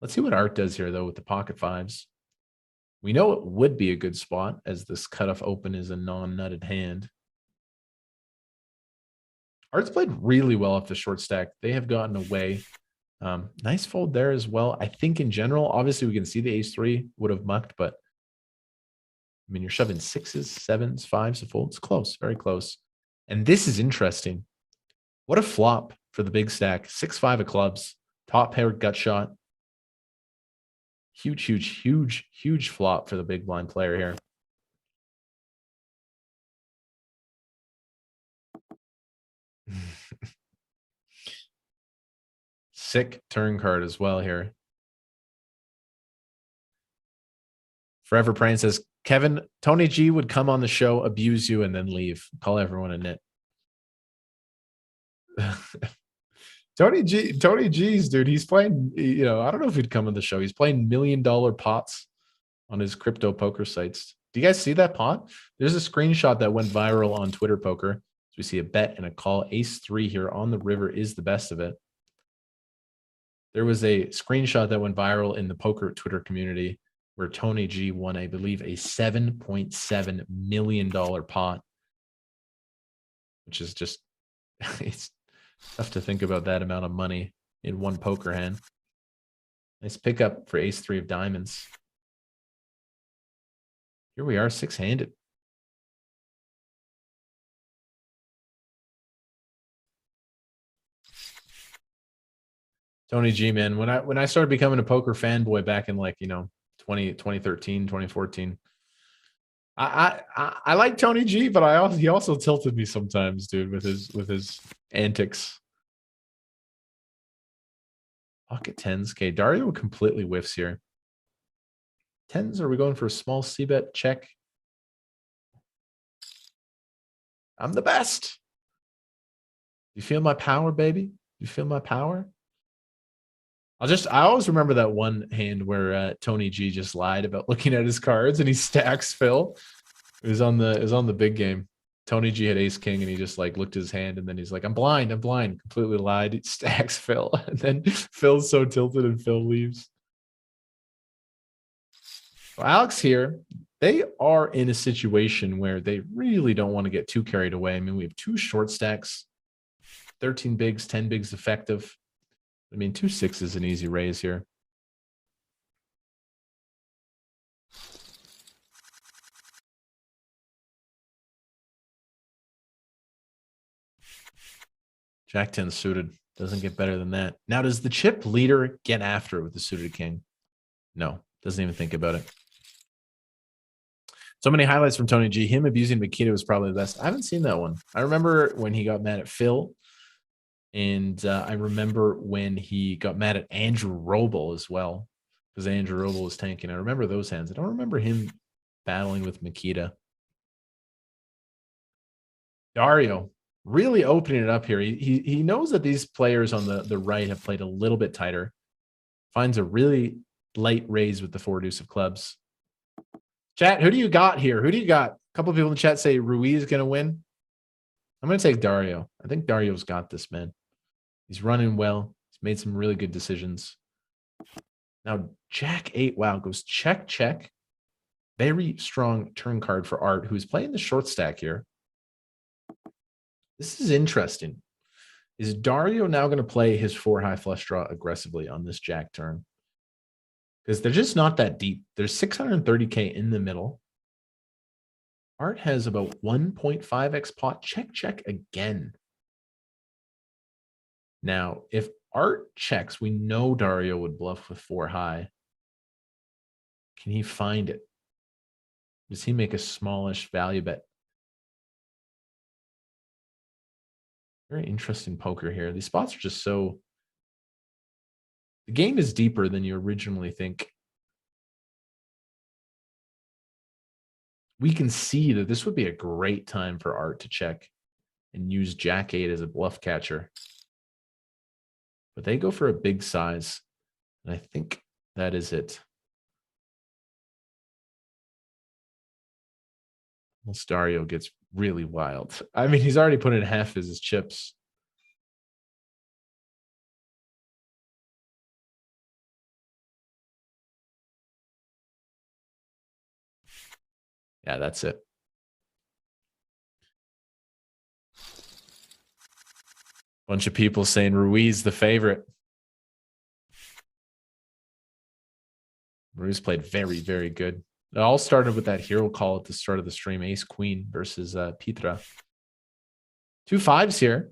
Let's see what Art does here, though, with the pocket fives. We know it would be a good spot, as this cutoff open is a non-nutted hand. Art's played really well off the short stack. They have gotten away. Nice fold there as well. I think in general, obviously we can see the ace-3 would have mucked, but I mean, you're shoving 6s, 7s, 5s to fold. It's close, very close. And this is interesting. What a flop for the big stack. 6-5 of clubs, top pair gut shot. Huge, huge, huge, huge flop for the big blind player here. Sick turn card as well here. Forever Praying says, Kevin, Tony G would come on the show, abuse you, and then leave. Call everyone a nit. Tony G's, dude, he's playing, you know, I don't know if he'd come on the show. He's playing $1 million pots on his crypto poker sites. Do you guys see that pot? There's a screenshot that went viral on Twitter Poker. So we see a bet and a call. Ace-3 here on the river is the best of it. There was a screenshot that went viral in the poker Twitter community where Tony G won, I believe, a $7.7 million pot, which is just, it's tough to think about that amount of money in one poker hand. Nice pickup for ace-3 of diamonds. Here we are, six-handed. Tony G, man, when I started becoming a poker fanboy back in, like, you know, 2013, 2014, I like Tony G, but he also tilted me sometimes, dude, with his antics. Pocket tens. Okay, Dario completely whiffs here. Tens, are we going for a small c-bet check? I'm the best. You feel my power, baby? You feel my power? I always remember that one hand where Tony G just lied about looking at his cards and he stacks Phil. It was on the big game. Tony G had ace king and he just like looked at his hand and then he's like, I'm blind. Completely lied. He stacks Phil. And then Phil's so tilted and Phil leaves. Well, Alex here, they are in a situation where they really don't want to get too carried away. I mean, we have two short stacks, 13 bigs, 10 bigs effective. I mean, 2-6 is an easy raise here. Jack 10 suited. Doesn't get better than that. Now, does the chip leader get after it with the suited king? No, doesn't even think about it. So many highlights from Tony G. Him abusing Makita was probably the best. I haven't seen that one. I remember when he got mad at Phil. And I remember when he got mad at Andrew Roble as well, because Andrew Roble was tanking. I remember those hands. I don't remember him battling with Makita. Dario really opening it up here. He knows that these players on the right have played a little bit tighter. Finds a really light raise with the 4 deuce of clubs. Chat, who do you got here? Who do you got? A couple of people in the chat say Ruiz is going to win. I'm going to take Dario. I think Dario's got this, man. He's running well. He's made some really good decisions. Now, Jack 8, wow, goes check, check. Very strong turn card for Art, who's playing the short stack here. This is interesting. Is Dario now going to play his 4 high flush draw aggressively on this Jack turn? Because they're just not that deep. There's 630K in the middle. Art has about 1.5x pot. Check, check again. Now, if Art checks, we know Dario would bluff with 4 high. Can he find it? Does he make a smallish value bet? Very interesting poker here. These spots are just so... The game is deeper than you originally think. we can see that this would be a great time for Art to check and use Jack 8 as a bluff catcher. But they go for a big size, and I think that is it. Unless Dario gets really wild. I mean, he's already put in half his chips. Yeah, that's it. Bunch of people saying Ruiz the favorite. Ruiz played very, very good. It all started with that hero call at the start of the stream, Ace Queen versus Petra. 2 5s here.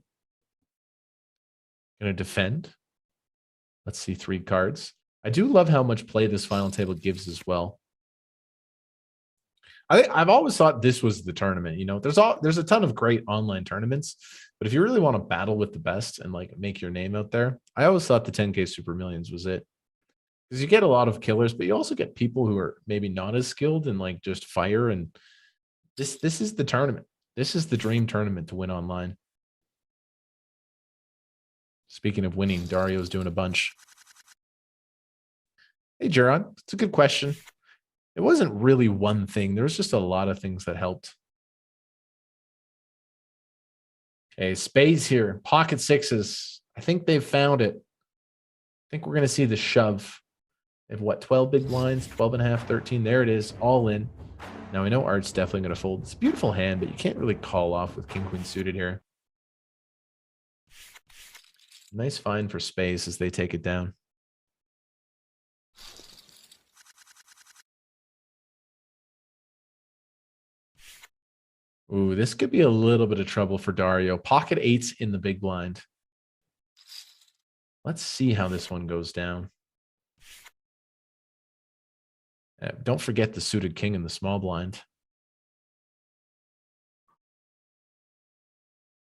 Gonna defend. Let's see 3 cards. I do love how much play this final table gives as well. I've always thought this was the tournament. You know, there's a ton of great online tournaments, but if you really want to battle with the best and like make your name out there, I always thought the 10K Super Millions was it. Because you get a lot of killers, but you also get people who are maybe not as skilled and like just fire. And this is the tournament. This is the dream tournament to win online. Speaking of winning, Dario's doing a bunch. Hey, Jaron, it's a good question. It wasn't really one thing. There was just a lot of things that helped. Okay, spades here. Pocket sixes. I think they've found it. I think we're going to see the shove. They have what, 12 big blinds, 12 and a half, 13. There it is, all in. Now, I know Art's definitely going to fold. It's a beautiful hand, but you can't really call off with King Queen suited here. Nice find for spades as they take it down. Ooh, this could be a little bit of trouble for Dario. Pocket eights in the big blind. Let's see how this one goes down. Don't forget the suited king in the small blind.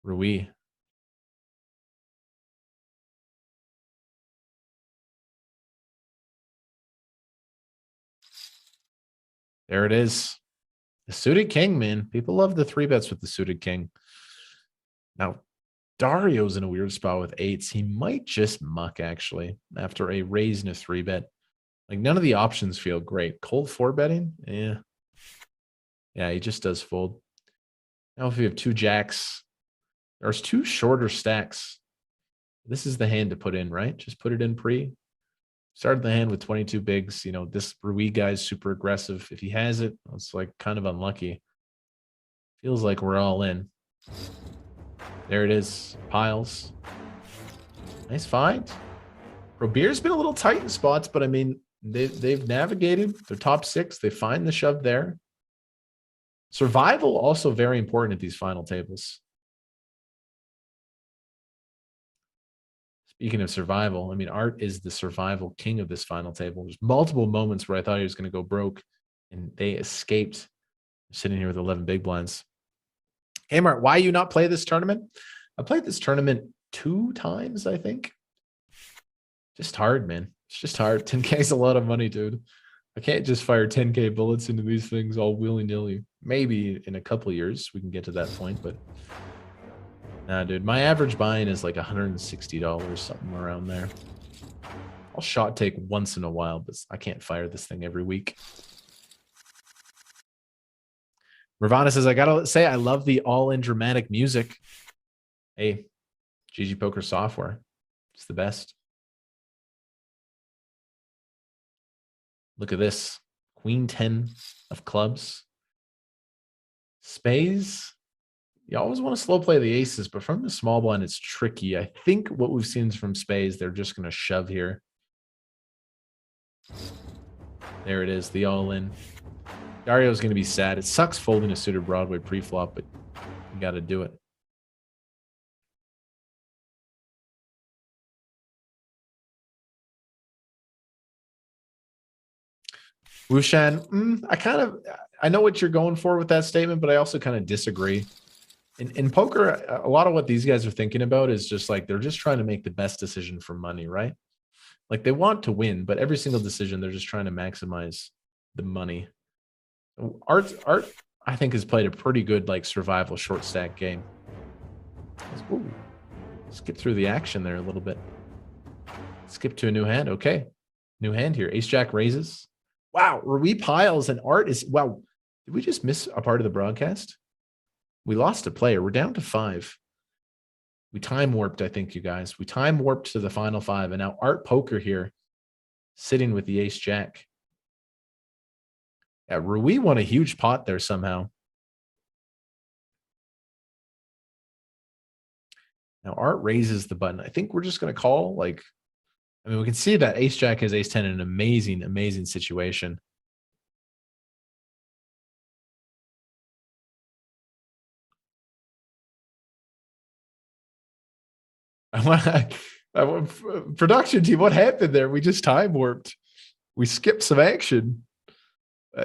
Rui. There it is. The suited king, man. People love the 3-bets with the suited king. Now, Dario's in a weird spot with eights. He might just muck, actually, after a raise and a 3-bet. Like, none of the options feel great. Cold 4-betting? Yeah. Yeah, he just does fold. Now, if we have 2 jacks, there's 2 shorter stacks. This is the hand to put in, right? Just put it in pre. Started the hand with 22 bigs. You know, this Rui guy's super aggressive. If he has it, it's like kind of unlucky. Feels like we're all in. There it is. Piles. Nice find. Robier's been a little tight in spots, but I mean, they've navigated. They're top 6. They find the shove there. Survival also very important at these final tables. Speaking of survival, I mean, Art is the survival king of this final table. There's multiple moments where I thought he was going to go broke, and they escaped. Sitting here with 11 big blinds. Hey, Mart, why you not play this tournament? I played this tournament 2 times, I think. Just hard, man. It's just hard. 10K is a lot of money, dude. I can't just fire 10K bullets into these things all willy-nilly. Maybe in a couple of years we can get to that point, but nah, dude. My average buy-in is like $160, something around there. I'll shot take once in a while, but I can't fire this thing every week. Ravana says, I gotta say, I love the all-in dramatic music. Hey, GG Poker software. It's the best. Look at this. Queen 10 of clubs. Spades. You always want to slow play the aces, but from the small blind, it's tricky. I think what we've seen from spades, they're just going to shove here. There it is, the all-in. Dario's going to be sad. It sucks folding a suited Broadway pre-flop, but you got to do it. Wushan, I know what you're going for with that statement, but I also kind of disagree. In poker, a lot of what these guys are thinking about is just like they're just trying to make the best decision for money, right? Like they want to win, but every single decision they're just trying to maximize the money. I think has played a pretty good like survival short stack game. Ooh, skip through the action there a little bit. Skip to a new hand. Okay. New hand here. Ace Jack raises. Wow. Rui piles and Art is, wow. Did we just miss a part of the broadcast? We lost a player. We're down to 5. We time warped, I think, you guys. We time warped to the final 5. And now Art Poker here sitting with the Ace Jack. Yeah, Rui won a huge pot there somehow. Now Art raises the button. I think we're just going to call. Like, I mean, we can see that Ace Jack has Ace 10 in an amazing, amazing situation. I want production team. What happened there? We just time warped. We skipped some action.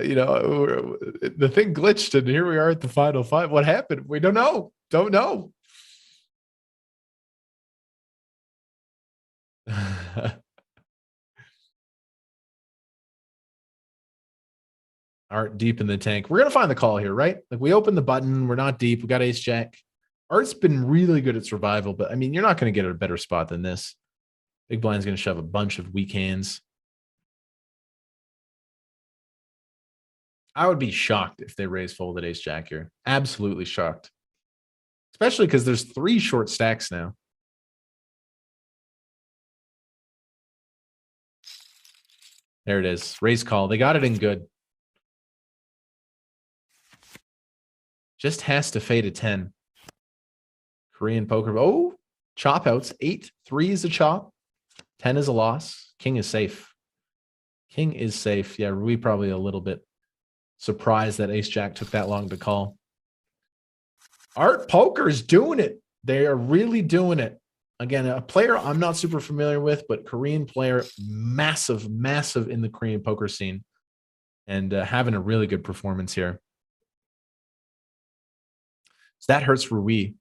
You know, the thing glitched, and here we are at the final 5. What happened? We don't know. Don't know. Art deep in the tank. We're gonna find the call here, right? Like we open the button. We're not deep. We got Ace Jack. Art's been really good at survival, but I mean, you're not going to get a better spot than this. Big blind's going to shove a bunch of weak hands. I would be shocked if they raise folded Ace Jack here. Absolutely shocked. Especially because there's 3 short stacks now. There it is. Raise call. They got it in good. Just has to fade a 10. Korean poker. Oh, chop outs. 8-3 is a chop. 10 is a loss. King is safe. King is safe. Yeah, Rui probably a little bit surprised that Ace Jack took that long to call. Art Poker is doing it. They are really doing it. Again, a player I'm not super familiar with, but Korean player, massive, massive in the Korean poker scene, and having a really good performance here. So that hurts Rui.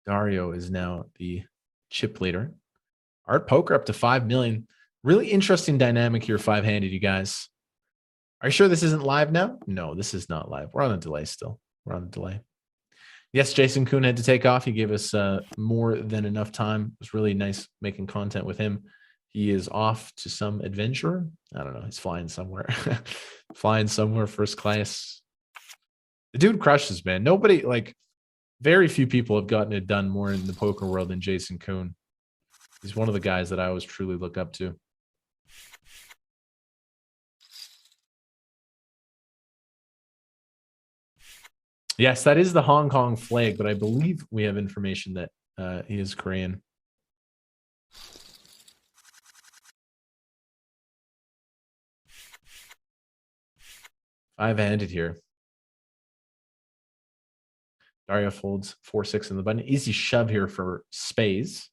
Dario is now the chip leader. Art Poker up to 5 million. Really interesting dynamic here, 5-handed, you guys. Are you sure this isn't live now? No, this is not live. We're on a delay still. We're on a delay. Yes, Jason Koon had to take off. He gave us more than enough time. It was really nice making content with him. He is off to some adventure. I don't know. He's flying somewhere. Flying somewhere first class. The dude crushes, man. Nobody, like, very few people have gotten it done more in the poker world than Jason Koon. He's one of the guys that I always truly look up to. Yes, that is the Hong Kong flag, but I believe we have information that he is Korean. Five-handed here. Dario folds 4-6 in the button. Easy shove here for spades.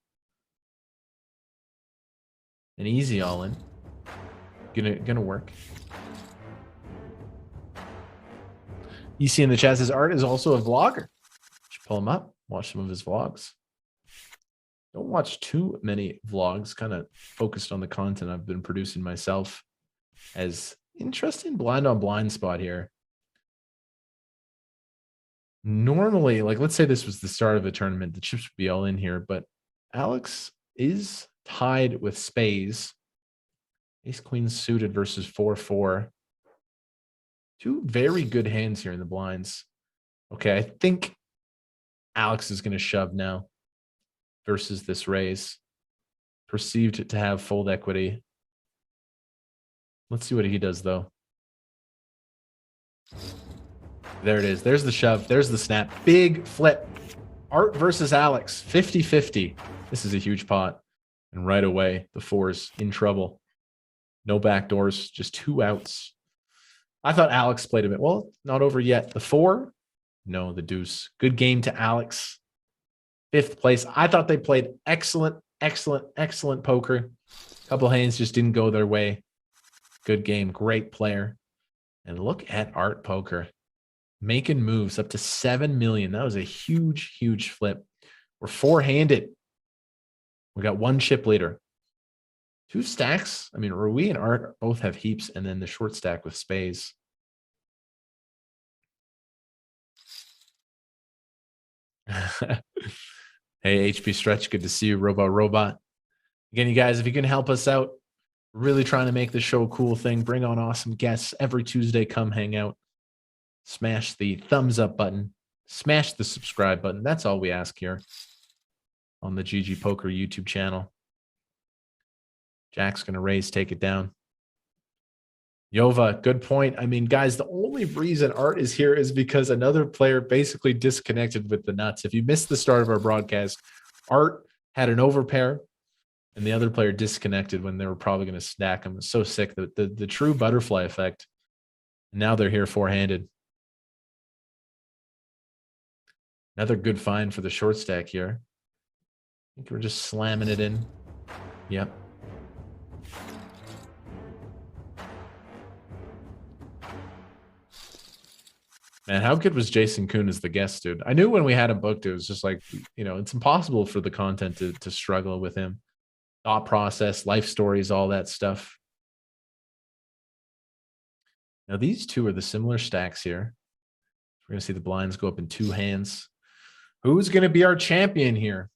An easy all-in. Gonna work. EC in the chat says Art is also a vlogger. Should pull him up. Watch some of his vlogs. Don't watch too many vlogs. Kind of focused on the content I've been producing myself. As interesting blind on blind spot here. Normally, like let's say this was the start of a tournament, the chips would be all in here, but Alex is tied with spades. Ace Queen suited versus 4-4. 2 very good hands here in the blinds. Okay, I think Alex is going to shove now versus this raise. Perceived to have fold equity. Let's see what he does, though. There it is. There's the shove. There's the snap. Big flip. Art versus Alex. 50-50. This is a huge pot. And right away, the 4's in trouble. No backdoors, just 2 outs. I thought Alex played a bit. Well, not over yet. The 4? No, the deuce. Good game to Alex. 5th place. I thought they played excellent, excellent, excellent poker. A couple hands just didn't go their way. Good game. Great player. And look at Art Poker. Making moves up to 7 million. That was a huge, huge flip. We're 4-handed. We got 1 chip leader. 2 stacks. I mean, Rui and Art both have heaps, and then the short stack with spades. Hey, HP Stretch, good to see you. Robot. Again, you guys, if you can help us out, we're really trying to make the show a cool thing. Bring on awesome guests every Tuesday. Come hang out. Smash the thumbs up button. Smash the subscribe button. That's all we ask here on the GGPoker YouTube channel. Jack's going to raise, take it down. Yova, good point. I mean, guys, the only reason Art is here is because another player basically disconnected with the nuts. If you missed the start of our broadcast, Art had an overpair and the other player disconnected when they were probably going to stack him. It's so sick. The true butterfly effect. Now they're here four-handed. Another good find for the short stack here. I think we're just slamming it in. Yep. Man, how good was Jason Koon as the guest, dude? I knew when we had him booked, it was just like, you know, it's impossible for the content to struggle with him. Thought process, life stories, all that stuff. Now, these two are the similar stacks here. We're going to see the blinds go up in two hands. Who's going to be our champion here?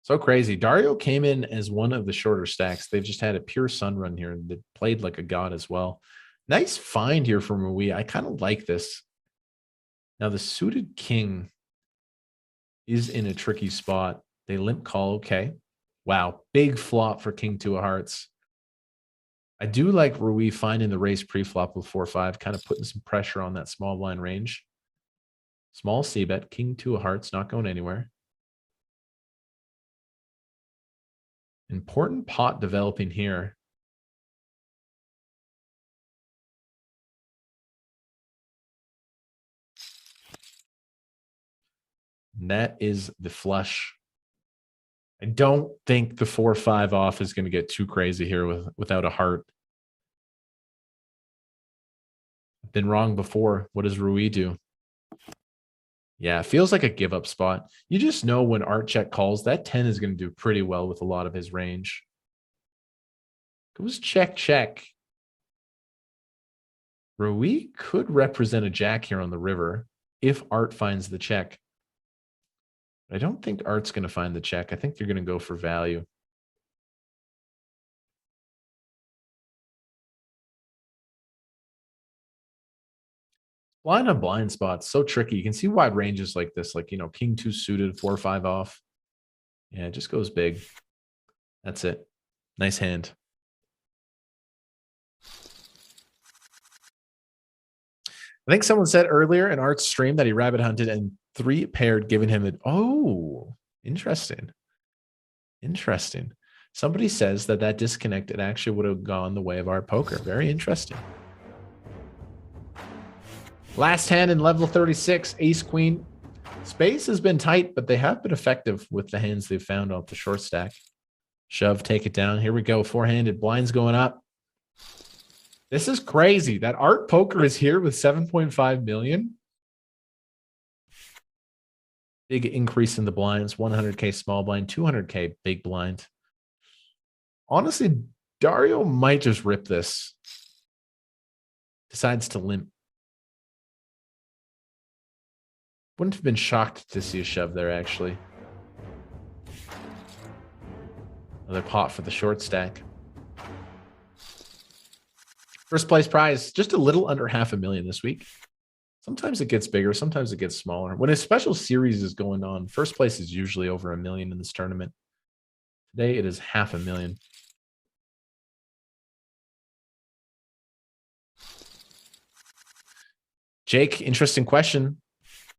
So crazy. Dario came in as one of the shorter stacks. They've just had a pure sun run here. They played like a god as well. Nice find here from Rui. I kind of like this. Now, the suited king is in a tricky spot. They limp call. Okay. Wow. Big flop for king two of hearts. I do like Rui finding the race pre-flop with 4-5, kind of putting some pressure on that small blind range. Small C bet, king two of hearts, not going anywhere. Important pot developing here. And that is the flush. I don't think the 4-5 off is going to get too crazy here without a heart. I've been wrong before. What does Rui do? Yeah, it feels like a give up spot. You just know when Art check calls, that 10 is going to do pretty well with a lot of his range. Goes check, check. Rui could represent a jack here on the river if Art finds the check. I don't think Art's going to find the check. I think they're going to go for value. Blind on blind spots, so tricky. You can see wide ranges like this, like, you know, king two suited, 4-5 off. Yeah, it just goes big. That's it. Nice hand. I think someone said earlier in Art's stream that he rabbit hunted and 3 paired, giving him it. Oh, interesting. Interesting. Somebody says that disconnect, it actually would have gone the way of Art poker. Very interesting. Last hand in level 36, ace queen. Space has been tight, but they have been effective with the hands they've found off the short stack. Shove, take it down. Here we go. Four-handed, blinds going up. This is crazy. That Art poker is here with 7.5 million. Big increase in the blinds. 100K small blind, 200K big blind. Honestly, Dario might just rip this. Decides to limp. Wouldn't have been shocked to see a shove there, actually. Another pot for the short stack. First place prize, just a little under $500,000 this week. Sometimes it gets bigger, sometimes it gets smaller. When a special series is going on, first place is usually over $1 million in this tournament. Today it is $500,000. Jake, interesting question.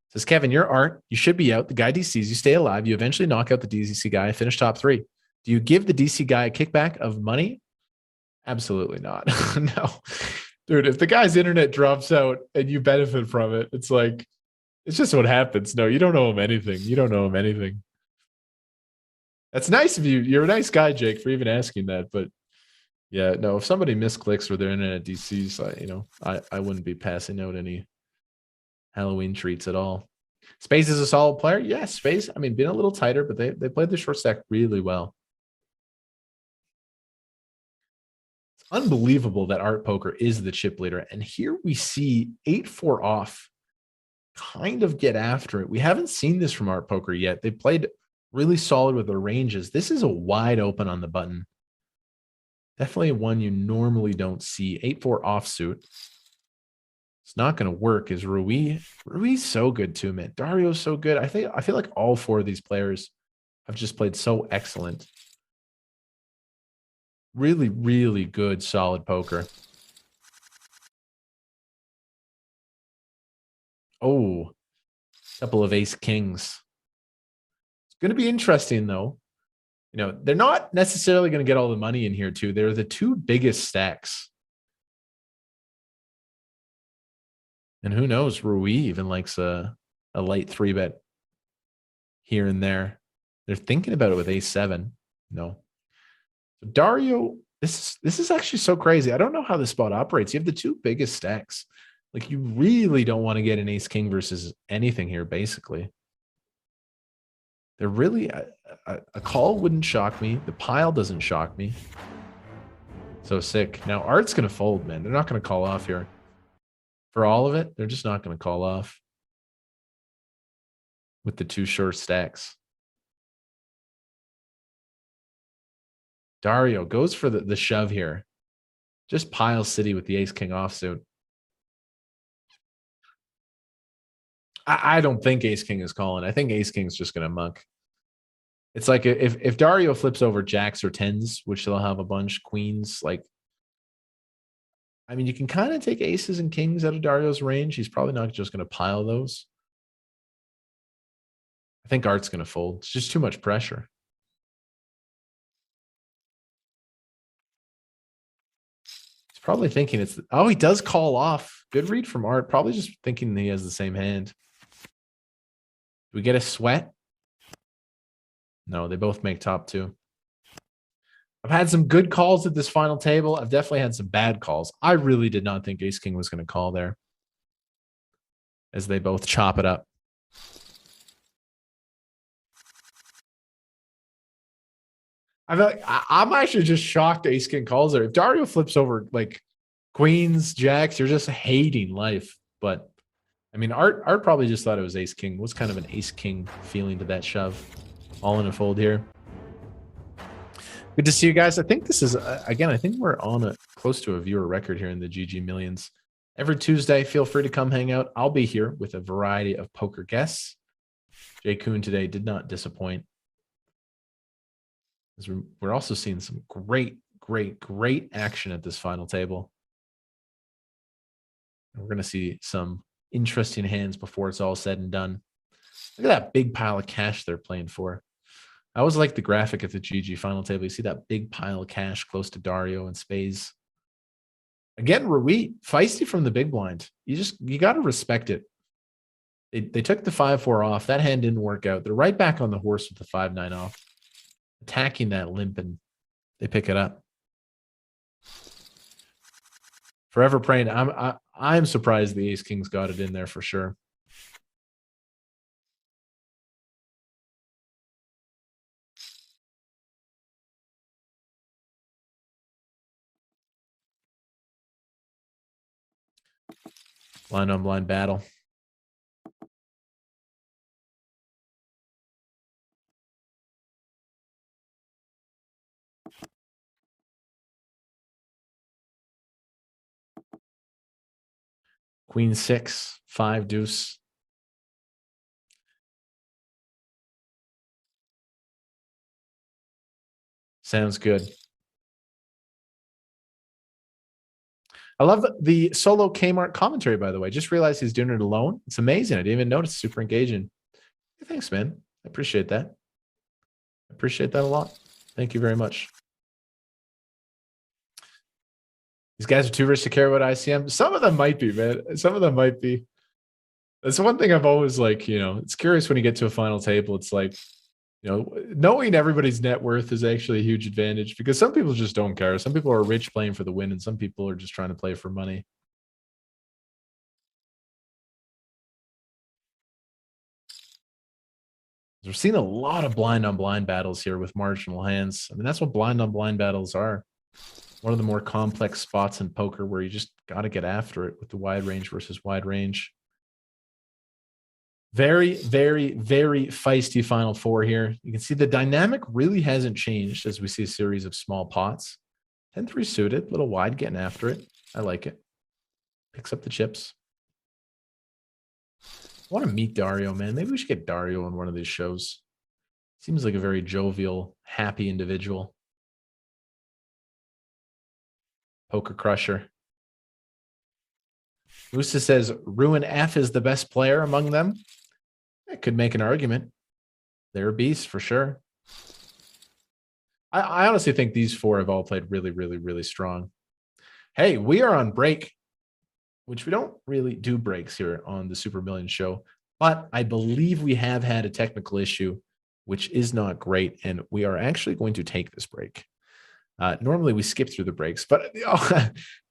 Says, Kevin, you're Art. You should be out. The guy DCs. You stay alive. You eventually knock out the DC guy, finish top 3. Do you give the DC guy a kickback of money? Absolutely not. No. Dude, if the guy's internet drops out and you benefit from it, it's like, it's just what happens. No, you don't owe him anything. You don't owe him anything. That's nice of you. You're a nice guy, Jake, for even asking that. But yeah, no, if somebody misclicks with their internet DCs, I wouldn't be passing out any Halloween treats at all. Space is a solid player. Yes, Space. I mean, been a little tighter, but they played the short stack really well. It's unbelievable that Art poker is the chip leader. And here we see 8-4 off. kind of get after it. We haven't seen this from Art Poker yet. They played really solid with their ranges. This is a wide open on the button. Definitely one you normally don't see. 8-4 offsuit. It's not going to work. Is Rui? Rui's so good too, man. Dario's so good. I feel like all four of these players have just played so excellent. Really, really good, solid poker. Oh, couple of ace kings. It's going to be interesting though. You know, they're not necessarily going to get all the money in here too. They're the two biggest stacks. And who knows, Rui even likes a light 3-bet here and there. They're thinking about it with ace-7. No. Dario, this is actually so crazy. I don't know how this spot operates. You have the two biggest stacks. Like, you really don't want to get an ace-king versus anything here, basically. They're really, a call wouldn't shock me. The pile doesn't shock me. So sick. Now, Art's going to fold, man. They're not going to call off here. For all of it, they're just not going to call off with the two short stacks. Dario goes for the shove here. Just pile city with the ace-king offsuit. I don't think ace-king is calling. I think ace-king's just going to muck. It's like if Dario flips over jacks or tens, which they'll have a bunch, queens, like, I mean, you can kind of take aces and kings out of Dario's range. He's probably not just going to pile those. I think Art's going to fold. It's just too much pressure. He's probably thinking it's, oh, he does call off. Good read from Art. Probably just thinking he has the same hand. Do we get a sweat? No, they both make top two. I've had some good calls at this final table. I've definitely had some bad calls. I really did not think ace-king was going to call there, as they both chop it up. I feel like I'm actually just shocked ace-king calls there. If Dario flips over like queens, jacks, you're just hating life. But I mean, Art probably just thought it was ace-king. What's kind of an ace-king feeling to that shove? All in a fold here. Good to see you guys. I think this is, again, I think we're on close to a viewer record here in the GG Millions. Every Tuesday, feel free to come hang out. I'll be here with a variety of poker guests. Jay Koon today did not disappoint. We're also seeing some great action at this final table. We're going to see some interesting hands before it's all said and done. Look at that big pile of cash they're playing for. I always like the graphic at the GG final table. You see that big pile of cash close to Dario and spades. Again, Rui, feisty from the big blind. You got to respect it. They took the 5-4 off. That hand didn't work out. They're right back on the horse with the 5-9 off, attacking that limp, and they pick it up. Forever praying. I'm surprised the ace kings got it in there for sure. Blind on blind battle. Queen 6, 5 deuce. Sounds good. I love the solo Kmart commentary, by the way. Just realized he's doing it alone. It's amazing. I didn't even notice. Super engaging. Thanks, man. I appreciate that. I appreciate that a lot. Thank you very much. These guys are too rich to care about ICM. Some of them might be, man. Some of them might be. That's one thing I've always like, you know, it's curious when you get to a final table. It's like, you know, knowing everybody's net worth is actually a huge advantage because some people just don't care. Some people are rich playing for the win and some people are just trying to play for money. We're seeing a lot of blind on blind battles here with marginal hands. I mean, that's what blind on blind battles are. One of the more complex spots in poker where you just got to get after it with the wide range versus wide range. Very, very, very feisty final four here. You can see the dynamic really hasn't changed as we see a series of small pots. 10-3 suited, a little wide, getting after it. I like it. Picks up the chips. I want to meet Dario, man. Maybe we should get Dario on one of these shows. Seems like a very jovial, happy individual. Poker crusher. Musa says Ruin F is the best player among them. I could make an argument. They're a beast for sure. I honestly think these four have all played really, really, really strong. Hey, we are on break, which we don't really do breaks here on the Super Million show, but I believe we have had a technical issue, which is not great, and we are actually going to take this break. Normally we skip through the breaks, but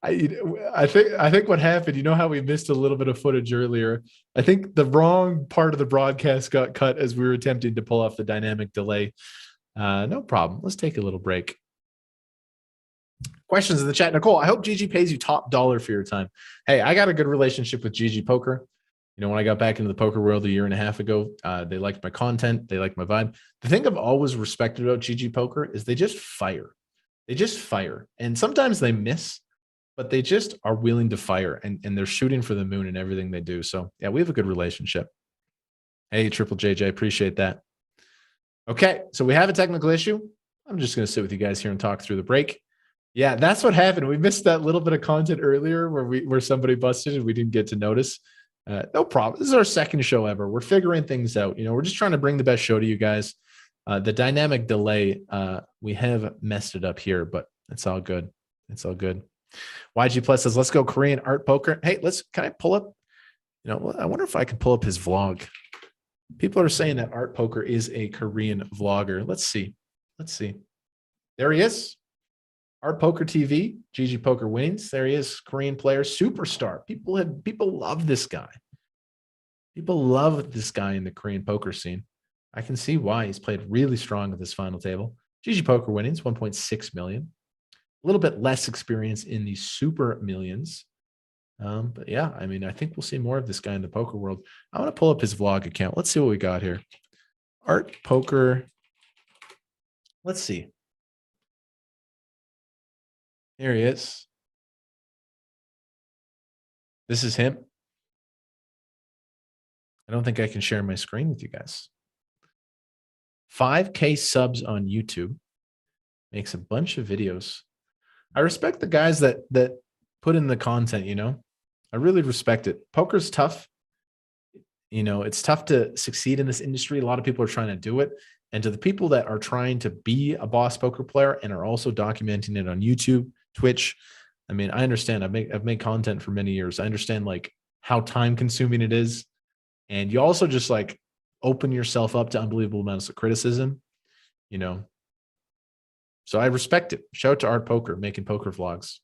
I think what happened, you know how we missed a little bit of footage earlier? I think the wrong part of the broadcast got cut as we were attempting to pull off the dynamic delay. No problem. Let's take a little break. Questions in the chat. Nicole, I hope GG pays you top dollar for your time. Hey, I got a good relationship with GG Poker. You know, when I got back into the poker world a year and a half ago, they liked my content. They liked my vibe. The thing I've always respected about GG Poker is they just fire. They just fire. And sometimes they miss, but they just are willing to fire. And they're shooting for the moon in everything they do. So, yeah, we have a good relationship. Hey, Triple JJ, appreciate that. Okay, so we have a technical issue. I'm just going to sit with you guys here and talk through the break. Yeah, that's what happened. We missed that little bit of content earlier where somebody busted and we didn't get to notice. No problem. This is our second show ever. We're figuring things out. You know, we're just trying to bring the best show to you guys. The dynamic delay, we have messed it up here, but it's all good. It's all good. YG Plus says, let's go Korean art poker. Hey, can I pull up? You know, I wonder if I can pull up his vlog. People are saying that art poker is a Korean vlogger. Let's see. Let's see. There he is. Art Poker TV, GG Poker Winnings. There he is, Korean player, superstar. People love this guy. People love this guy in the Korean poker scene. I can see why. He's played really strong at this final table. GG Poker Winnings, 1.6 million. A little bit less experience in the Super Millions. But yeah, I mean, I think we'll see more of this guy in the poker world. I want to pull up his vlog account. Let's see what we got here. Art Poker. Let's see. There he is. This is him. I don't think I can share my screen with you guys. 5K subs on YouTube. Makes a bunch of videos. I respect the guys that put in the content, you know. I really respect it. Poker's tough. You know, it's tough to succeed in this industry. A lot of people are trying to do it. And to the people that are trying to be a boss poker player and are also documenting it on YouTube, Twitch, I mean, I understand. I've made content for many years. I understand like how time consuming it is. And you also just like open yourself up to unbelievable amounts of criticism, you know. So I respect it. Shout out to Art Poker, making poker vlogs.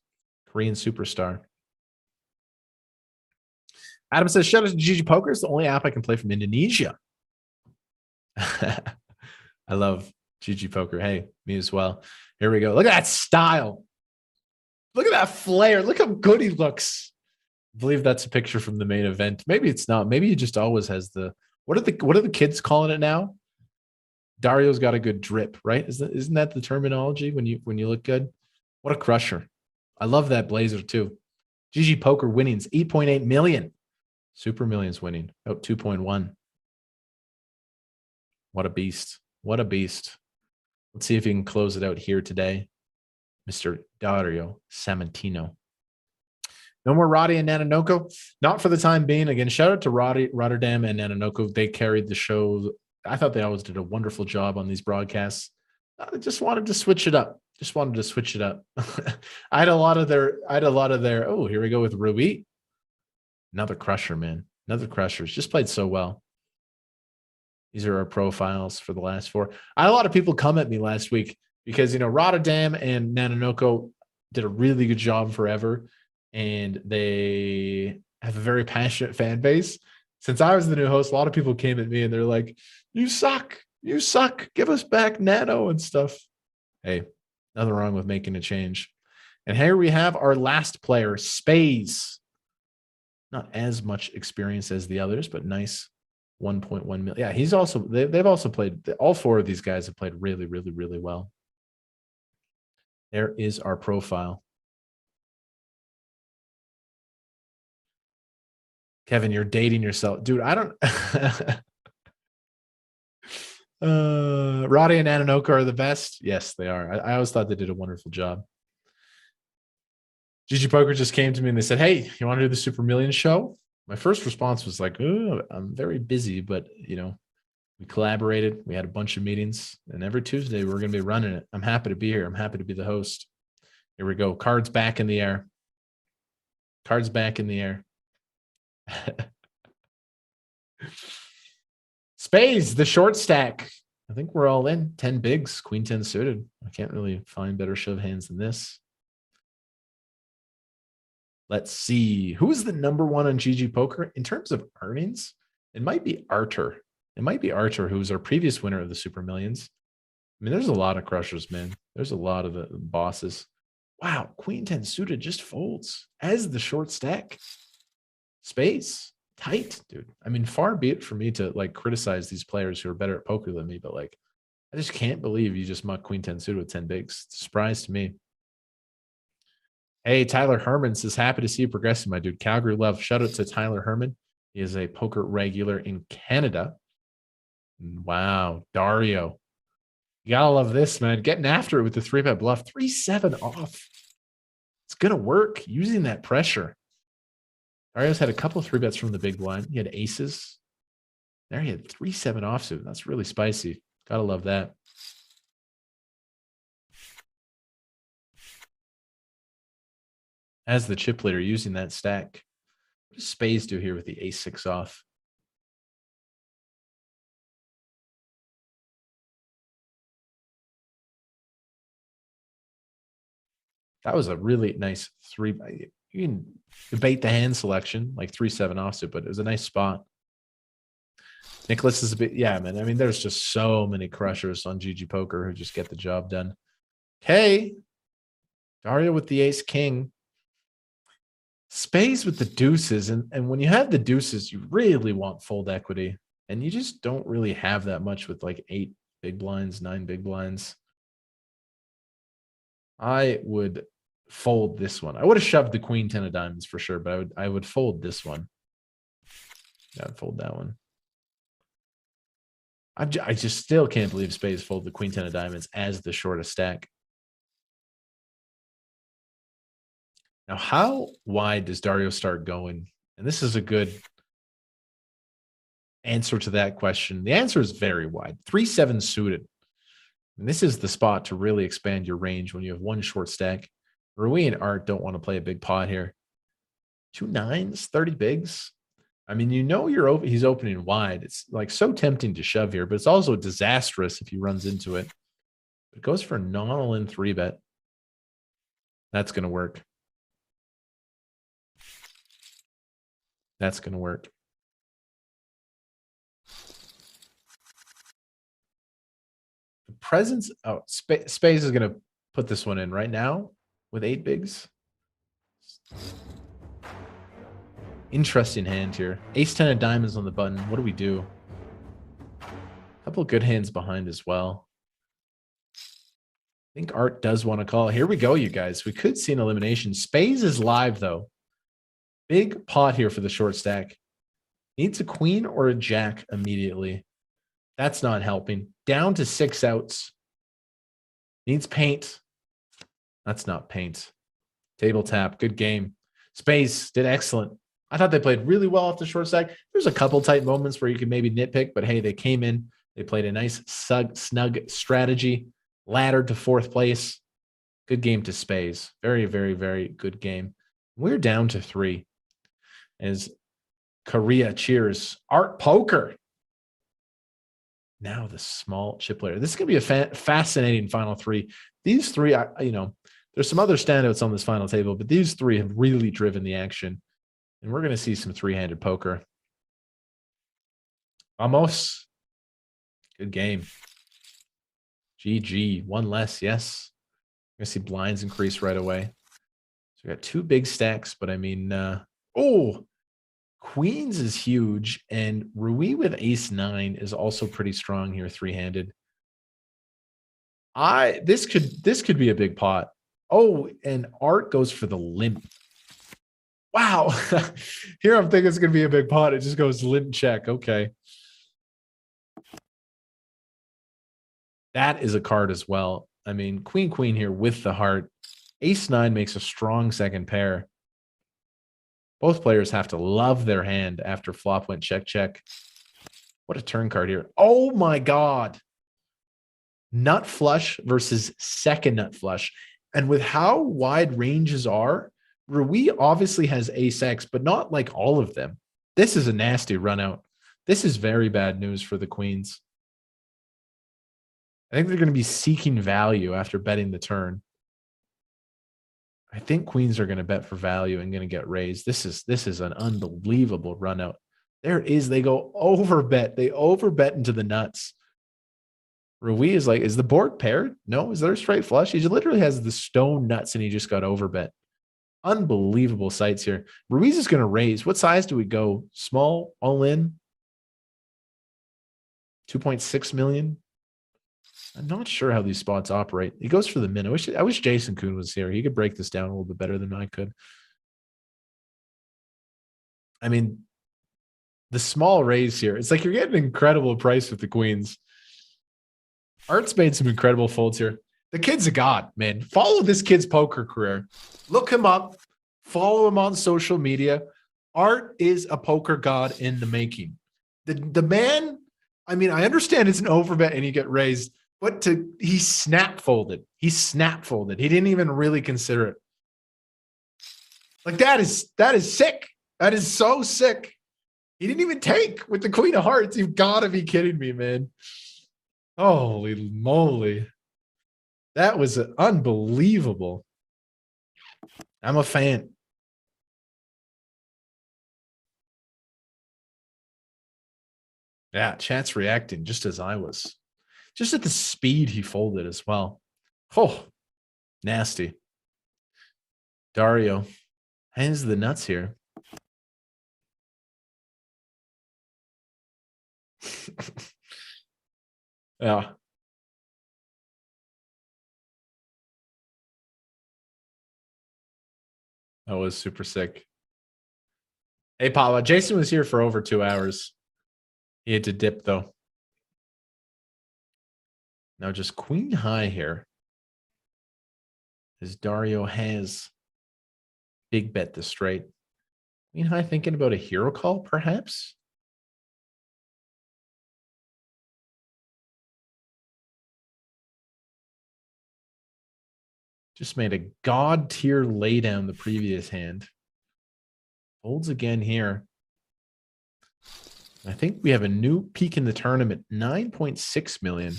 Korean superstar. Adam says, shout out to GG Poker. It's the only app I can play from Indonesia. I love GG Poker. Hey, me as well. Here we go. Look at that style. Look at that flair. Look how good he looks. I believe that's a picture from the main event. Maybe it's not. Maybe he just always has the what are the kids calling it now? Dario's got a good drip, right? Isn't that the terminology when you look good? What a crusher. I love that blazer too. GG Poker winnings, 8.8 million. Super Millions winning, out 2.1. What a beast. What a beast. Let's see if he can close it out here today. Mr. Dario Samantino. No more Roddy and Nanonoko. Not for the time being. Again, shout out to Rotterdam and Nanonoko. They carried the show. I thought they always did a wonderful job on these broadcasts. I just wanted to switch it up. I had a lot of their, oh, here we go with Rui. Another crusher, man. Another crusher. Just played so well. These are our profiles for the last four. I had a lot of people come at me last week because, you know, Rotterdam and Nanonoko did a really good job forever. And they have a very passionate fan base. Since I was the new host, a lot of people came at me and they're like, you suck. You suck. Give us back Nano and stuff. Hey, nothing wrong with making a change. And here we have our last player, Space. Not as much experience as the others, but nice 1.1 million. Yeah, he's also, they've also played, all four of these guys have played really, really, really well. There is our profile. Kevin, you're dating yourself. Dude, I don't. Roddy and Ananoka are the best. Yes, they are. I always thought they did a wonderful job. GGPoker just came to me and they said, hey, you want to do the Super Millions show? My first response was like, oh, I'm very busy, but we collaborated. We had a bunch of meetings, and every Tuesday we're going to be running it. I'm happy to be here. I'm happy to be the host. Here we go. Cards back in the air. Cards back in the air. Spades, the short stack. I think we're all in. 10 bigs, queen 10 suited. I can't really find better shove hands than this. Let's see. Who's the number one on GGPoker in terms of earnings? It might be Artur. It might be Artur, who was our previous winner of the Super Millions. I mean, there's a lot of crushers, man. There's a lot of the bosses. Wow, queen 10 suited just folds as the short stack. Space. Tight, dude. I mean, far be it for me to like criticize these players who are better at poker than me, but like, I just can't believe you just muck queen 10 suited with 10 bigs. It's a surprise to me. Hey, Tyler Herman says, happy to see you progressing, my dude. Calgary love. Shout out to Tyler Herman. He is a poker regular in Canada. Wow, Dario. You gotta love this, man. Getting after it with the 3-bet bluff. 3-7 off. It's gonna work using that pressure. Dario's had a couple of 3-bets from the big blind. He had aces. There he had 3-7 offsuit. That's really spicy. Gotta love that. As the chip leader using that stack. What does Spades do here with the ace-6 off? That was a really nice three. You can debate the hand selection, like 3-7 offsuit, but it was a nice spot. Nicholas is a bit, yeah, man. I mean, there's just so many crushers on GGPoker who just get the job done. Okay. Dario with the ace king. Spades with the deuces. And when you have the deuces, you really want fold equity. And you just don't really have that much with like 8 big blinds, 9 big blinds. I would fold this one. I would have shoved the queen 10 of diamonds for sure, but I would fold this one. Yeah, I'd fold that one. I just still can't believe Spades fold the queen 10 of diamonds as the shortest stack. Now, how wide does Dario start going? And this is a good answer to that question. The answer is very wide. 3-7 suited. And this is the spot to really expand your range when you have one short stack. Rui and Art don't want to play a big pot here. 2 9s, 30 bigs. I mean, he's opening wide. It's like so tempting to shove here, but it's also disastrous if he runs into it. It goes for a non-all-in 3-bet. That's going to work. That's going to work. The presence, Spades is going to put this one in right now with 8 bigs. Interesting hand here. Ace 10 of diamonds on the button. What do we do? A couple of good hands behind as well. I think Art does want to call. Here we go, you guys. We could see an elimination. Spades is live, though. Big pot here for the short stack. Needs a queen or a jack immediately. That's not helping. Down to 6 outs. Needs paint. That's not paint. Table tap. Good game. Spades did excellent. I thought they played really well off the short stack. There's a couple tight moments where you can maybe nitpick, but hey, they came in. They played a nice snug strategy. Laddered to 4th place. Good game to Spades. Very, very, very good game. We're down to 3. As Korea cheers. Art Poker. Now the small chip player. This is going to be a fascinating final 3. These 3, there's some other standouts on this final table, but these 3 have really driven the action. And we're going to see some 3-handed poker. Vamos. Good game. GG. 1 less. Yes. We're going to see blinds increase right away. So we got 2 big stacks, but I mean, Queens is huge, and Rui with ace 9 is also pretty strong here, three-handed. This could be a big pot. Oh, and Art goes for the limp. Wow. Here I'm thinking it's gonna be a big pot. It just goes limp check. Okay. That is a card as well. I mean, queen here with the heart. Ace 9 makes a strong second pair. Both players have to love their hand after flop went check, check. What a turn card here. Oh my God. Nut flush versus second nut flush. And with how wide ranges are, Rui obviously has ace X, but not like all of them. This is a nasty run out. This is very bad news for the queens. I think they're going to be seeking value after betting the turn. I think queens are going to bet for value and going to get raised. This is an unbelievable run out. There it is. They go over bet. They over bet into the nuts. Rui is like, is the board paired? No. Is there a straight flush? He literally has the stone nuts and he just got over bet. Unbelievable sights here. Ruiz is going to raise. What size do we go? Small, all in? 2.6 million. I'm not sure how these spots operate. He goes for the min. I wish Jason Koon was here. He could break this down a little bit better than I could. I mean, the small raise here, it's like you're getting an incredible price with the queens. Art's made some incredible folds here. The kid's a god, man. Follow this kid's poker career. Look him up. Follow him on social media. Art is a poker god in the making. The man, I mean, I understand it's an overbet and you get raised, but he snap folded. He snap folded. He didn't even really consider it. Like that is sick. That is so sick. He didn't even take with the queen of hearts. You've got to be kidding me, man. Holy moly. That was unbelievable. I'm a fan. Yeah, chat's reacting just as I was. Just at the speed he folded as well. Oh, nasty. Dario hands the nuts here. Yeah. That was super sick. Hey, Paula, Jason was here for over 2 hours. He had to dip, though. Now just queen high here. As Dario has big bet the straight. Queen high thinking about a hero call, perhaps? Just made a god tier laydown the previous hand. Folds again here. I think we have a new peak in the tournament, 9.6 million.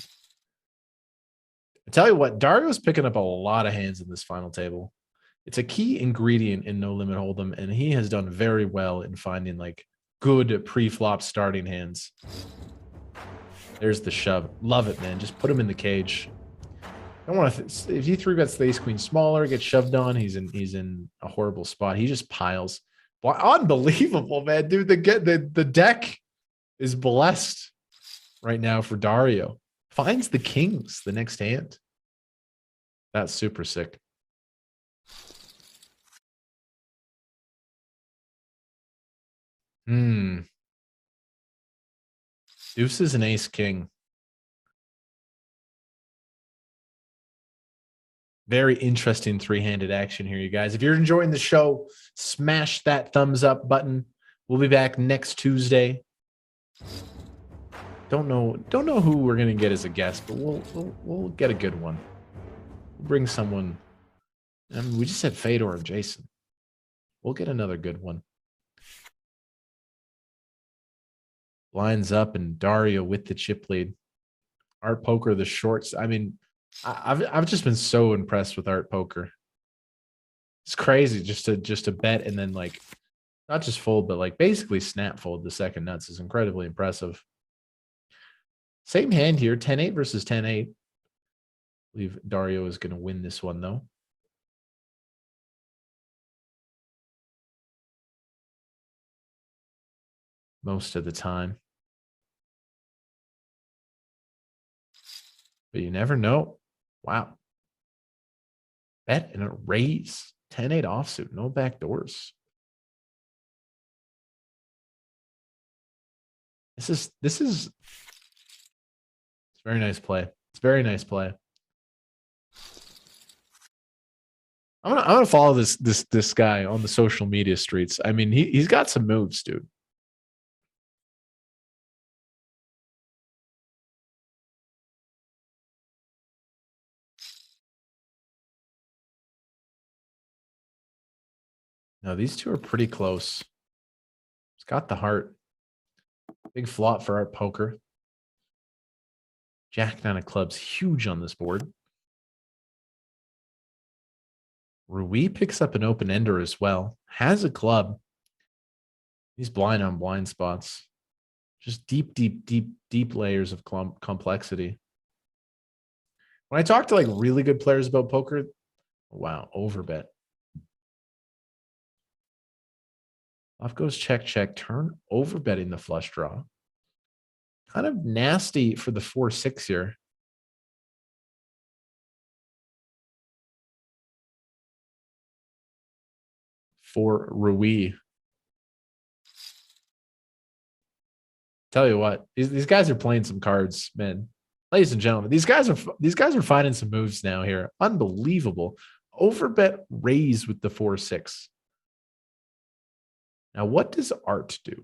I tell you what, Dario's picking up a lot of hands in this final table. It's a key ingredient in No Limit Hold'em, and he has done very well in finding like good pre-flop starting hands. There's the shove. Love it, man. Just put him in the cage. I don't want to. If he three bets the ace queen smaller, gets shoved on, he's in a horrible spot. He just piles. Boy, unbelievable, man, dude. The deck is blessed right now for Dario. Finds the kings the next hand. That's super sick. Deuces and ace king. Very interesting three-handed action here, you guys. If you're enjoying the show, smash that thumbs up button. We'll be back next Tuesday. Don't know who we're gonna get as a guest, but we'll get a good one. We'll bring someone. I mean, we just said Fedor and Jason. We'll get another good one. Lines up and Dario with the chip lead. Art Poker, the shorts. I mean, I've just been so impressed with Art Poker. It's crazy just to bet and then like not just fold, but like basically snap fold the second nuts is incredibly impressive. Same hand here, 10-8 versus 10-8. I believe Dario is going to win this one though. most of the time. But you never know. Wow. Bet and a raise. 10-8 offsuit. No back doors. It's a very nice play. It's a very nice play. I'm gonna follow this guy on the social media streets. I mean, he's got some moves, dude. No, these two are pretty close. He's got the heart. Big flop for Art Poker. Jack 9 of clubs, huge on this board. Rui picks up an open ender as well. Has a club. He's blind on blind spots. Just deep layers of complexity. When I talk to like really good players about poker, wow, overbet. Off goes check, check, turn, overbetting the flush draw. Kind of nasty for the 4-6 here. For Rui. Tell you what, these guys are playing some cards, man. Ladies and gentlemen, these guys are finding some moves now here. Unbelievable. Overbet raise with the 4-6. Now, what does Art do?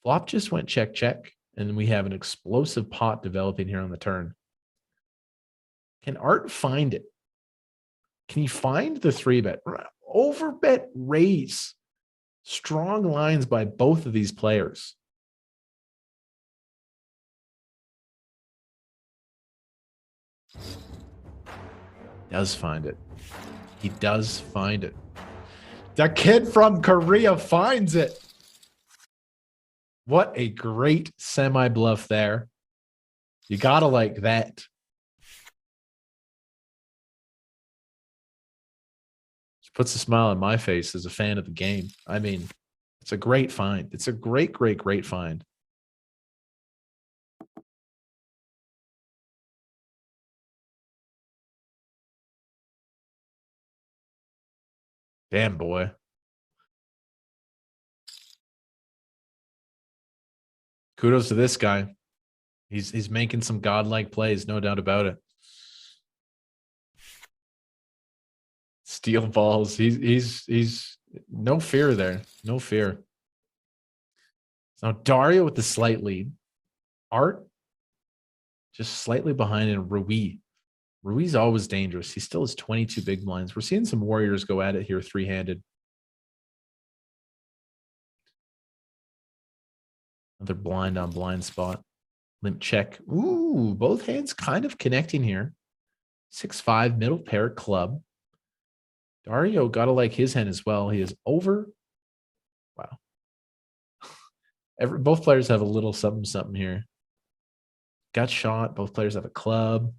Flop just went check, check, and we have an explosive pot developing here on the turn. Can Art find it? Can he find the 3-bet? Overbet raise. Strong lines by both of these players. Does find it. He does find it. The kid from Korea finds it. What a great semi-bluff there. You gotta like that. Just puts a smile on my face as a fan of the game. I mean, it's a great find. It's a great find. Damn, boy. Kudos to this guy. He's making some godlike plays, no doubt about it. Steel balls. He's no fear there. No fear. Now Dario with the slight lead. Art just slightly behind in Rui. Rui's always dangerous. He still has 22 big blinds. We're seeing some warriors go at it here three-handed. Another blind on blind spot. Limp check. Ooh, both hands kind of connecting here. 6-5, middle pair club. Dario got to like his hand as well. He is over. Wow. Both players have a little something here. Gut shot. Both players have a club.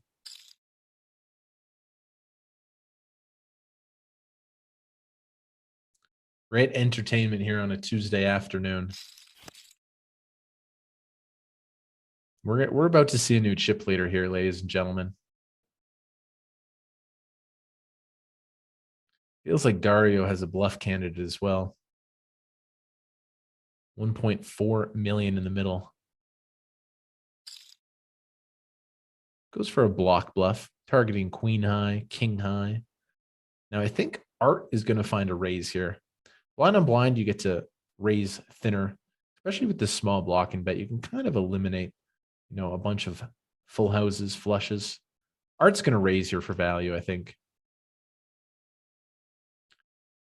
Great entertainment here on a Tuesday afternoon. We're about to see a new chip leader here, ladies and gentlemen. Feels like Dario has a bluff candidate as well. 1.4 million in the middle. Goes for a block bluff, targeting queen high, king high. Now I think Art is going to find a raise here. Blind on blind, you get to raise thinner, especially with this small block and bet. You can kind of eliminate, you know, a bunch of full houses, flushes. Art's going to raise here for value, I think.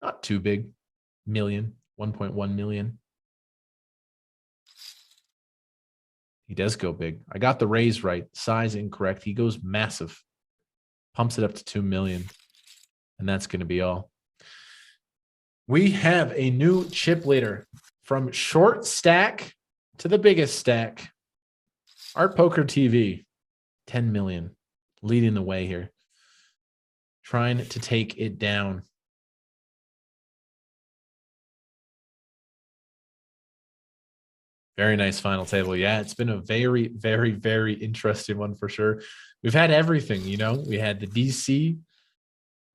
Not too big. 1.1 million. He does go big. I got the raise right. Size incorrect. He goes massive. Pumps it up to 2 million. And that's going to be all. We have a new chip leader from short stack to the biggest stack. Art Poker TV, 10 million, leading the way here. Trying to take it down. Very nice final table. Yeah, it's been a very, very, very interesting one for sure. We've had everything, you know. We had the DC.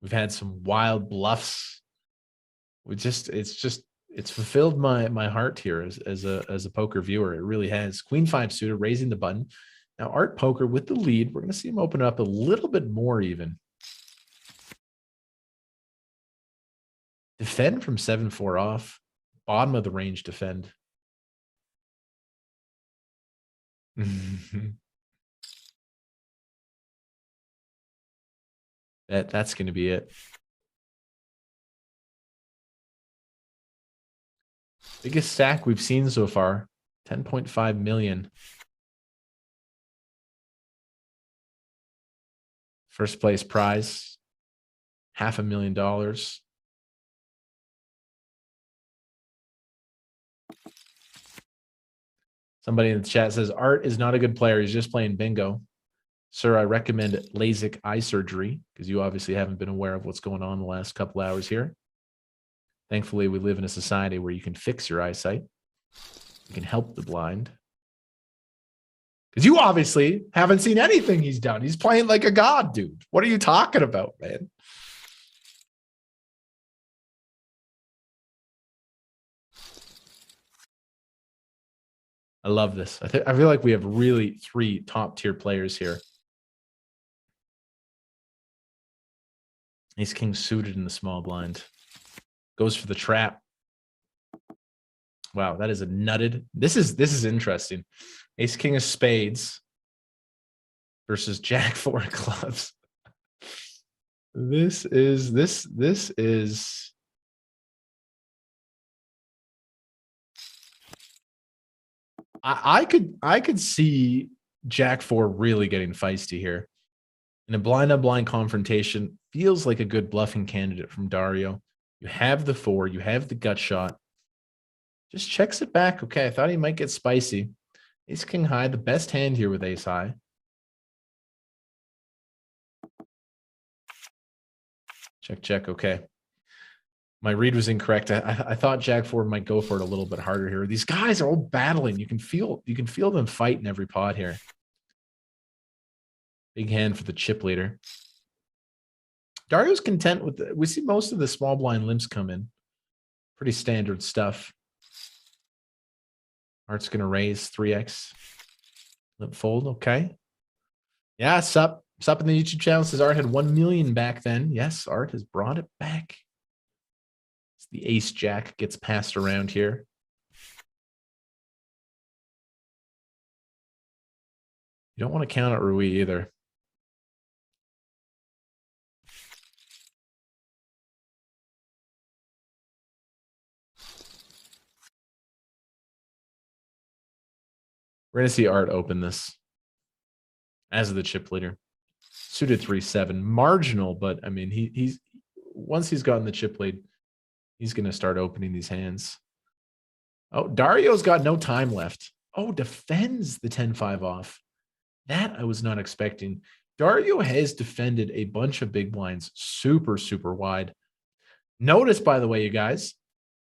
We've had some wild bluffs. It's fulfilled my heart here as a poker viewer. It really has. Queen 5 suited, raising the button. Now Art Poker with the lead. We're going to see him open up a little bit more even. Defend from 7-4 off. Bottom of the range defend. That's going to be it. Biggest stack we've seen so far, 10.5 million. First place prize, $500,000. Somebody in the chat says, Art is not a good player. He's just playing bingo. Sir, I recommend LASIK eye surgery because you obviously haven't been aware of what's going on the last couple hours here. Thankfully, we live in a society where you can fix your eyesight. You can help the blind. Because you obviously haven't seen anything he's done. He's playing like a god, dude. What are you talking about, man? I love this. I feel like we have really 3 top-tier players here. Ace King suited in the small blind. Goes for the trap. Wow, that is a nutted. This is interesting. Ace King of spades versus Jack 4 of clubs. This is I could see Jack 4 really getting feisty here. In a blind on blind confrontation, feels like a good bluffing candidate from Dario. You have the 4, you have the gut shot. Just checks it back. Okay, I thought he might get spicy. Ace King high, the best hand here with ace high. Check, check. Okay. My read was incorrect. I thought Jack 4 might go for it a little bit harder here. These guys are all battling. You can feel them fight in every pot here. Big hand for the chip leader. Dario's content with we see most of the small blind limps come in. Pretty standard stuff. Art's going to raise 3x. Limp fold. Okay. Yeah, sup in the YouTube channel says Art had 1 million back then. Yes, Art has brought it back. The ace jack gets passed around here. You don't want to count out Rui either. We're going to see Art open this as the chip leader. Suited 3-7. Marginal, but I mean, he's once he's gotten the chip lead, he's going to start opening these hands. Oh, Dario's got no time left. Oh, defends the 10-5 off. That I was not expecting. Dario has defended a bunch of big blinds super, super wide. Notice, by the way, you guys,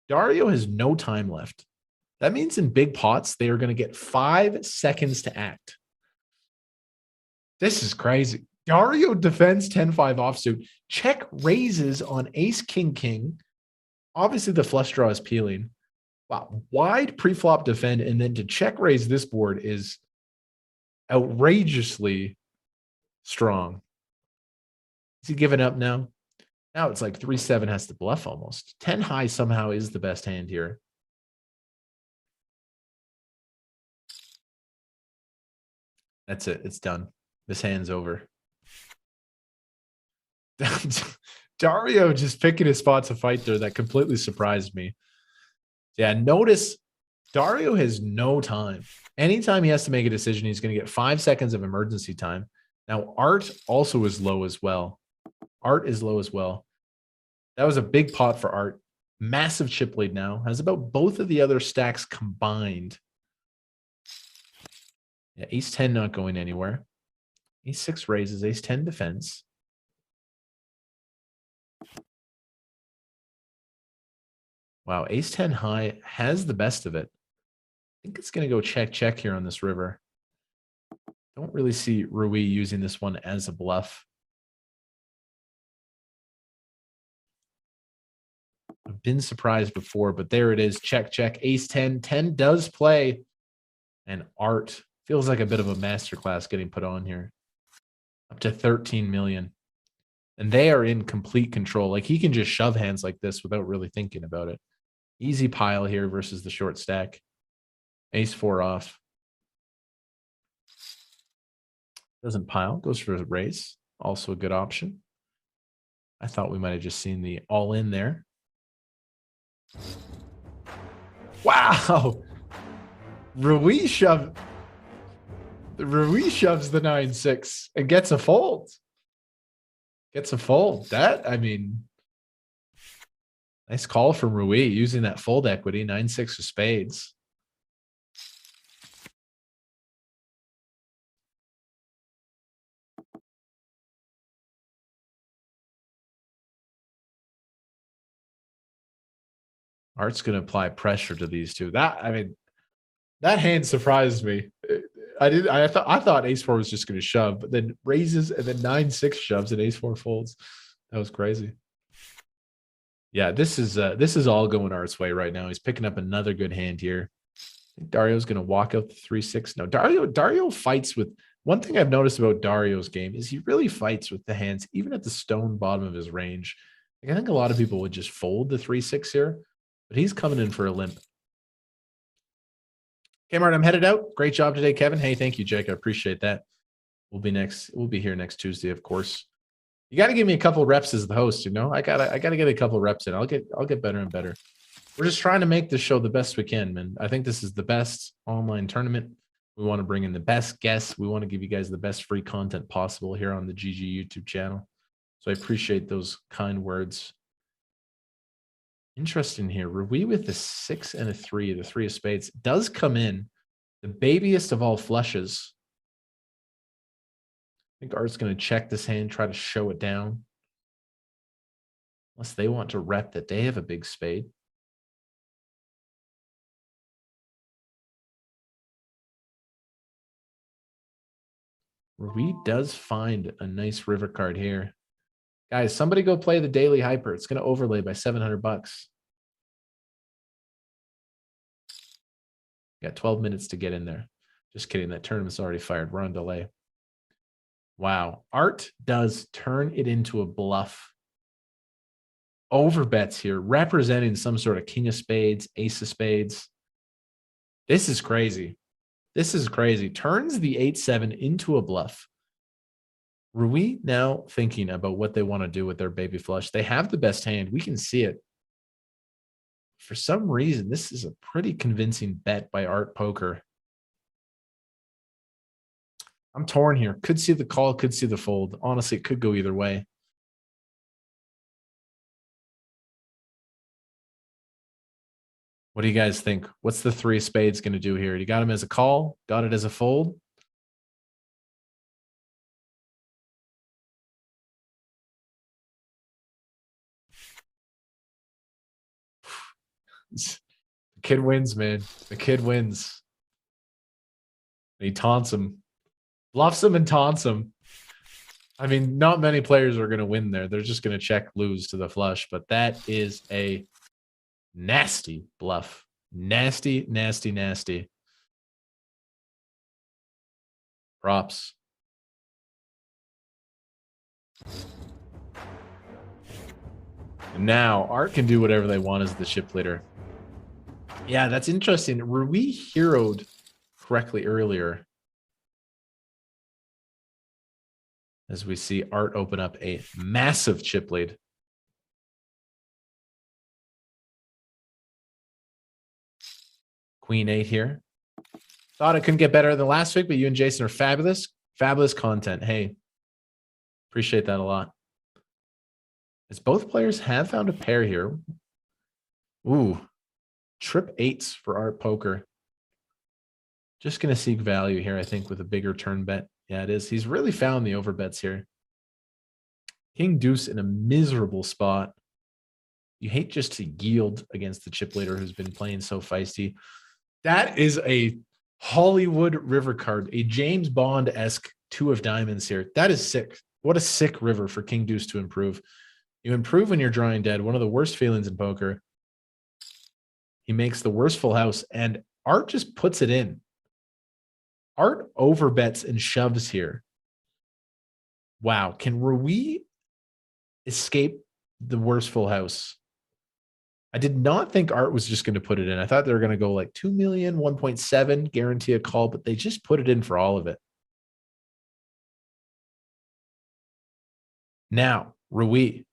Dario has no time left. That means in big pots, they are going to get 5 seconds to act. This is crazy. Dario defends 10-5 offsuit. Check raises on ace king king. Obviously, the flush draw is peeling. Wow. Wide pre-flop defend, and then to check raise this board is outrageously strong. Is he giving up now? Now it's like 3-7 has to bluff almost. 10 high somehow is the best hand here. That's it. It's done. This hand's over. Dario just picking his spot to fight there. That completely surprised me. Yeah, notice Dario has no time. Anytime he has to make a decision, he's going to get 5 seconds of emergency time. Now, Art also is low as well. Art is low as well. That was a big pot for Art. Massive chip lead now. Has about both of the other stacks combined. Yeah, ace 10 not going anywhere. Ace 6 raises, ace 10 defends. Wow, ace 10 high has the best of it. I think it's going to go check here on this river. Don't really see Rui using this one as a bluff. I've been surprised before, but there it is. Check. Ace 10. 10 does play. And Art feels like a bit of a masterclass getting put on here. Up to 13 million. And they are in complete control. Like, he can just shove hands like this without really thinking about it. Easy pile here versus the short stack. Ace 4 off. Doesn't pile. Goes for a raise. Also a good option. I thought we might have just seen the all in there. Wow. Rui shoves the 9-6 and gets a fold. That, I mean, nice call from Rui using that fold equity. 9-6 of spades. Art's going to apply pressure to these two. That hand surprised me. I thought ace 4 was just going to shove, but then raises and then 9-6 shoves and ace 4 folds. That was crazy. Yeah, this is all going Art's way right now. He's picking up another good hand here. I think Dario's going to walk out the 3-6. No, Dario fights with. One thing I've noticed about Dario's game is he really fights with the hands, even at the stone bottom of his range. Like, I think a lot of people would just fold the 3-6 here, but he's coming in for a limp. Okay, Martin, I'm headed out. Great job today, Kevin. Hey, thank you, Jake. I appreciate that. We'll be here next Tuesday, of course. You got to give me a couple reps as the host, you know? I gotta get a couple reps in. I'll get better and better. We're just trying to make this show the best we can, man. I think this is the best online tournament. We want to bring in the best guests. We want to give you guys the best free content possible here on the GG YouTube channel. So I appreciate those kind words. Interesting here. Rui with the 6 and a 3, the 3 of spades does come in. The babiest of all flushes. I think Art's going to check this hand, try to show it down. Unless they want to rep that they have a big spade. Rui does find a nice river card here. Guys, somebody go play the daily hyper. It's going to overlay by $700. Got 12 minutes to get in there. Just kidding. That tournament's already fired. We're on delay. Wow. Art does turn it into a bluff. Overbets here, representing some sort of king of spades, ace of spades. This is crazy. This is crazy. Turns the 8-7 into a bluff. Rui now thinking about what they want to do with their baby flush. They have the best hand. We can see it. For some reason, this is a pretty convincing bet by Art Poker. I'm torn here. Could see the call, could see the fold. Honestly, it could go either way. What do you guys think? What's the 3 of spades going to do here? You got him as a call, got it as a fold. The kid wins, man. The kid wins. He taunts him. Bluffs him and taunts him. I mean, not many players are going to win there. They're just going to check lose to the flush, but that is a nasty bluff. Nasty, nasty, nasty. Props. And now Art can do whatever they want as the chip leader. Yeah, that's interesting. Rui heroed correctly earlier. As we see Art open up a massive chip lead. Queen 8 here. Thought it couldn't get better than last week, but you and Jason are fabulous. Fabulous content. Hey, appreciate that a lot. As both players have found a pair here. Ooh, trip 8s for Art Poker. Just going to seek value here, I think, with a bigger turn bet. Yeah, it is. He's really found the overbets here. King deuce in a miserable spot. You hate just to yield against the chip leader who's been playing so feisty. That is a Hollywood river card, a James Bond-esque 2 of diamonds here. That is sick. What a sick river for King Deuce to improve. You improve when you're drawing dead, one of the worst feelings in poker. He makes the worst full house, and Art just puts it in. Art overbets and shoves here. Wow. Can Rui escape the worst full house? I did not think Art was just going to put it in. I thought they were going to go like 2 million, 1.7, guarantee a call, but they just put it in for all of it. Now, Rui.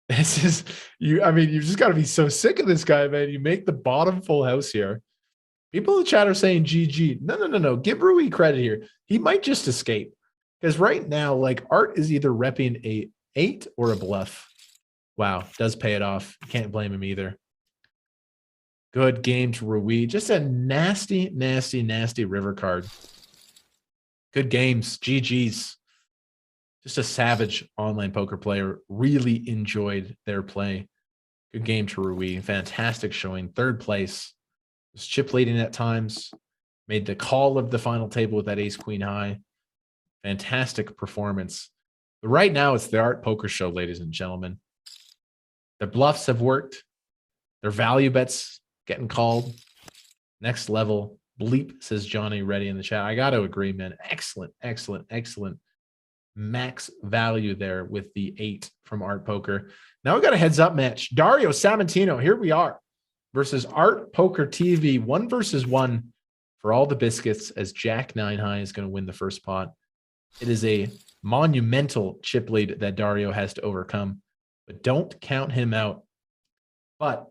This is you. I mean, you just got to be so sick of this guy, man. You make the bottom full house here. People in the chat are saying GG. No. Give Rui credit here. He might just escape. Because right now, like, Art is either repping a 8 or a bluff. Wow, does pay it off. Can't blame him either. Good game to Rui. Just a nasty river card. Good games. GG's. Just a savage online poker player. Really enjoyed their play. Good game to Rui. Fantastic showing. Third place. Was chip leading at times. Made the call of the final table with that ace queen high. Fantastic performance. But right now, it's the Art Poker Show, ladies and gentlemen. Their bluffs have worked. Their value bets getting called. Next level. Bleep, says Johnny Ready in the chat. I got to agree, man. Excellent. Max value there with the 8 from Art Poker. Now we got a heads up match. Dario Samantino, here we are, versus Art Poker TV, 1 versus 1 for all the biscuits, as Jack 9 high is going to win the first pot. It is a monumental chip lead that Dario has to overcome, but don't count him out. But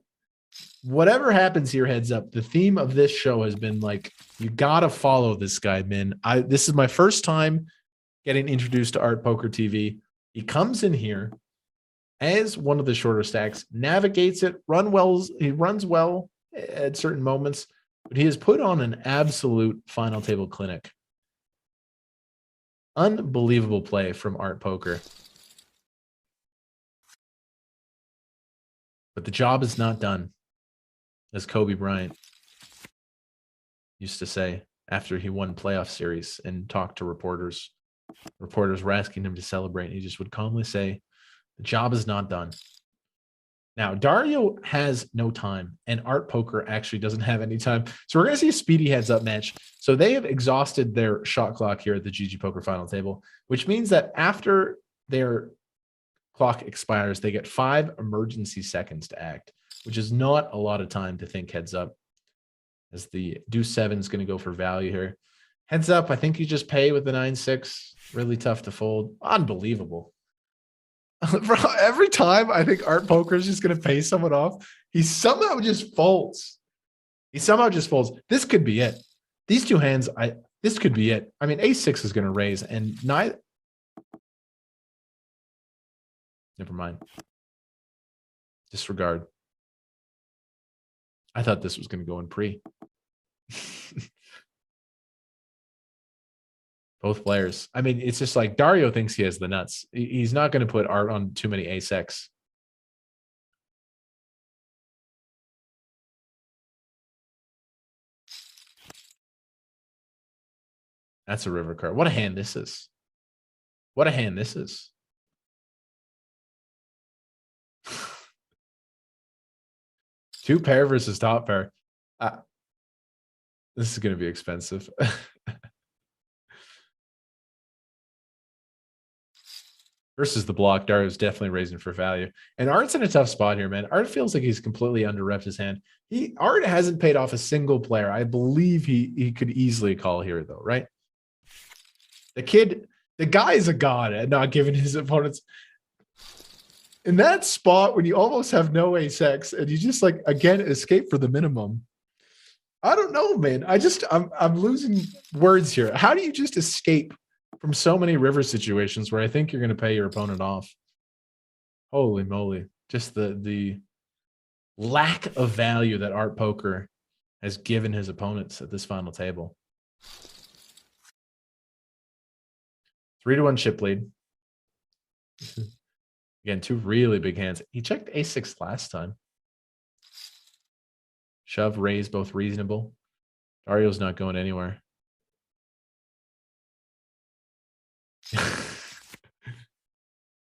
whatever happens here, heads up, the theme of this show has been like, you got to follow this guy, man. This is my first time getting introduced to Art Poker TV. He comes in here as one of the shorter stacks, navigates it, he runs well at certain moments, but he has put on an absolute final table clinic. Unbelievable play from Art Poker. But the job is not done, as Kobe Bryant used to say after he won playoff series and talked to reporters. Reporters were asking him to celebrate. He just would calmly say, the job is not done. Now, Dario has no time, and Art Poker actually doesn't have any time. So we're going to see a speedy heads-up match. So they have exhausted their shot clock here at the GGPoker final table, which means that after their clock expires, they get 5 emergency seconds to act, which is not a lot of time to think heads up, as the deuce 7 is going to go for value here. Heads up, I think you just pay with the 9-6. Really tough to fold. Unbelievable. Bro, every time I think Art Poker is just going to pay someone off, he somehow just folds. This could be it. These two hands, this could be it. I mean, ace-6 is going to raise, and neither. Never mind. Disregard. I thought this was going to go in pre. Both players. I mean, it's just like Dario thinks he has the nuts. He's not going to put Art on too many ace-X. That's a river card. What a hand this is. What a hand this is. Two pair versus top pair. This is going to be expensive. Versus the block, Dario's definitely raising for value. And Art's in a tough spot here, man. Art feels like he's completely under-repped his hand. Art hasn't paid off a single player. I believe he could easily call here, though, right? The guy is a god at not giving his opponents. In that spot, when you almost have no ace-X, and you just, like, again, escape for the minimum. I don't know, man. I'm losing words here. How do you just escape from so many river situations where I think you're going to pay your opponent off? Holy moly. Just the lack of value that Art Poker has given his opponents at this final table. 3-1 chip lead. Again, 2 really big hands. He checked ace-6 last time. Shove, raise, both reasonable. Dario's not going anywhere.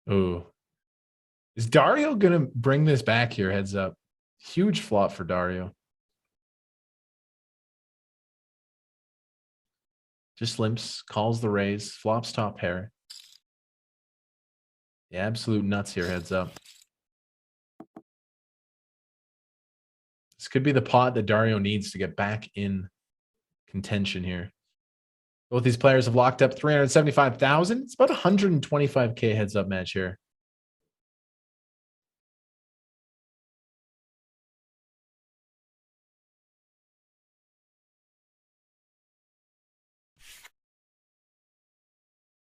Oh. Is Dario going to bring this back here? Heads up. Huge flop for Dario. Just limps, calls the raise, flops top pair. The absolute nuts here, heads up. This could be the pot that Dario needs to get back in contention here. Both these players have locked up 375,000. It's about 125K heads up match here.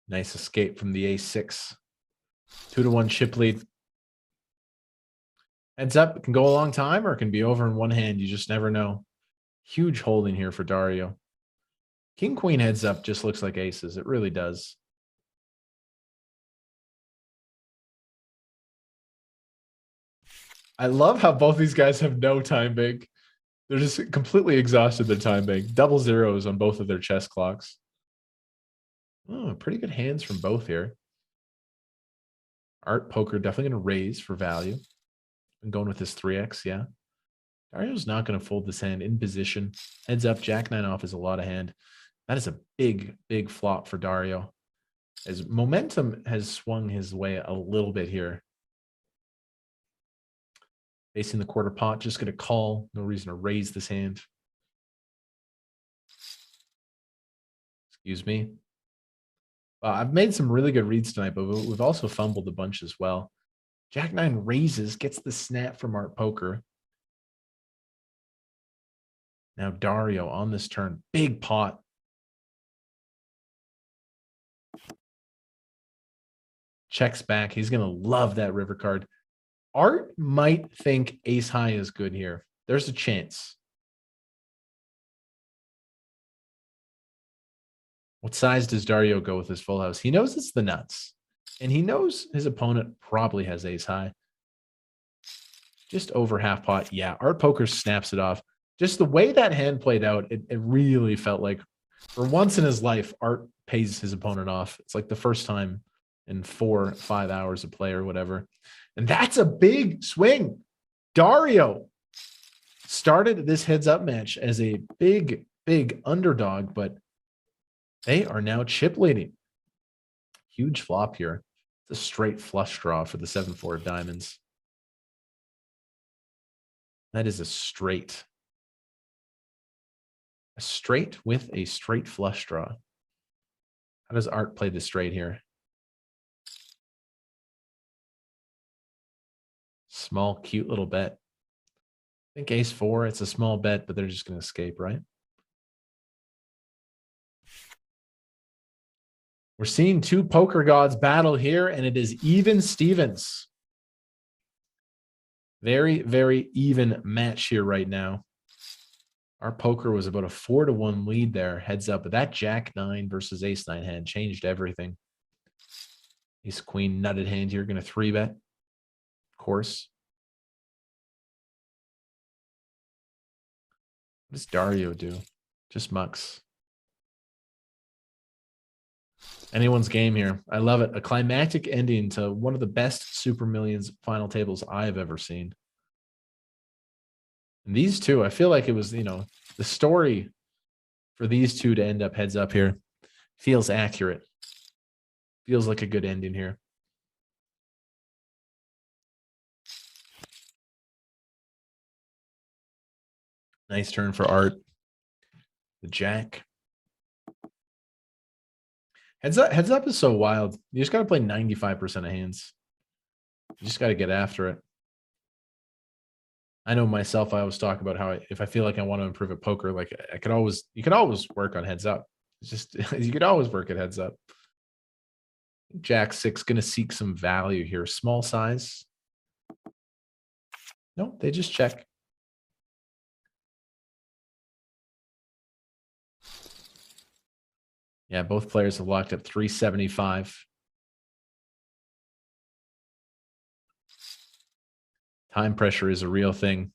Nice escape from the ace-6. 2-1 chip lead. Heads up, it can go a long time or it can be over in one hand. You just never know. Huge holding here for Dario. King Queen heads up just looks like aces. It really does. I love how both these guys have no time bank. They're just completely exhausted their time bank. Double zeros on both of their chess clocks. Oh, pretty good hands from both here. Art Poker definitely going to raise for value. I'm going with his 3x, yeah. Dario's not going to fold this hand in position. Heads up, Jack 9 off is a lot of hand. That is a big, big flop for Dario. As momentum has swung his way a little bit here. Facing the quarter pot, just going to call. No reason to raise this hand. Excuse me. I've made some really good reads tonight, but we've also fumbled a bunch as well. Jack 9 raises, gets the snap from Art Poker. Now Dario on this turn. Big pot. Checks back. He's going to love that river card. Art might think ace high is good here. There's a chance. What size does Dario go with his full house? He knows it's the nuts. And he knows his opponent probably has ace high. Just over half pot. Yeah, Art Poker snaps it off. Just the way that hand played out, it really felt like for once in his life, Art pays his opponent off. It's like the first time in 4 or 5 hours of play or whatever. And that's a big swing. Dario started this heads up match as a big, big underdog, but they are now chip leading. Huge flop here. It's a straight flush draw for the 7-4 of diamonds. That is a straight. A straight with a straight flush draw. How does Art play the straight here? Small, cute little bet. I think ace 4, it's a small bet, but they're just going to escape, right? We're seeing two poker gods battle here, and it is even Stevens. Very, very even match here right now. Our poker was about a 4-1 lead there, heads up. But that Jack 9 versus ace 9 hand changed everything. Ace Queen nutted hand here, going to 3-bet. Of course. What does Dario do? Just mucks. Anyone's game here. I love it. A climactic ending to one of the best Super Millions final tables I've ever seen. And these two, I feel like it was, the story for these two to end up heads up here feels accurate. Feels like a good ending here. Nice turn for Art. The Jack. Heads up is so wild. You just got to play 95% of hands. You just got to get after it. I know myself, I always talk about how if I feel like I want to improve at poker, like you could always work on heads up. It's just, you could always work at heads up. Jack 6 going to seek some value here. Small size. No, they just check. Yeah, both players have locked up 375. Time pressure is a real thing.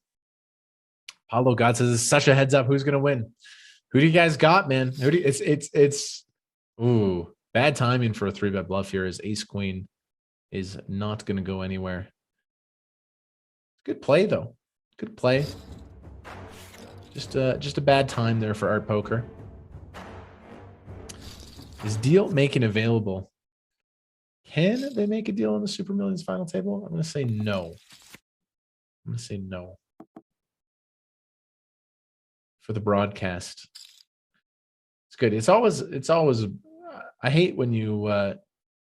Paulo God says it's such a heads up. Who's gonna win? Who do you guys got, man? Who do you, it's ooh, bad timing for a 3-bet bluff here as ace queen is not gonna go anywhere. Good play though. Good play. Just a bad time there for Art Poker. Is deal making available? Can they make a deal on the Super Millions final table? I'm gonna say no. I'm gonna say no. For the broadcast. It's good. It's always I hate when you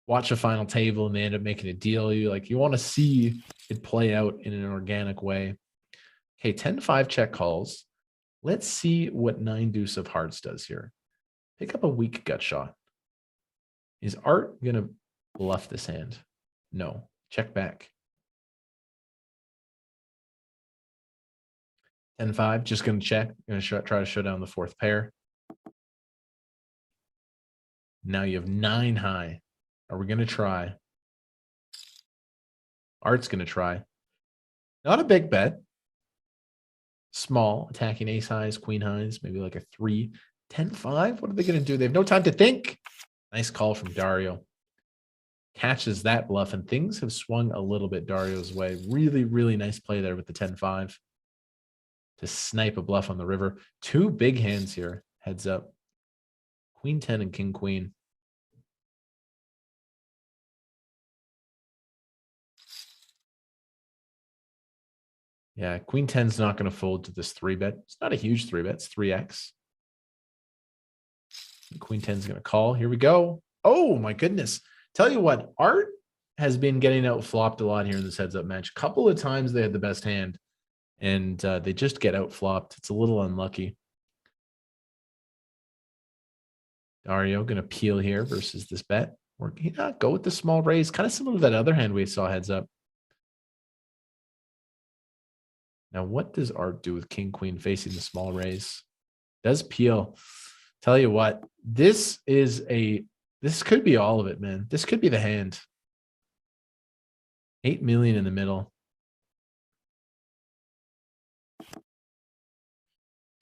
watch a final table and they end up making a deal. You want to see it play out in an organic way. Okay, 10-5 check calls. Let's see what 9 deuce of hearts does here. Pick up a weak gut shot. Is Art gonna bluff this hand? No. Check back. 10-5, just gonna check. Gonna try to show down the 4th pair. Now you have 9 high. Are we gonna try? Art's gonna try. Not a big bet. Small, attacking ace highs, queen highs, maybe like a 3. 10-5. What are they gonna do? They have no time to think. Nice call from Dario. Catches that bluff, and things have swung a little bit Dario's way. Really, really nice play there with the 10-5 to snipe a bluff on the river. 2 big hands here. Heads up. Queen 10 and king queen. Yeah, queen 10's not going to fold to this 3-bet. It's not a huge 3-bet. It's 3x. Queen 10's going to call. Here we go. Oh, my goodness. Tell you what, Art has been getting out flopped a lot here in this heads-up match. A couple of times they had the best hand, and they just get out flopped. It's a little unlucky. Dario going to peel here versus this bet. Or go with the small raise. Kind of similar to that other hand we saw heads up. Now, what does Art do with king queen facing the small raise? Does peel. Tell you what, this could be all of it, man. This could be the hand. 8 million in the middle.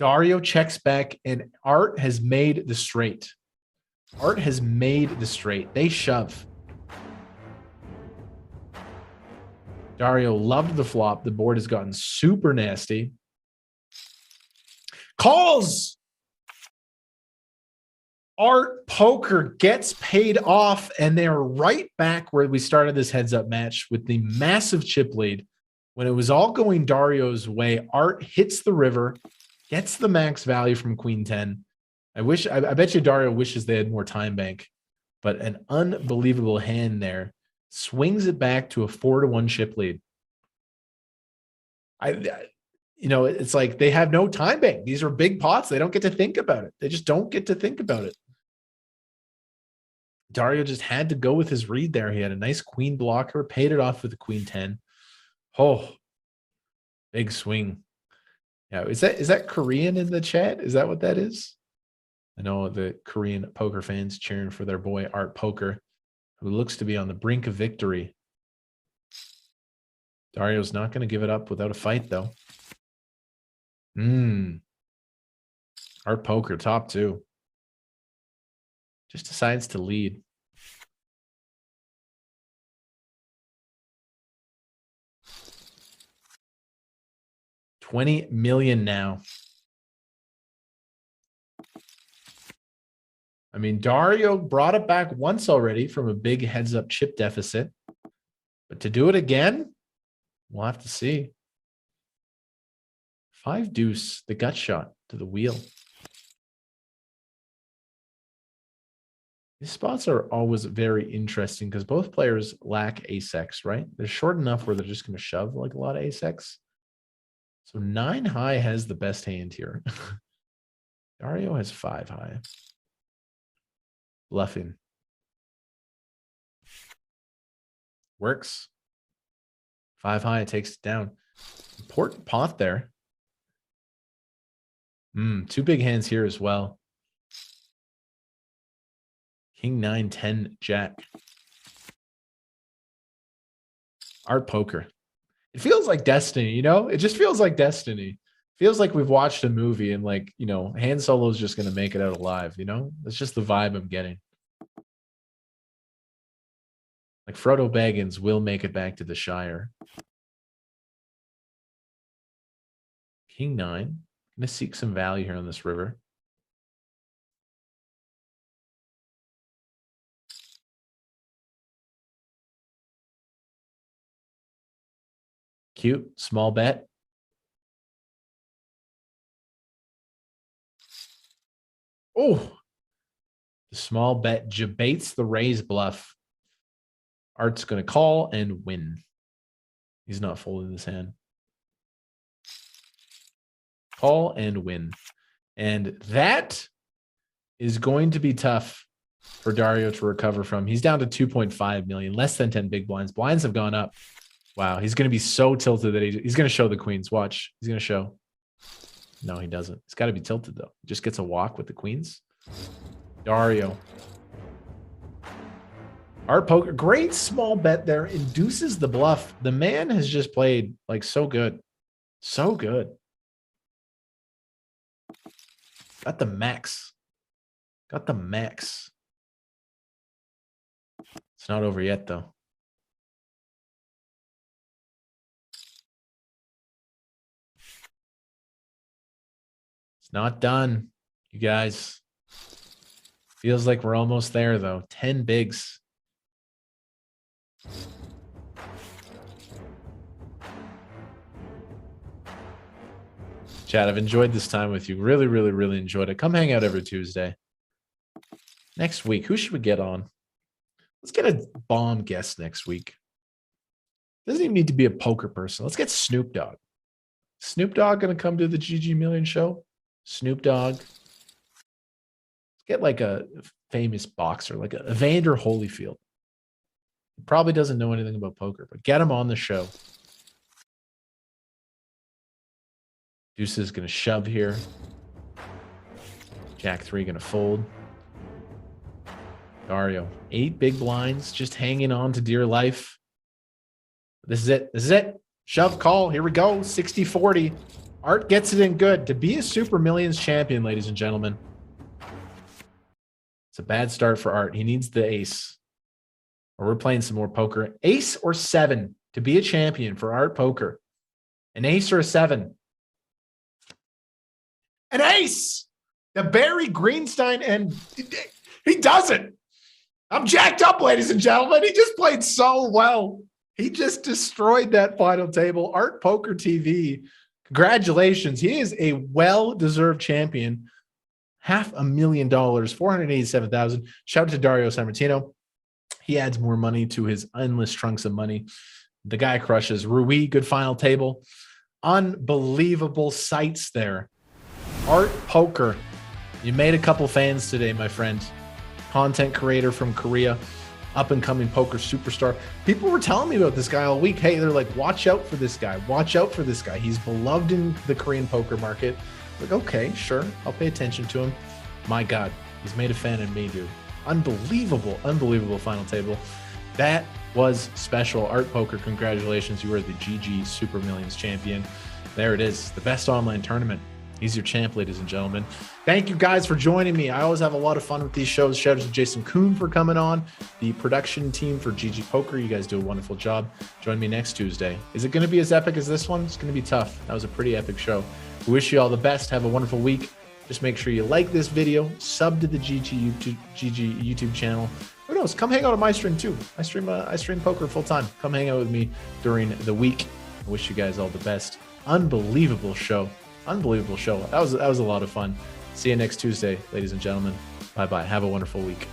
Dario checks back, and Art has made the straight. Art has made the straight. They shove. Dario loved the flop. The board has gotten super nasty. Calls! Art Poker gets paid off, and they are right back where we started this heads-up match with the massive chip lead. When it was all going Dario's way, Art hits the river, gets the max value from Queen 10. I bet you Dario wishes they had more time bank, but an unbelievable hand there. Swings it back to a 4-1 chip lead. It's like they have no time bank. These are big pots. They don't get to think about it. They just don't get to think about it. Dario just had to go with his read there. He had a nice queen blocker, paid it off with the queen 10. Oh, big swing. Yeah, is that Korean in the chat? Is that what that is? I know the Korean poker fans cheering for their boy Art Poker, who looks to be on the brink of victory. Dario's not going to give it up without a fight, though. Art Poker, top 2. Just decides to lead. $20 million now. I mean, Dario brought it back once already from a big heads-up chip deficit. But to do it again, we'll have to see. 5 deuce, the gut shot to the wheel. These spots are always very interesting because both players lack ace-x, right? They're short enough where they're just going to shove like a lot of ace-x. So 9 high has the best hand here. Dario has 5 high. Bluffing. Works. 5 high, it takes it down. Important pot there. 2 big hands here as well. King 9, 10, jack. Art Poker. It feels like destiny, you know? It just feels like destiny. Feels like we've watched a movie and like, Han Solo's just going to make it out alive, That's just the vibe I'm getting. Like Frodo Baggins will make it back to the Shire. King 9. Going to seek some value here on this river. Cute. Small bet. Oh, the small bet debates the raise bluff. Art's going to call and win. He's not folding his hand. Call and win. And that is going to be tough for Dario to recover from. He's down to 2.5 million, less than 10 big blinds. Blinds have gone up. Wow, he's going to be so tilted that he's going to show the queens. Watch. He's going to show. No, he doesn't. It's got to be tilted, though. He just gets a walk with the queens. Dario. Art poker. Great small bet there. Induces the bluff. The man has just played like so good. So good. Got the max. Got the max. It's not over yet, though. It's not done, you guys. Feels like we're almost there, though. 10 bigs. Chad, I've enjoyed this time with you. Really, really, really enjoyed it. Come hang out every Tuesday. Next week, who should we get on? Let's get a bomb guest next week. Doesn't even need to be a poker person. Let's get Snoop Dogg. Snoop Dogg going to come to the GG Million show? Snoop Dogg. Let's get like a famous boxer, like a Evander Holyfield. He probably doesn't know anything about poker, but get him on the show. Deuce is going to shove here. Jack 3 going to fold. Dario, 8 big blinds, just hanging on to dear life. This is it. This is it. Shove call. Here we go. 60-40. Art gets it in good. To be a Super Millions champion, ladies and gentlemen. It's a bad start for Art. He needs the ace. Or we're playing some more poker. Ace or 7 to be a champion for Art Poker. An ace or a 7. An ace! The Barry Greenstein, and he does it. I'm jacked up, ladies and gentlemen. He just played so well. He just destroyed that final table. Art Poker TV, congratulations. He is a well-deserved champion. $500,000, 487,000. Shout out to Dario Samantino. He adds more money to his endless trunks of money. The guy crushes. Rui, good final table. Unbelievable sights there. Art Poker. You made a couple fans today, my friend. Content creator from Korea. Up-and-coming poker superstar. People were telling me about this guy all week. Hey, they're like, watch out for this guy. Watch out for this guy. He's beloved in the Korean poker market. Like, okay, sure. I'll pay attention to him. My God, he's made a fan of me, dude. Unbelievable, unbelievable final table. That was special. Art Poker, congratulations. You are the GG Super Millions champion. There it is. The best online tournament. He's your champ, ladies and gentlemen. Thank you guys for joining me. I always have a lot of fun with these shows. Shout out to Jason Koon for coming on. The production team for GG Poker. You guys do a wonderful job. Join me next Tuesday. Is it going to be as epic as this one? It's going to be tough. That was a pretty epic show. We wish you all the best. Have a wonderful week. Just make sure you like this video, sub to the GG YouTube channel. Who knows? Come hang out on my stream too. I stream poker full time. Come hang out with me during the week. I wish you guys all the best. Unbelievable show. Unbelievable show. That was a lot of fun. See you next Tuesday, ladies and gentlemen. Bye-bye. Have a wonderful week.